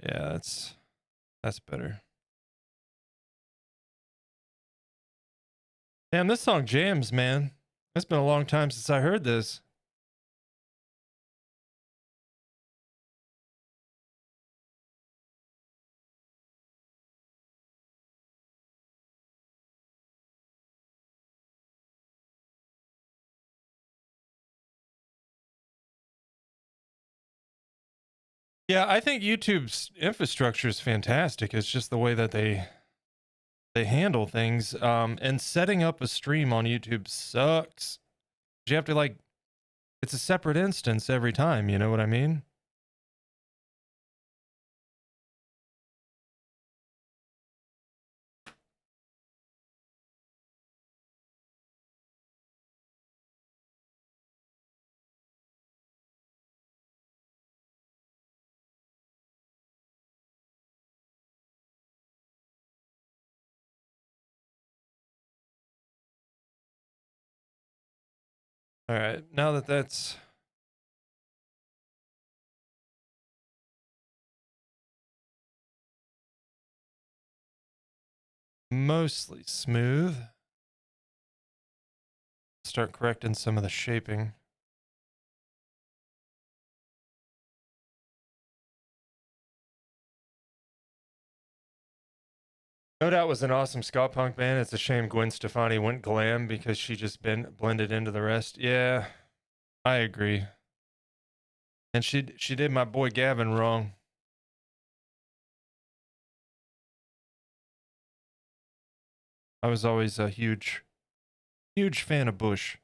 Yeah, that's better. Damn, this song jams, man. It's been a long time since I heard this. Yeah, I think YouTube's infrastructure is fantastic. It's just the way that they handle things. And setting up a stream on YouTube sucks. You have to like, it's a separate instance every time. You know what I mean? All right. Now that that's mostly smooth, start correcting some of the shaping. No Doubt was an awesome ska punk band. It's a shame Gwen Stefani went glam because she just been blended into the rest. Yeah, I agree. And she did my boy Gavin wrong. I was always a huge fan of Bush.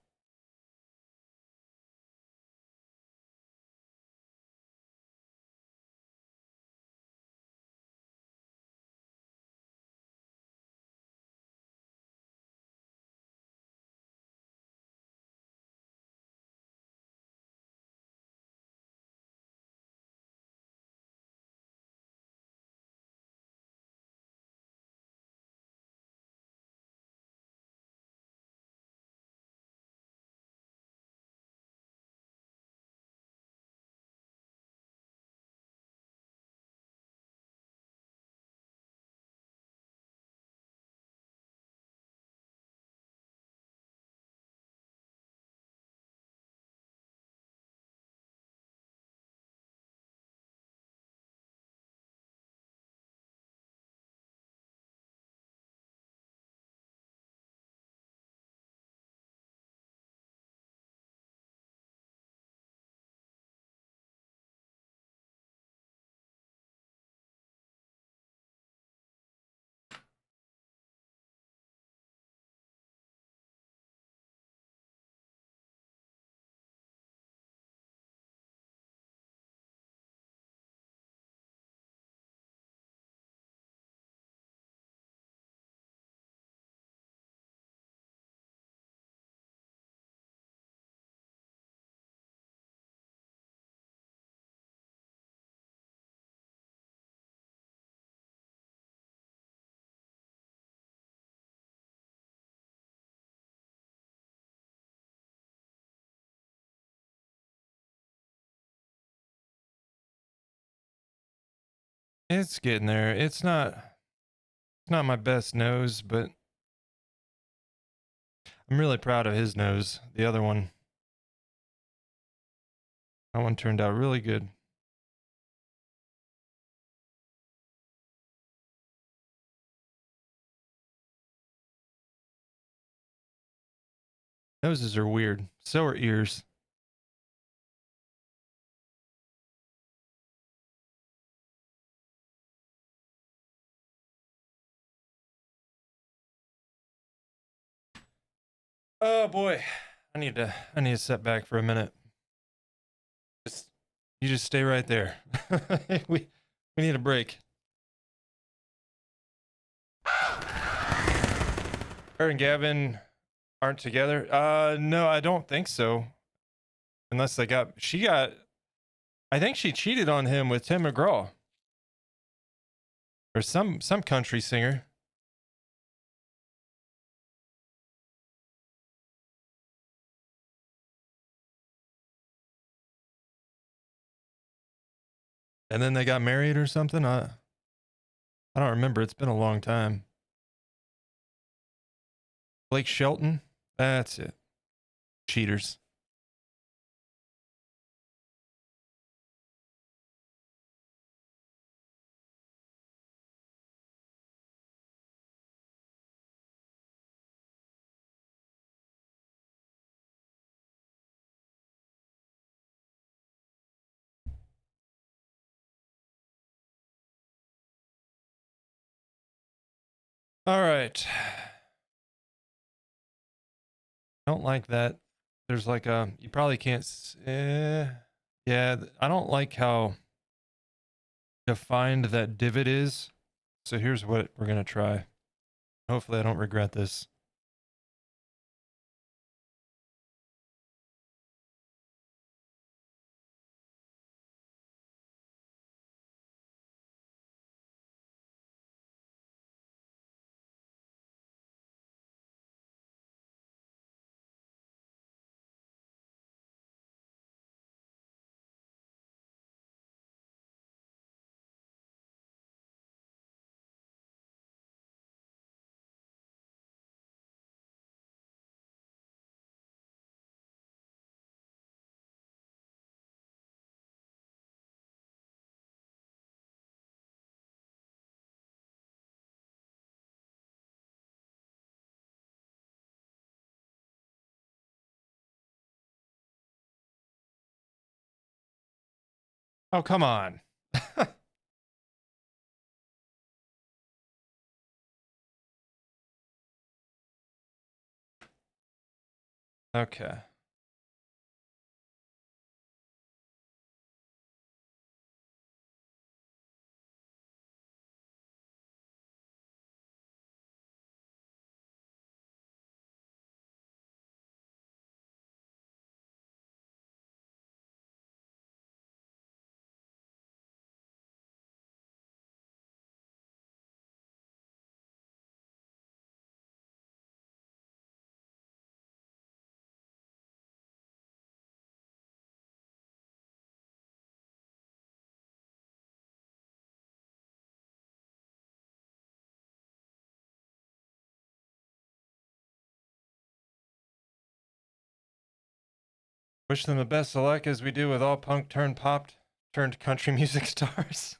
It's getting there. It's not my best nose, but I'm really proud of his nose. The other one, that one turned out really good. Noses are weird. So are ears. Oh boy. I need to step back for a minute. Just you just stay right there. We need a break. Her and Gavin aren't together. No, I don't think so. Unless she got I think she cheated on him with Tim McGraw. Or some country singer. And then they got married or something. I don't remember. It's been a long time. Blake Shelton. That's it. Cheaters. All right. I don't like that. There's like a you probably can't. Yeah, I don't like how defined that divot is. So here's what we're gonna try. Hopefully, I don't regret this. Oh, come on. Okay. Wish them the best of luck as we do with all punk turned pop turned country music stars.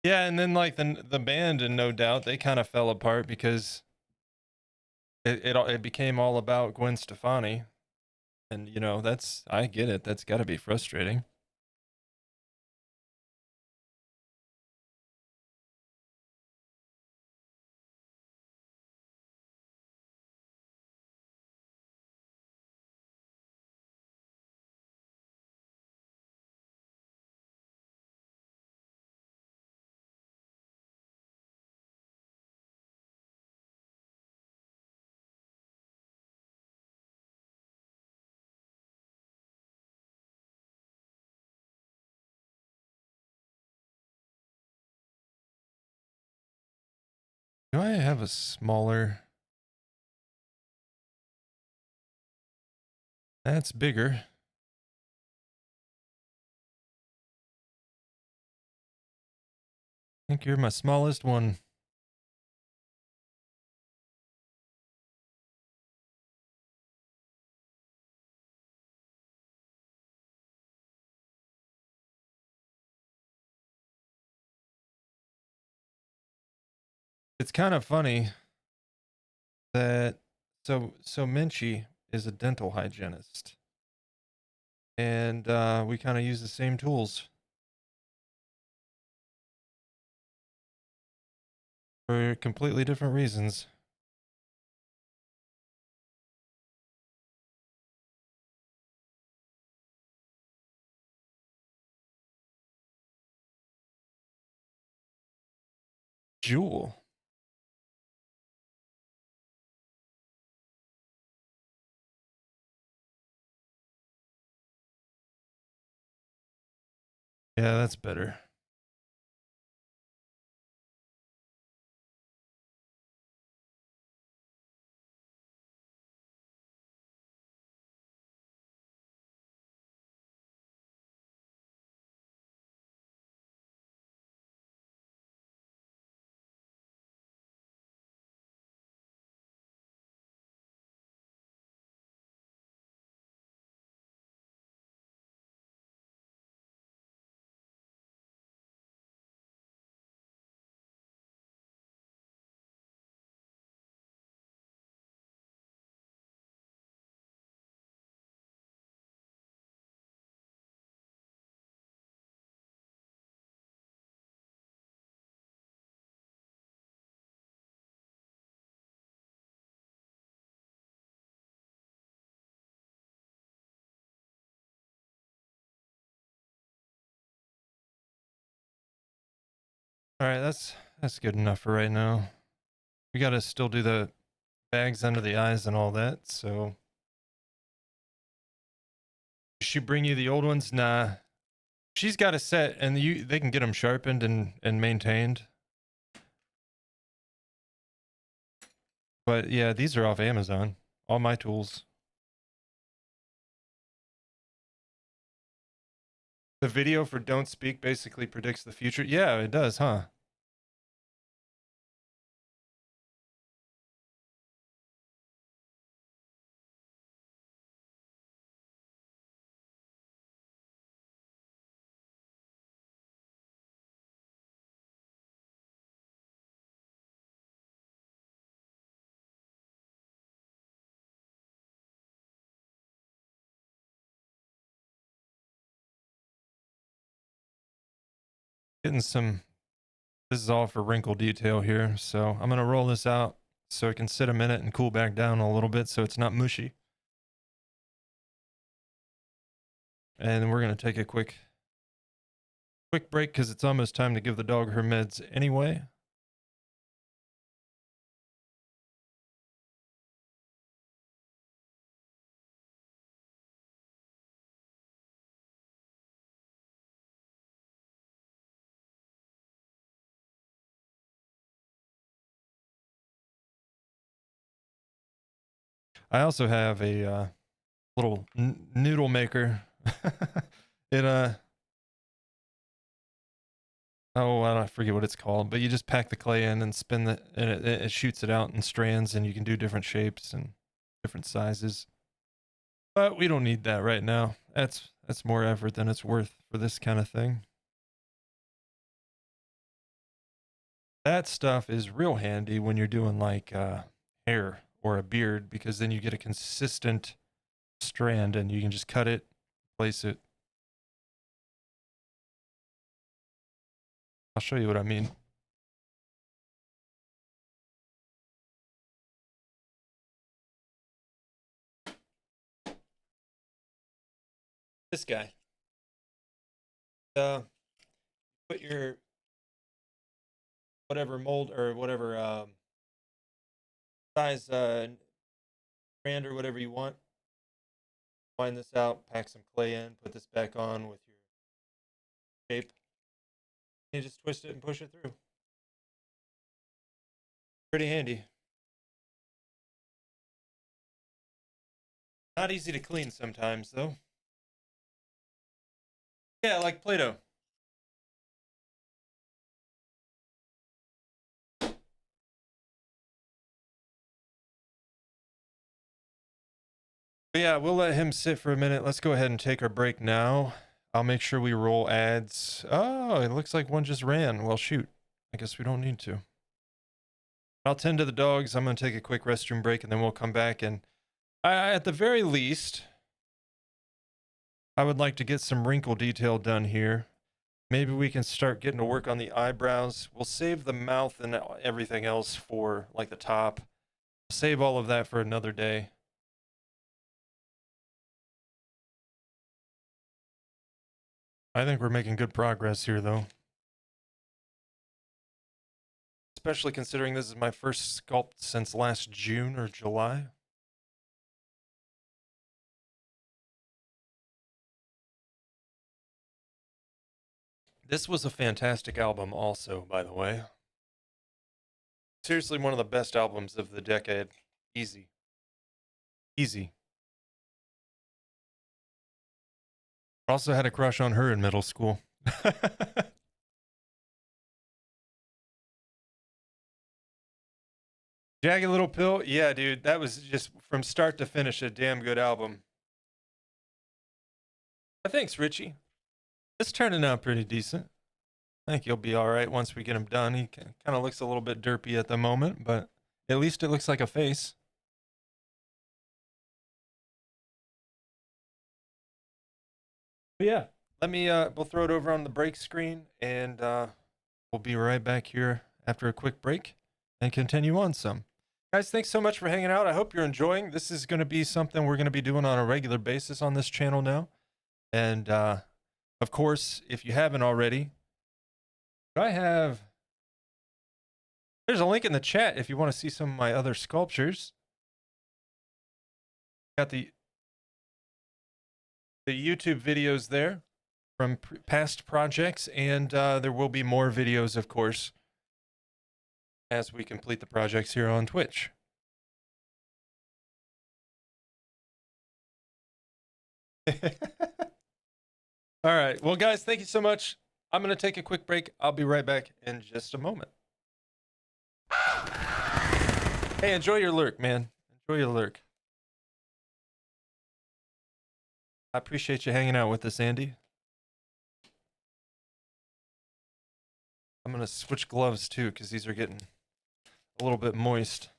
Yeah, and then like the band and No Doubt, they kind of fell apart because it became all about Gwen Stefani. And you know, that's I get it. That's got to be frustrating. Do I have a smaller? That's bigger. I think you're my smallest one. It's kind of funny that so Minchie is a dental hygienist, and we kind of use the same tools for completely different reasons. Jewel. Yeah, that's better. All right, that's good enough for right now. We got to still do the bags under the eyes and all that. So, did she bring you the old ones? Nah, she's got a set, and they can get them sharpened and maintained. But yeah, these are off Amazon. All my tools. The video for Don't Speak basically predicts the future. Yeah, it does, huh? Getting some, this is all for wrinkle detail here. So I'm going to roll this out so it can sit a minute and cool back down a little bit so it's not mushy. And then we're going to take a quick break because it's almost time to give the dog her meds anyway. I also have a little noodle maker. It oh, I forget what it's called, but you just pack the clay in and spin the, and it shoots it out in strands, and you can do different shapes and different sizes. But we don't need that right now. That's more effort than it's worth for this kind of thing. That stuff is real handy when you're doing like hair or a beard, because then you get a consistent strand and you can just cut it, place it. I'll show you what I mean. This guy. Put your whatever mold or whatever size strand or whatever you want. Wind this out, pack some clay in, put this back on with your shape. You just twist it and push it through. Pretty handy. Not easy to clean sometimes, though. Yeah, like Play-Doh. But yeah, we'll let him sit for a minute. Let's go ahead and take our break now. I'll make sure we roll ads. Oh, it looks like one just ran. Well, shoot. I guess we don't need to. I'll tend to the dogs. I'm going to take a quick restroom break, and then we'll come back. And at the very least, I would like to get some wrinkle detail done here. Maybe we can start getting to work on the eyebrows. We'll save the mouth and everything else for like the top. Save all of that for another day. I think we're making good progress here, though. Especially considering this is my first sculpt since last June or July. This was a fantastic album also, by the way. Seriously, one of the best albums of the decade. Easy. Easy. Also had a crush on her in middle school. Jagged Little Pill? Yeah, dude. That was just from start to finish a damn good album. Thanks, Richie. It's turning out pretty decent. I think he'll be all right once we get him done. He kind of looks a little bit derpy at the moment, but at least it looks like a face. But yeah, let me, we'll throw it over on the break screen, and we'll be right back here after a quick break and continue on some. Guys, thanks so much for hanging out. I hope you're enjoying. This is going to be something we're going to be doing on a regular basis on this channel now. And of course, if you haven't already, there's a link in the chat if you want to see some of my other sculptures. Got the YouTube videos there from past projects, and there will be more videos, of course, as we complete the projects here on Twitch. All right. Well, guys, thank you so much. I'm going to take a quick break. I'll be right back in just a moment. Hey, enjoy your lurk, man. Enjoy your lurk. I appreciate you hanging out with us, Andy. I'm going to switch gloves, too, because these are getting a little bit moist.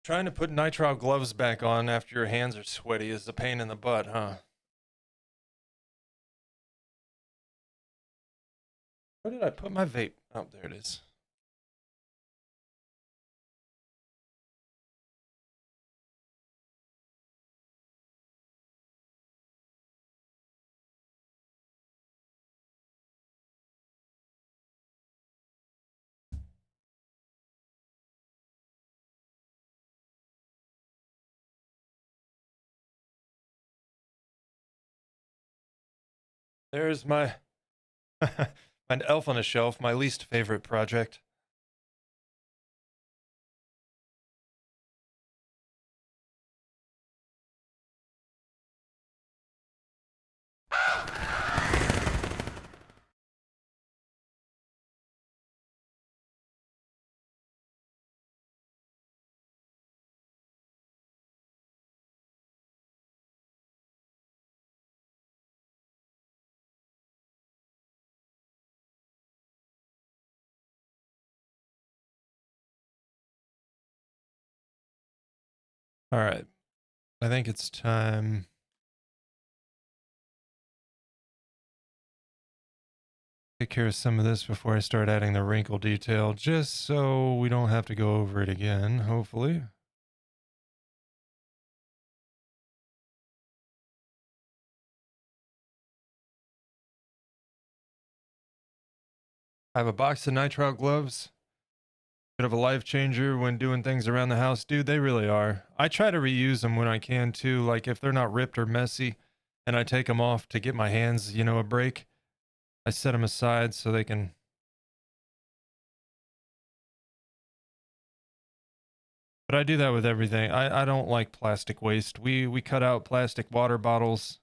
Trying to put nitrile gloves back on after your hands are sweaty is a pain in the butt, huh? Where did I put my vape? Oh, there it is. There's my my elf on a shelf, my least favorite project. All right. I think it's time. Take care of some of this before I start adding the wrinkle detail, just so we don't have to go over it again, hopefully. I have a box of nitrile gloves. Bit of a life changer when doing things around the house. Dude, they really are. I try to reuse them when I can too. Like if they're not ripped or messy and I take them off to get my hands, a break, I set them aside so they can. But I do that with everything. I don't like plastic waste. We cut out plastic water bottles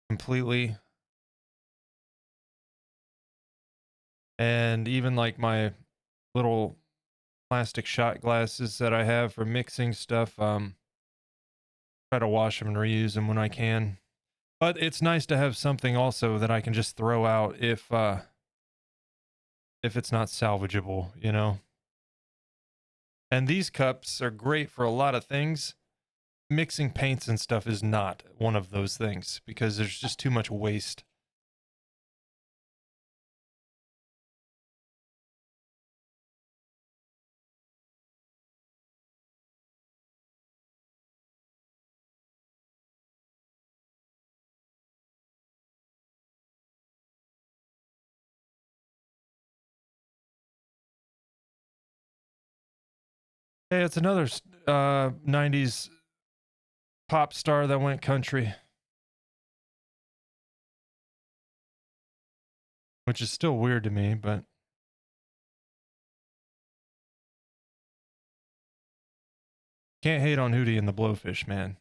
completely. And even like my little plastic shot glasses that I have for mixing stuff, try to wash them and reuse them when I can. But it's nice to have something also that I can just throw out if it's not salvageable. And these cups are great for a lot of things. Mixing paints and stuff is not one of those things because there's just too much waste. Hey, it's another 90s pop star that went country, which is still weird to me, but can't hate on Hootie and the Blowfish, man.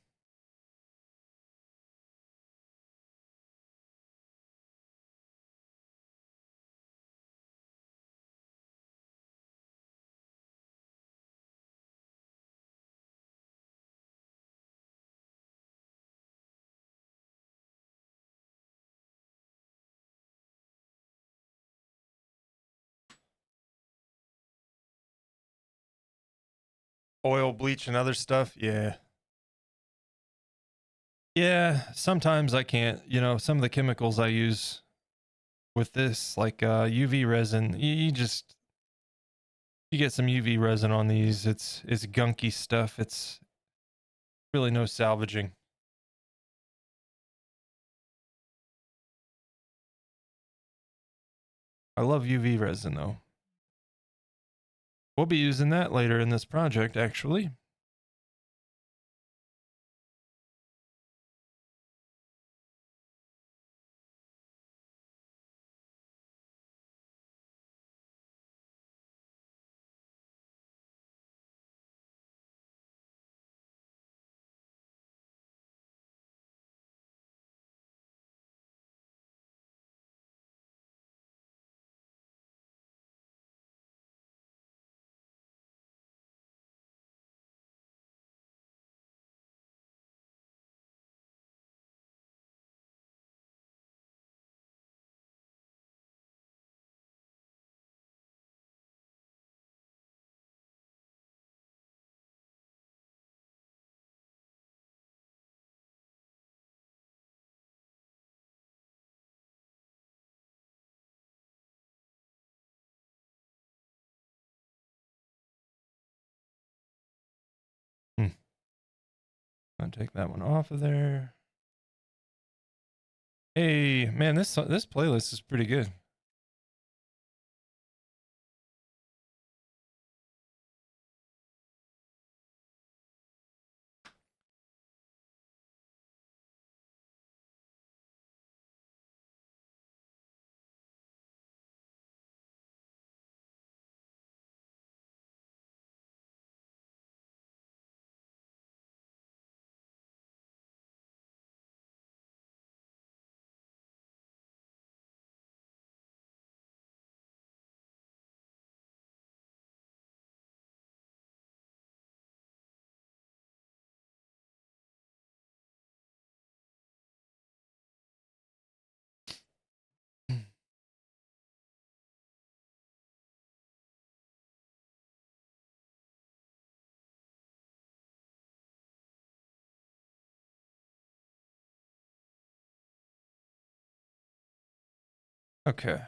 Oil, bleach, and other stuff. Yeah. Yeah, sometimes I can't. Some of the chemicals I use with this, like UV resin, you get some UV resin on these. It's gunky stuff. It's really no salvaging. I love UV resin though. We'll be using that later in this project, actually. I'll take that one off of there. Hey, man, this playlist is pretty good. Okay.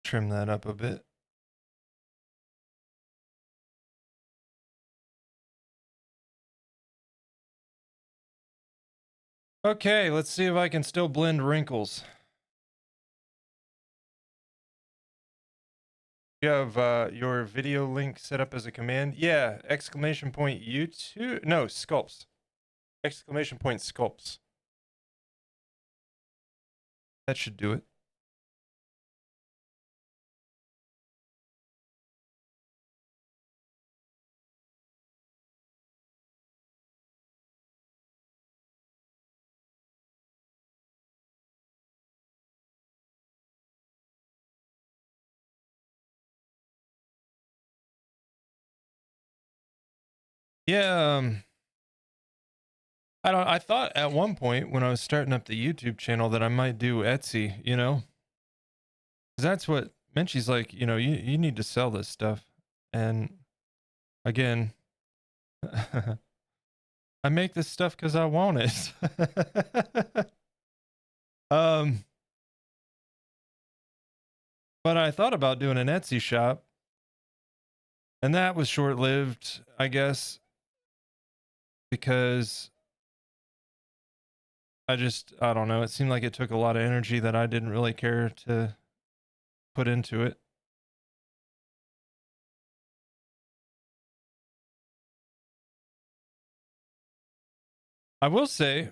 Trim that up a bit. Okay, let's see if I can still blend wrinkles. You have your video link set up as a command? Yeah, exclamation point YouTube. No, sculpts. Exclamation point sculpts. That should do it. Yeah, I thought at one point when I was starting up the YouTube channel that I might do Etsy, you know? 'Cause that's what Menchie's like, you know, you need to sell this stuff. And again, I make this stuff because I want it. um, but I thought about doing an Etsy shop, and that was short lived, I guess, because I don't know, it seemed like it took a lot of energy that I didn't really care to put into it. I will say,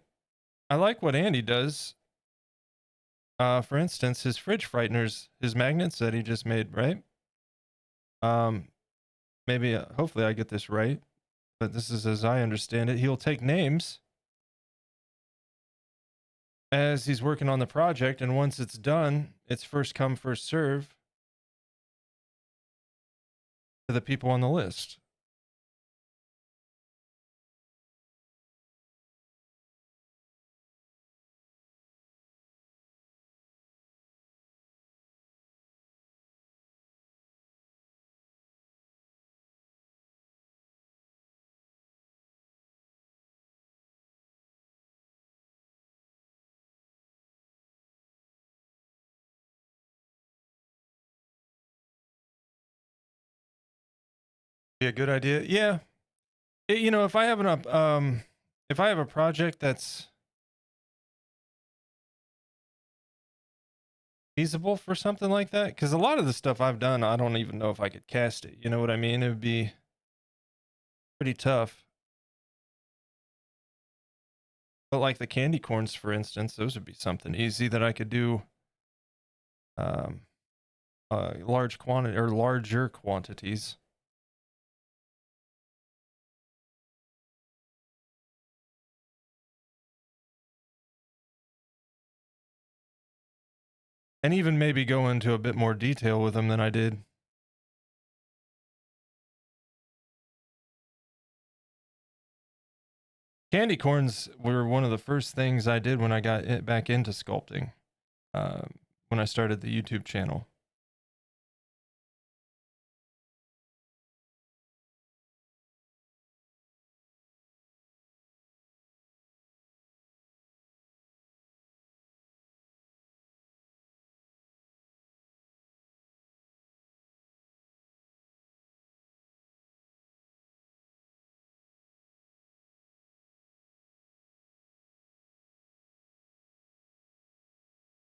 I like what Andy does. For instance, his fridge frighteners, his magnets that he just made, right? Um, maybe, hopefully I get this right, but this is as I understand it. He'll take names as he's working on the project, and once it's done, it's first come, first serve to the people on the list. Be a good idea. Yeah. You know, if I have if I have a project that's feasible for something like that, because a lot of the stuff I've done, I don't even know if I could cast it. You know what I mean? It would be pretty tough. But like the candy corns, for instance, those would be something easy that I could do um, large quantity or larger quantities. And even maybe go into a bit more detail with them than I did. Candy corns were one of the first things I did when I got back into sculpting, when I started the YouTube channel.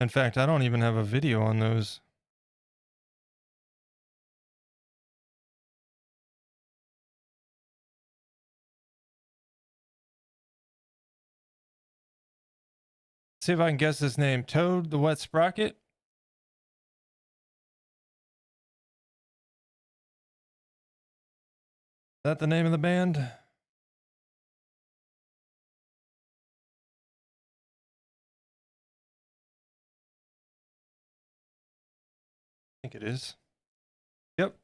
In fact, I don't even have a video on those. See if I can guess this name. Toad the Wet Sprocket? Is that the name of the band? I think it is. Yep.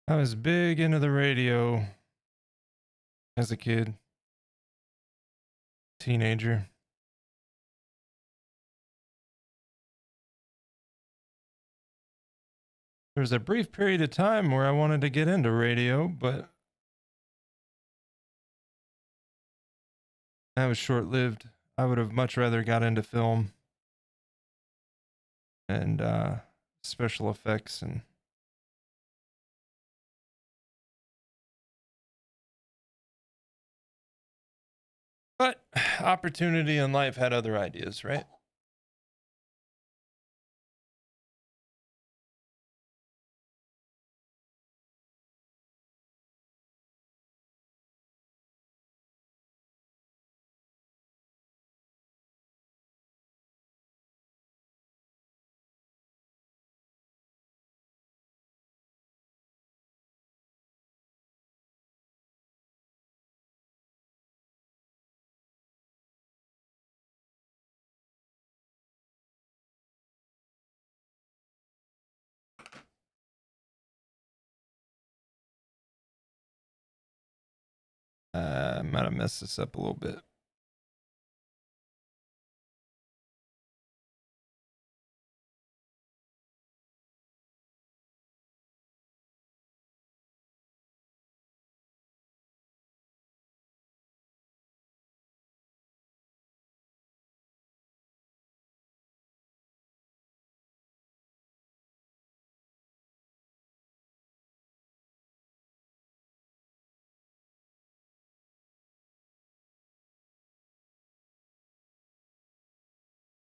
I was big into the radio as a kid, teenager. There was a brief period of time where I wanted to get into radio, but that was short lived. I would have much rather got into film and special effects and but opportunity in life had other ideas, right? I might have messed this up a little bit.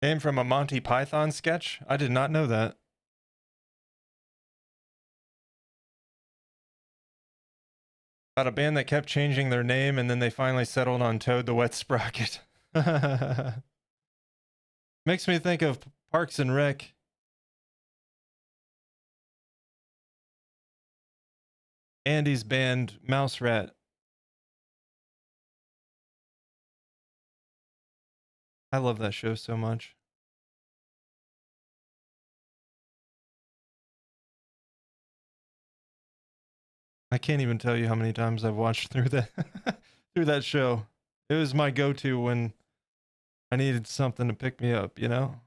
Came from a Monty Python sketch? I did not know that. About a band that kept changing their name and then they finally settled on Toad the Wet Sprocket. Makes me think of Parks and Rec. Andy's band Mouse Rat. I love that show so much. I can't even tell you how many times I've watched through that through that show. It was my go-to when I needed something to pick me up, you know?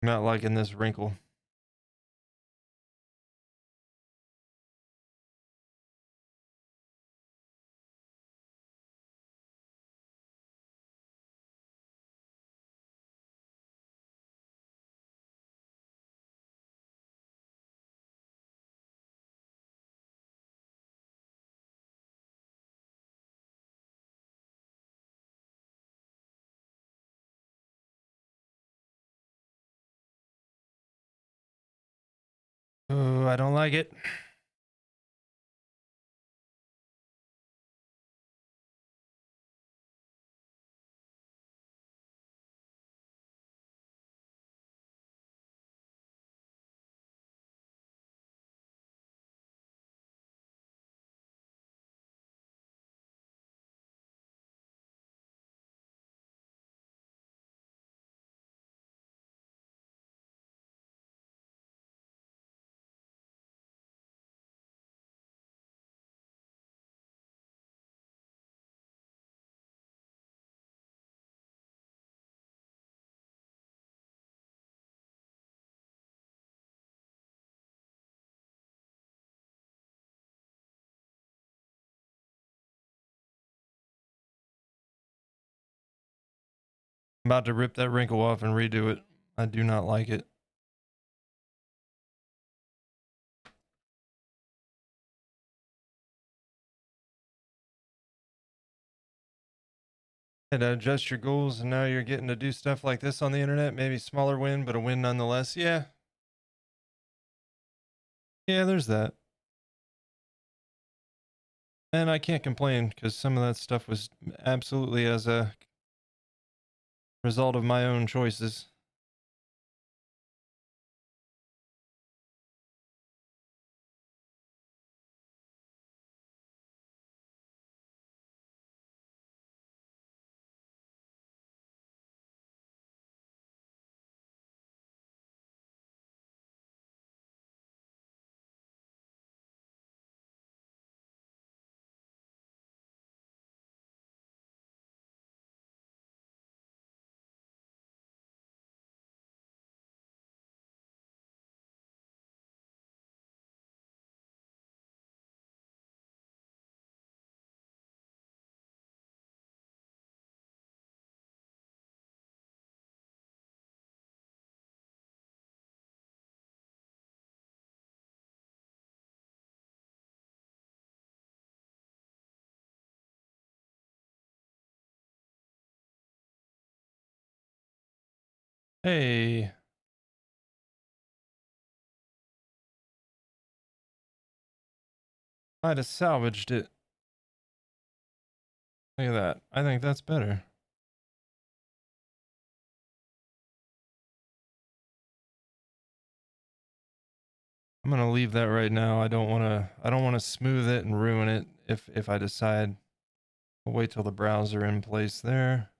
I'm not liking this wrinkle. Oh, I don't like it. I'm about to rip that wrinkle off and redo it. I do not like it. And adjust your goals, and now you're getting to do stuff like this on the internet. Maybe smaller win, but a win nonetheless. Yeah. Yeah, there's that. And I can't complain because some of that stuff was absolutely as a result of my own choices. Hey, might have salvaged it. Look at that. I think that's better. I'm gonna leave that right now. I don't wanna smooth it and ruin it if I decide. I'll wait till the brows are in place there.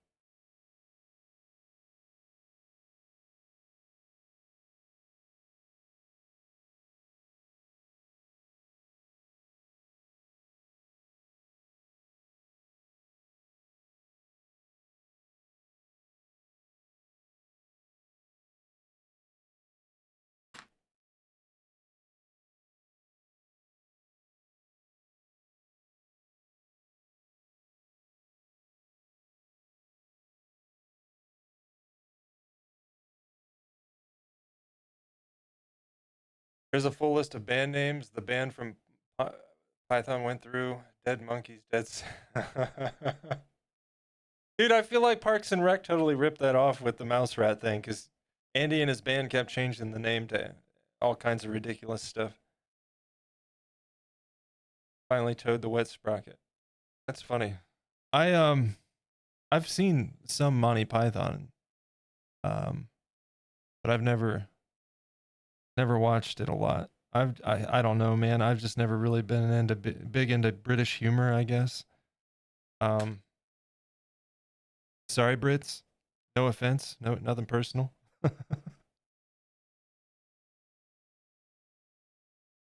There's a full list of band names the band from Python went through. Dead Monkeys, Dude, I feel like Parks and Rec totally ripped that off with the mouse rat thing because Andy and his band kept changing the name to all kinds of ridiculous stuff. Finally Toad the Wet Sprocket. That's funny. I've seen some Monty Python, um, but I've never watched it a lot. I don't know, man. I've just never really been into big into British humor, I guess. Um, sorry, Brits. No offense. No, nothing personal.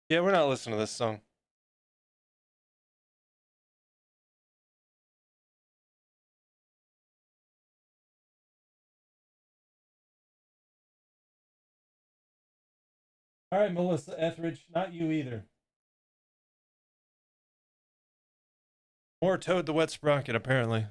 Yeah, we're not listening to this song. All right, Melissa Etheridge, not you either. More Toad the Wet Sprocket, apparently.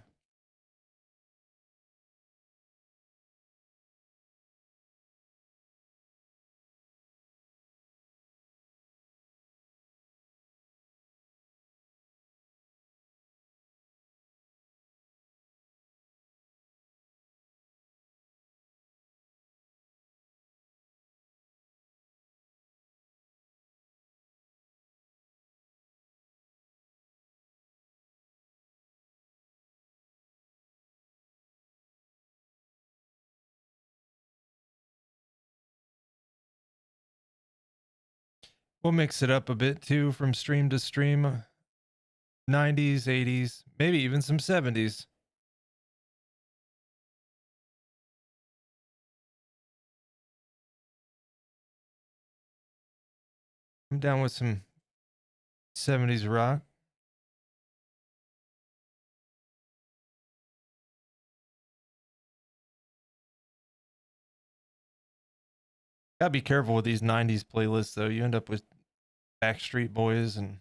We'll mix it up a bit too from stream to stream. 90s, 80s, maybe even some 70s. I'm down with some 70s rock. Gotta be careful with these 90s playlists, though. You end up with Backstreet Boys and.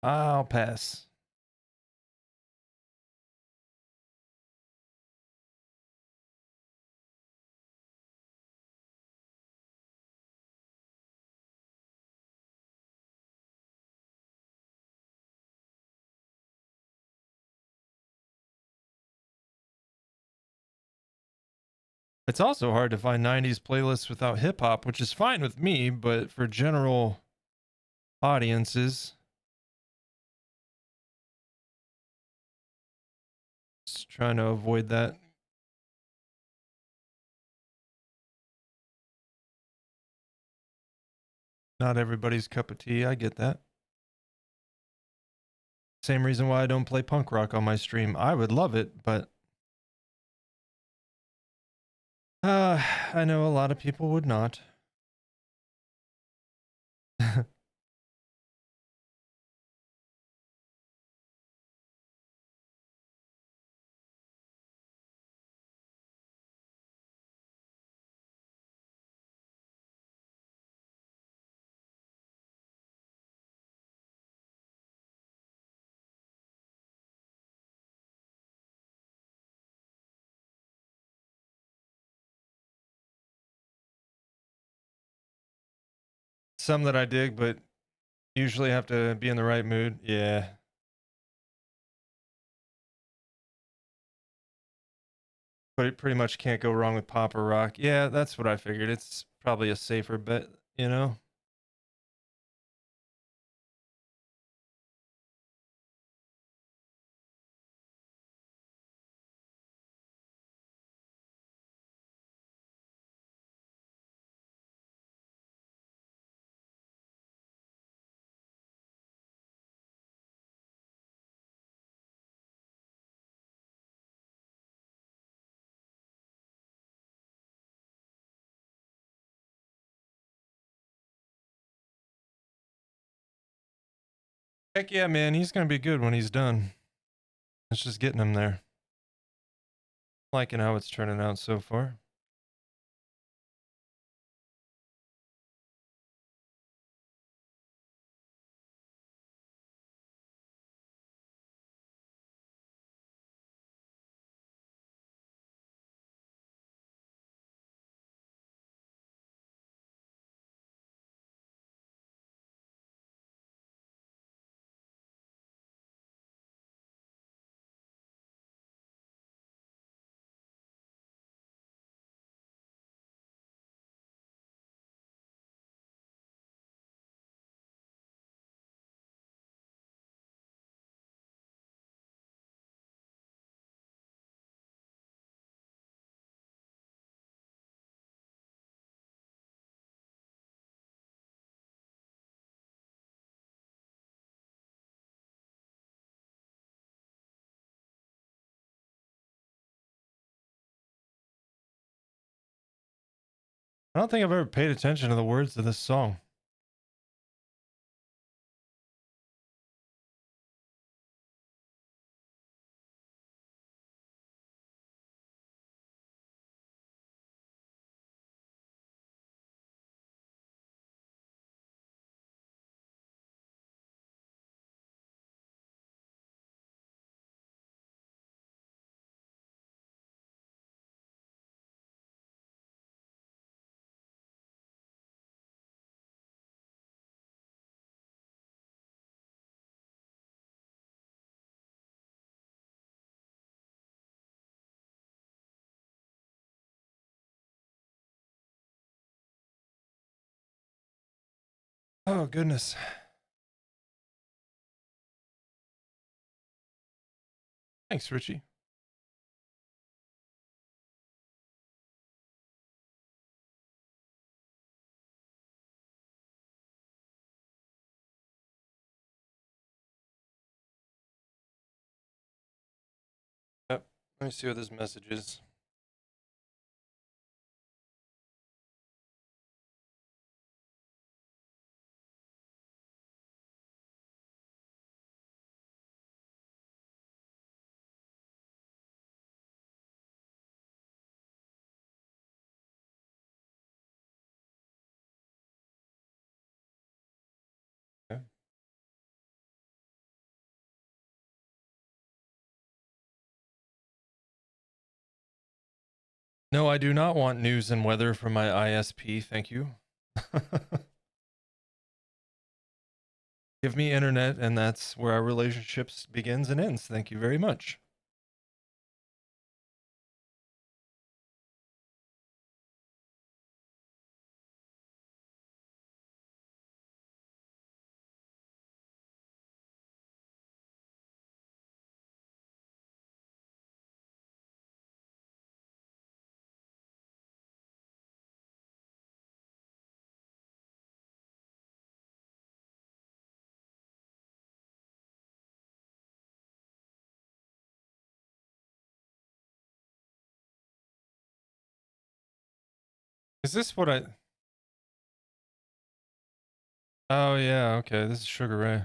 I'll pass. It's also hard to find 90s playlists without hip hop, which is fine with me, but for general audiences, just trying to avoid that. Not everybody's cup of tea. I get that. Same reason why I don't play punk rock on my stream. I would love it, but I know a lot of people would not. Some that I dig, but usually have to be in the right mood. Yeah. But it pretty much can't go wrong with pop or rock. Yeah, that's what I figured. It's probably a safer bet, you know? Heck yeah, man. He's going to be good when he's done. It's just getting him there. Liking how it's turning out so far. I don't think I've ever paid attention to the words of this song. Oh, goodness. Thanks, Richie. Yep. Let me see what this message is. Okay. No, I do not want news and weather from my ISP. Thank you. Give me internet, and that's where our relationships begins and ends. Thank you very much. Is this what I... Oh, yeah, okay. This is Sugar Ray.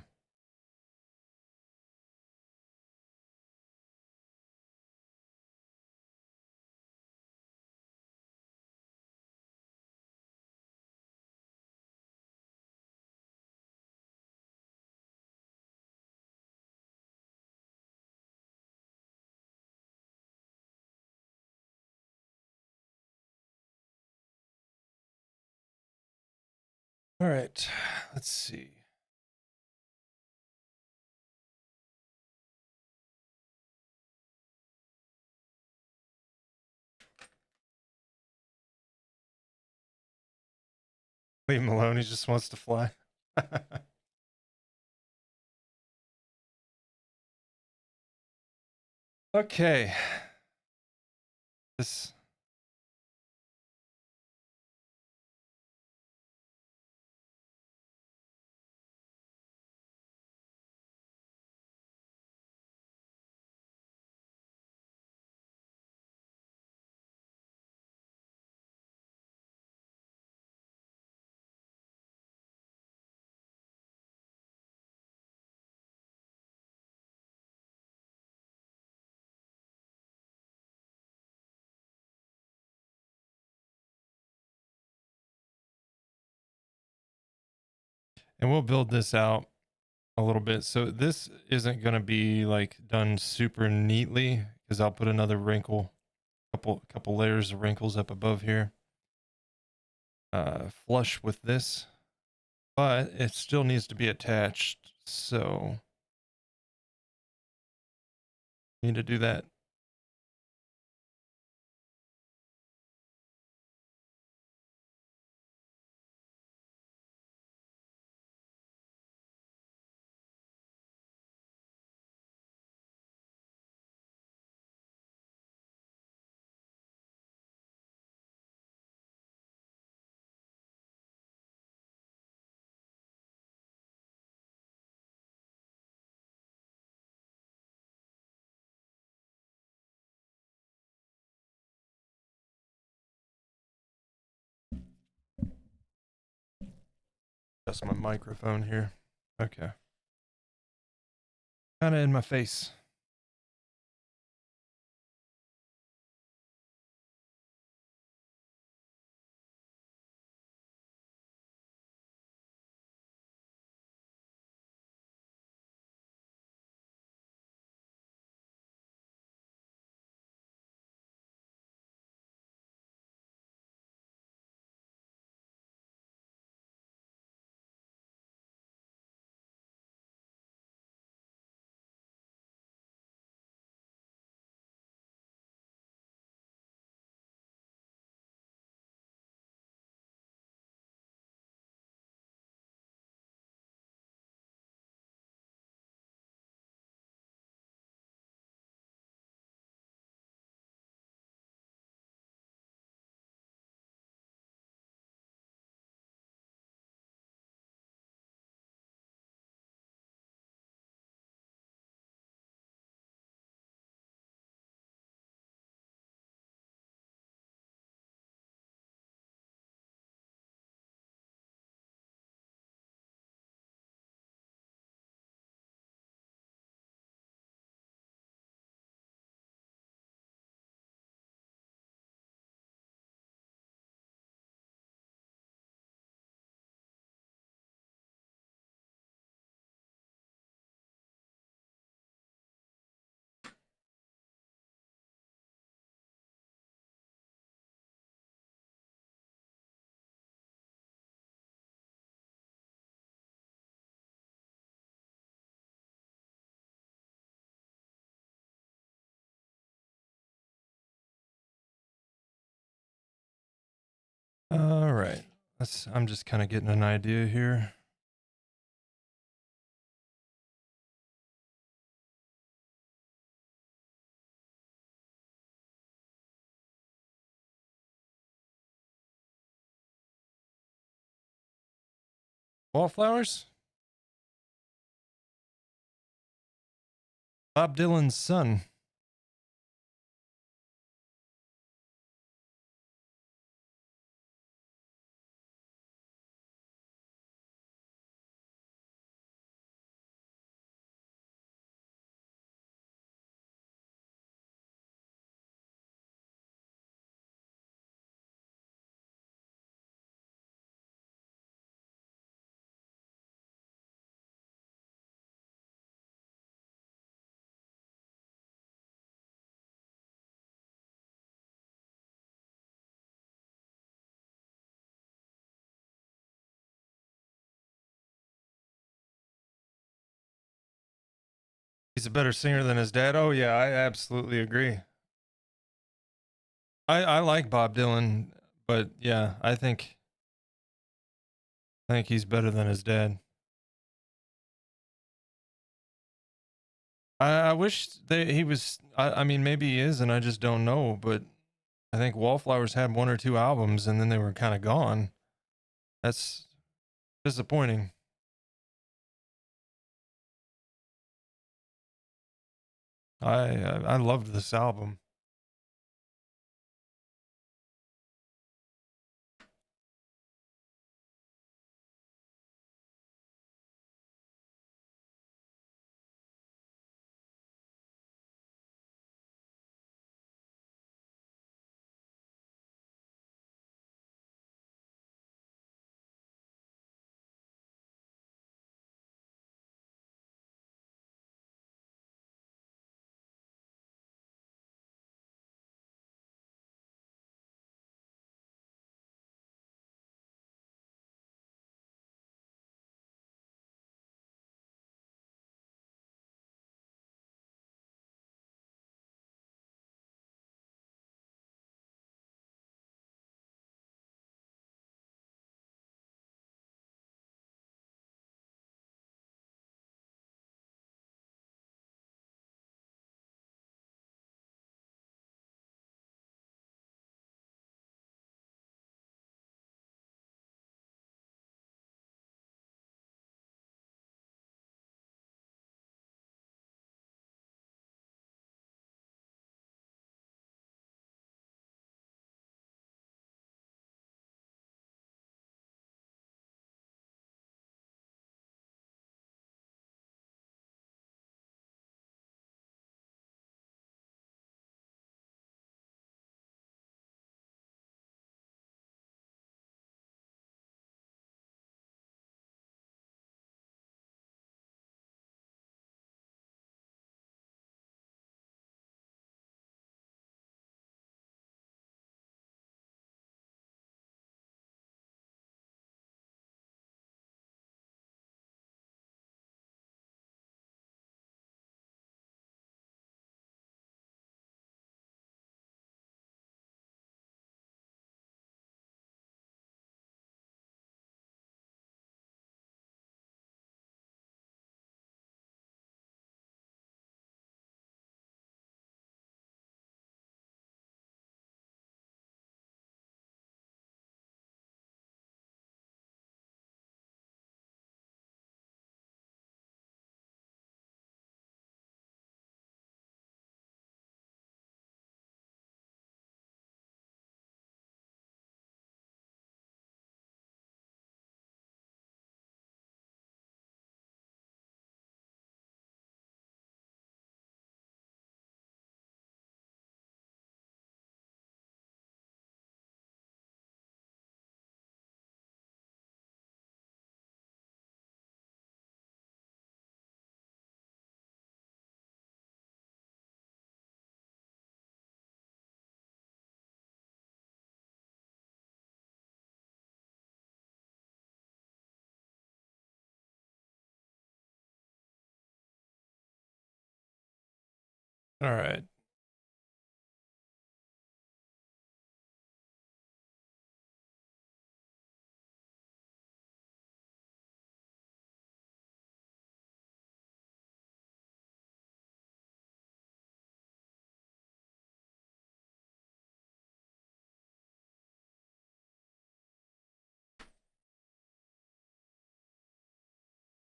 All right, let's see. Leave him alone. He just wants to fly. Okay. This... And we'll build this out a little bit. So this isn't going to be like done super neatly because I'll put another wrinkle, couple layers of wrinkles up above here, flush with this, but it still needs to be attached. So need to do that. adjust my microphone here. Okay. Kind of in my face. All right. I'm just kind of getting an idea here. Wallflowers? Bob Dylan's son. He's a better singer than his dad. Oh yeah, I absolutely agree. I like Bob Dylan, but yeah, I think he's better than his dad. I wish he was. I mean, maybe he is, and I just don't know. But I think Wallflowers had one or two albums, and then they were kind of gone. That's disappointing. I loved this album. All right.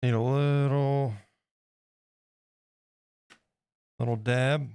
Need a little dab.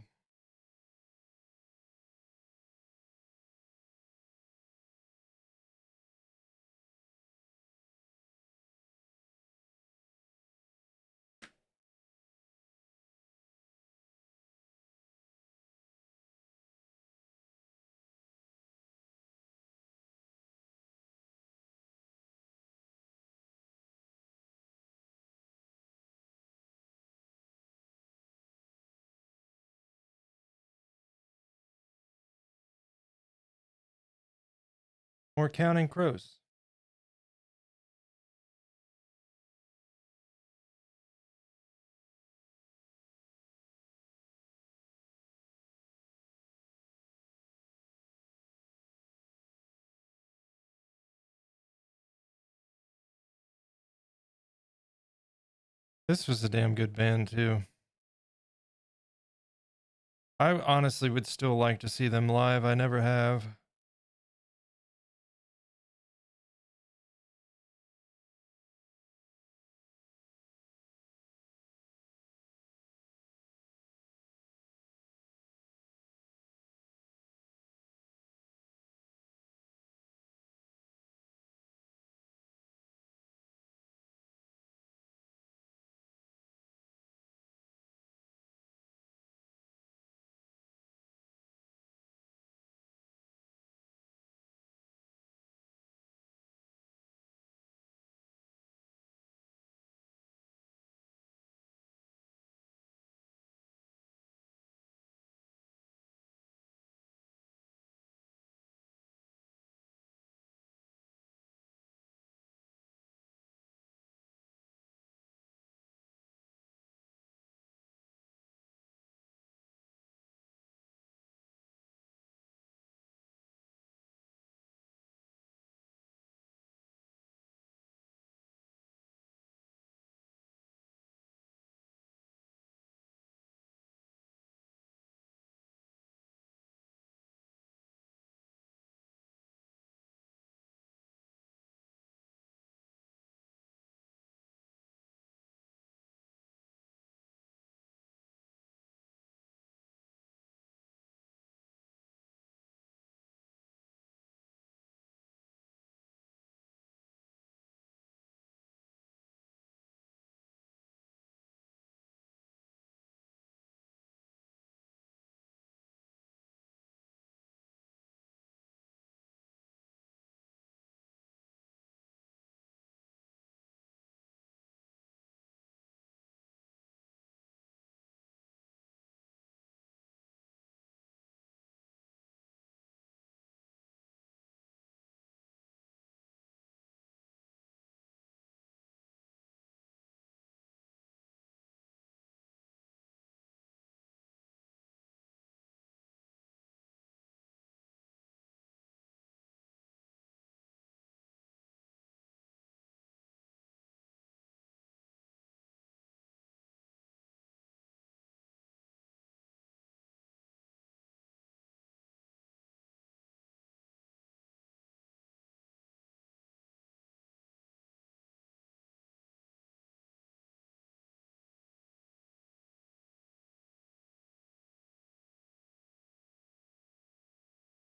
More Counting Crows. This was a damn good band too. I honestly would still like to see them live. I never have.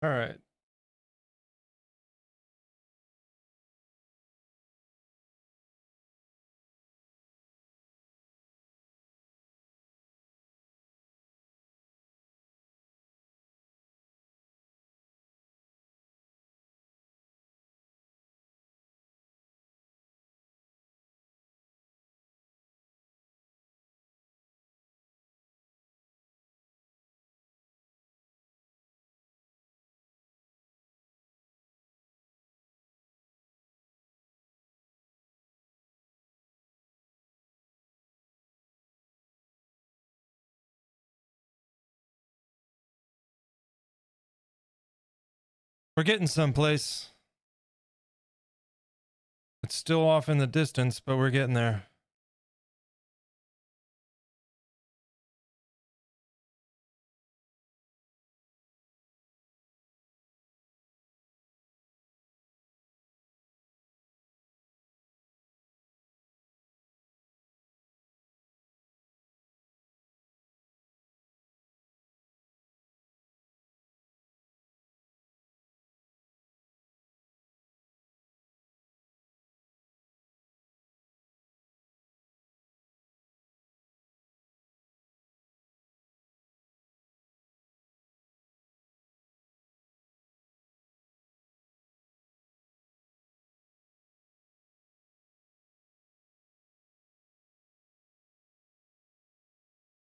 All right. We're getting someplace. It's still off in the distance, but we're getting there.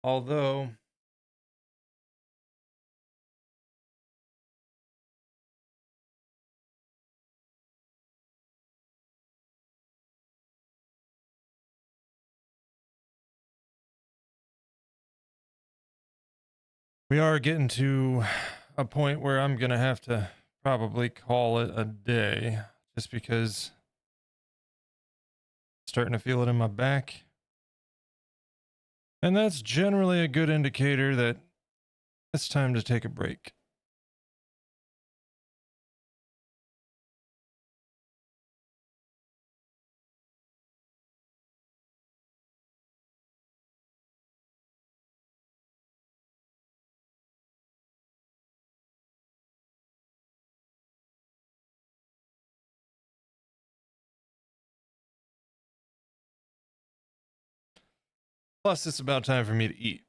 Although we are getting to a point where I'm going to have to probably call it a day just because I'm starting to feel it in my back. And that's generally a good indicator that it's time to take a break. Plus, it's about time for me to eat.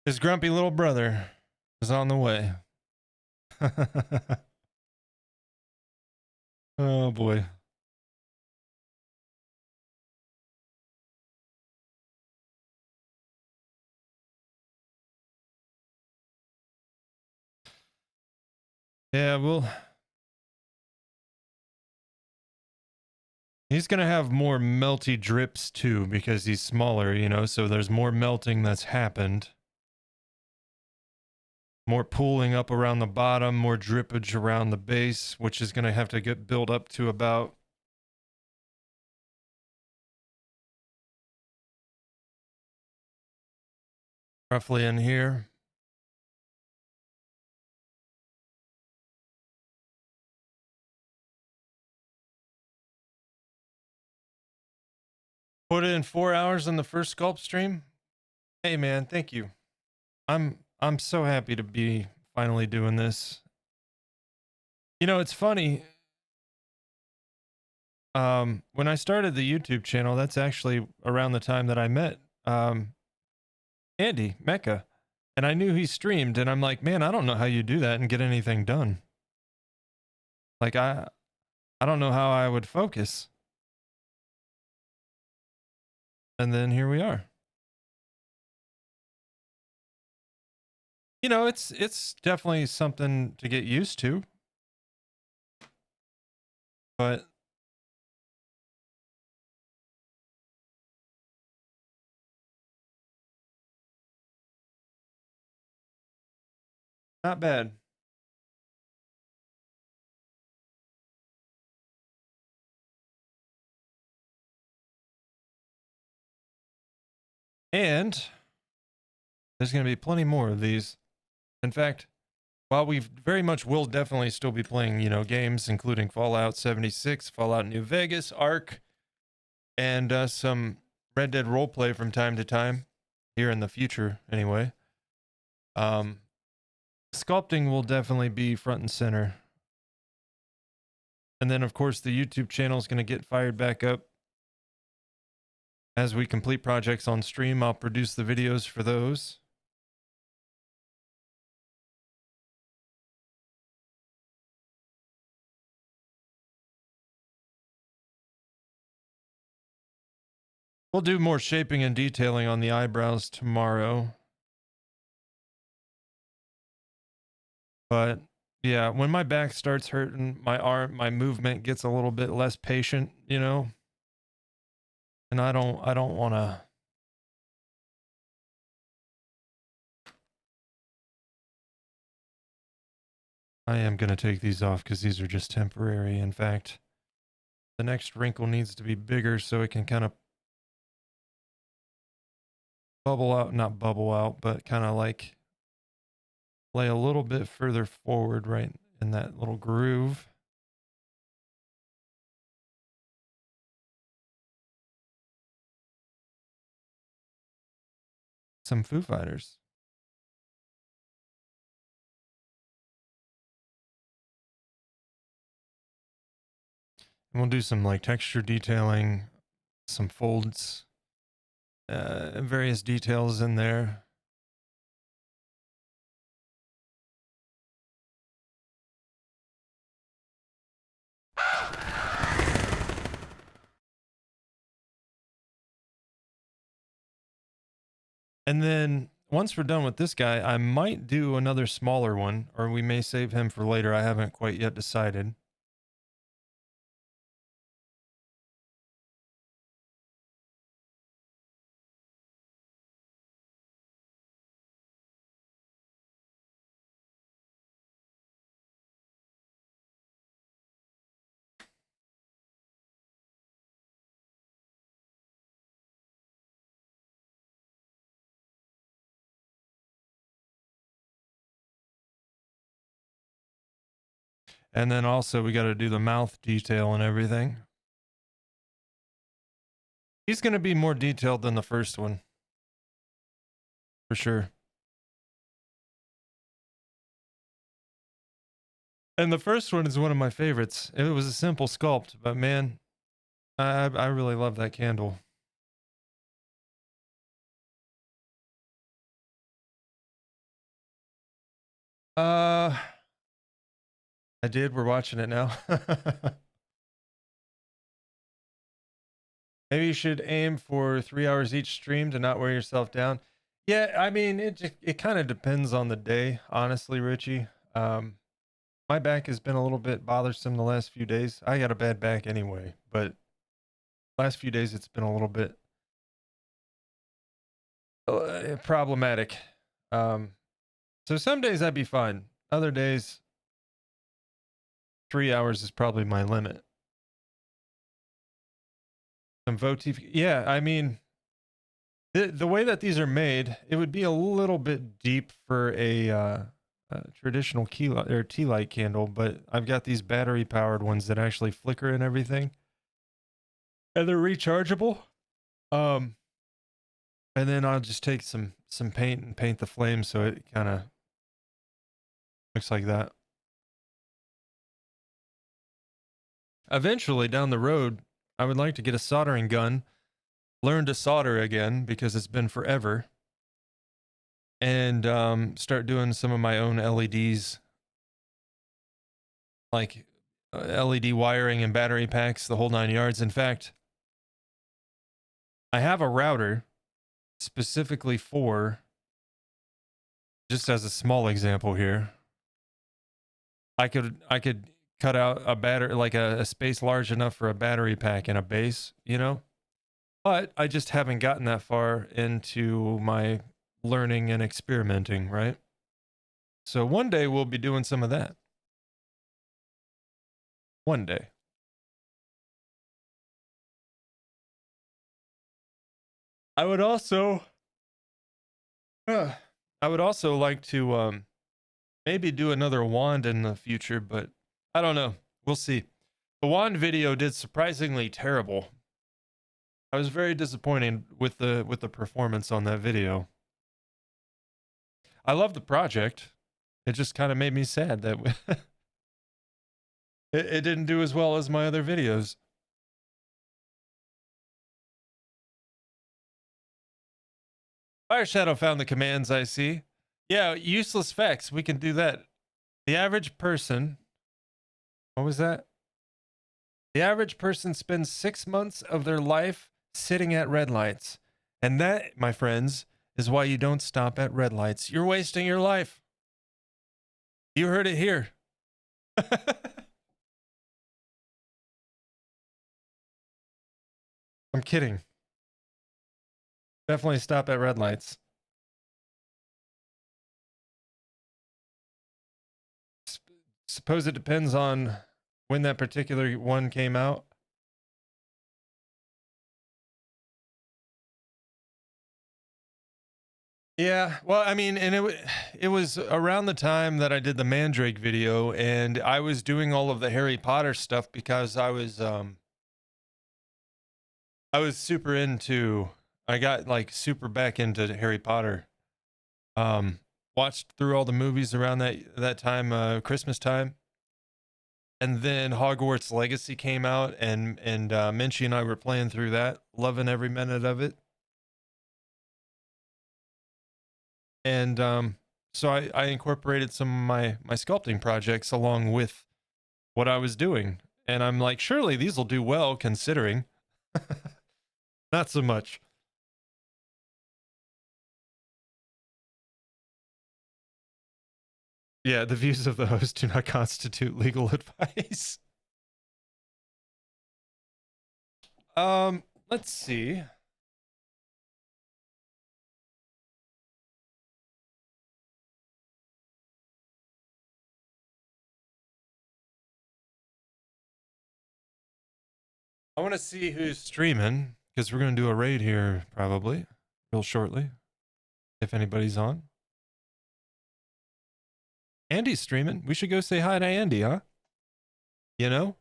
His grumpy little brother is on the way. Oh boy. Yeah, well, he's going to have more melty drips too because he's smaller, you know, so there's more melting that's happened. More pooling up around the bottom, more drippage around the base, which is going to have to get built up to about roughly in here. Put it in 4 hours on the first sculpt stream. Hey man, thank you. I'm so happy to be finally doing this. You know, it's funny. When I started the YouTube channel, that's actually around the time that I met Andy Mecca, and I knew he streamed, and I'm like, man, I don't know how you do that and get anything done. Like I don't know how I would focus. And then here we are. You know, it's definitely something to get used to. But not bad. And there's going to be plenty more of these. In fact, while we very much will definitely still be playing, you know, games including Fallout 76, Fallout New Vegas, Ark, and some Red Dead roleplay from time to time here in the future anyway. Sculpting will definitely be front and center. And then of course the YouTube channel is going to get fired back up. As we complete projects on stream, I'll produce the videos for those. We'll do more shaping and detailing on the eyebrows tomorrow. But Yeah, when my back starts hurting, my movement gets a little bit less patient, you know, and I don't want to. I am going to take these off because these are just temporary. In fact, the next wrinkle needs to be bigger so it can kind of bubble out, not bubble out, but kind of like lay a little bit further forward right in that little groove. Some Foo Fighters. And we'll do some like texture detailing, some folds, various details in there. And then once we're done with this guy, I might do another smaller one, or we may save him for later. I haven't quite yet decided. And then also we got to do the mouth detail and everything. He's going to be more detailed than the first one. For sure. And the first one is one of my favorites. It was a simple sculpt, but man, I really love that candle. I did. We're watching it now. Maybe you should aim for 3 hours each stream to not wear yourself down. Yeah, I mean, it kind of depends on the day, honestly, Richie. My back has been a little bit bothersome the last few days. I got a bad back anyway, but last few days it's been a little bit problematic. So some days I'd be fine. Other days, 3 hours is probably my limit. Some votive, yeah. I mean, the way that these are made, it would be a little bit deep for a traditional key light or tea light candle, but I've got these battery powered ones that actually flicker and everything, and they're rechargeable. And then I'll just take some paint and paint the flame so it kind of looks like that. Eventually, down the road, I would like to get a soldering gun, learn to solder again because it's been forever, and start doing some of my own LEDs, like LED wiring and battery packs, the whole 9 yards. In fact, I have a router specifically for, just as a small example here, I could cut out a battery, like a space large enough for a battery pack and a base, you know? But I just haven't gotten that far into my learning and experimenting, right? So one day we'll be doing some of that. One day. I would also like to maybe do another wand in the future, but I don't know. We'll see. The wand video did surprisingly terrible. I was very disappointed with the performance on that video. I love the project. It just kind of made me sad that it didn't do as well as my other videos. Fire Shadow found the commands, I see. Yeah, useless facts. We can do that. The average person, what was that? The average person spends 6 months of their life sitting at red lights. And that, my friends, is why you don't stop at red lights. You're wasting your life. You heard it here. I'm kidding. Definitely stop at red lights. Suppose it depends on when that particular one came out. Yeah, well, I mean, and it was around the time that I did the Mandrake video, and I was doing all of the Harry Potter stuff because I was super into, I got like super back into Harry Potter. Um Watched through all the movies around that time, Christmas time. And then Hogwarts Legacy came out, and Minchie and I were playing through that, loving every minute of it. And so I incorporated some of my sculpting projects along with what I was doing, and I'm like, surely these will do well considering. Not so much. Yeah, the views of the host do not constitute legal advice. Let's see. I want to see who's streaming because we're going to do a raid here probably real shortly. If anybody's on. Andy's streaming. We should go say hi to Andy, huh? You know?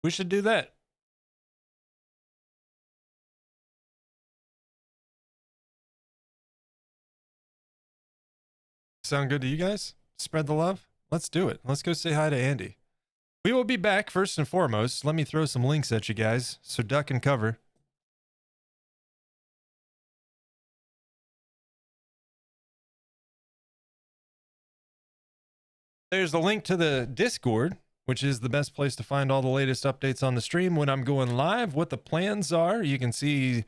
We should do that. Sound good to you guys? Spread the love? Let's do it. Let's go say hi to Andy. We will be back first and foremost. Let me throw some links at you guys, so duck and cover. There's the link to the Discord, which is the best place to find all the latest updates on the stream when I'm going live, what the plans are. You can see,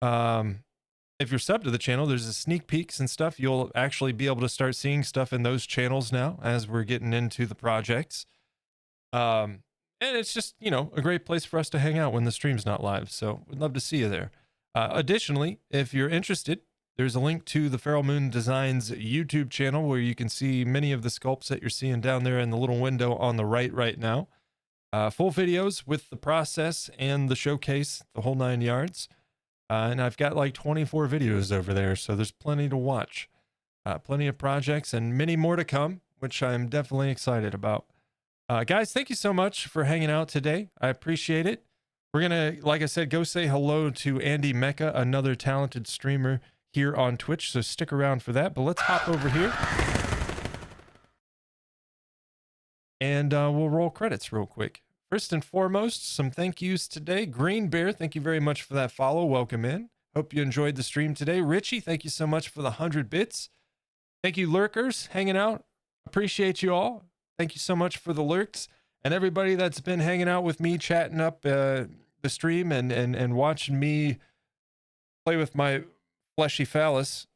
if you're sub to the channel, there's a sneak peeks and stuff. You'll actually be able to start seeing stuff in those channels now as we're getting into the projects. And it's just, you know, a great place for us to hang out when the stream's not live. So we'd love to see you there. Additionally, if you're interested, there's a link to the Feral Moon Designs YouTube channel where you can see many of the sculpts that you're seeing down there in the little window on the right now. Full videos with the process and the showcase, the whole 9 yards. And I've got like 24 videos over there, so there's plenty to watch. Plenty of projects and many more to come, which I'm definitely excited about. Guys, thank you so much for hanging out today. I appreciate it. We're going to, like I said, go say hello to Andy Mecca, another talented streamer here on Twitch, so stick around for that. But let's hop over here. And we'll roll credits real quick. First and foremost, some thank yous today. Green Bear, thank you very much for that follow. Welcome in. Hope you enjoyed the stream today. Richie, thank you so much for the 100 bits. Thank you, lurkers, hanging out. Appreciate you all. Thank you so much for the lurks and everybody that's been hanging out with me, chatting up the stream and watching me play with my fleshy phallus.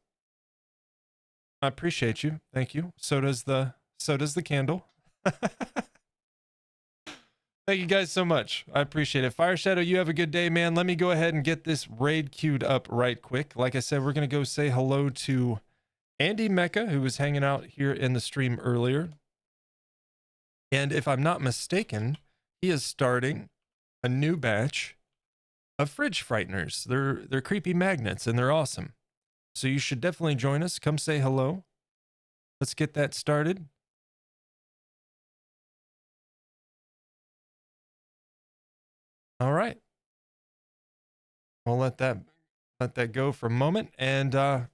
I appreciate you. Thank you. So does the candle. Thank you guys so much. I appreciate it. Fire Shadow, you have a good day, man. Let me go ahead and get this raid queued up right quick. Like I said, we're going to go say hello to Andy Mecca, who was hanging out here in the stream earlier. And if I'm not mistaken, he is starting a new batch of fridge frighteners. They're creepy magnets and they're awesome. So you should definitely join us. Come say hello. Let's get that started. All right. We'll let that go for a moment. And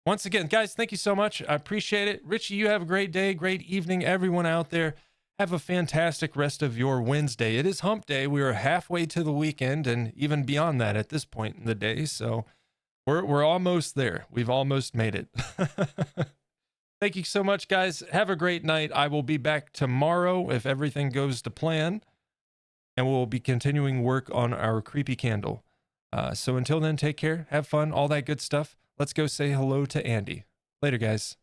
once again, guys, thank you so much. I appreciate it. Richie, you have a great day, great evening. Everyone out there, have a fantastic rest of your Wednesday. It is hump day. We are halfway to the weekend and even beyond that at this point in the day. So we're almost there. We've almost made it. Thank you so much, guys. Have a great night. I will be back tomorrow if everything goes to plan. And we'll be continuing work on our creepy candle. So until then, take care, have fun, all that good stuff. Let's go say hello to Andy. Later, guys.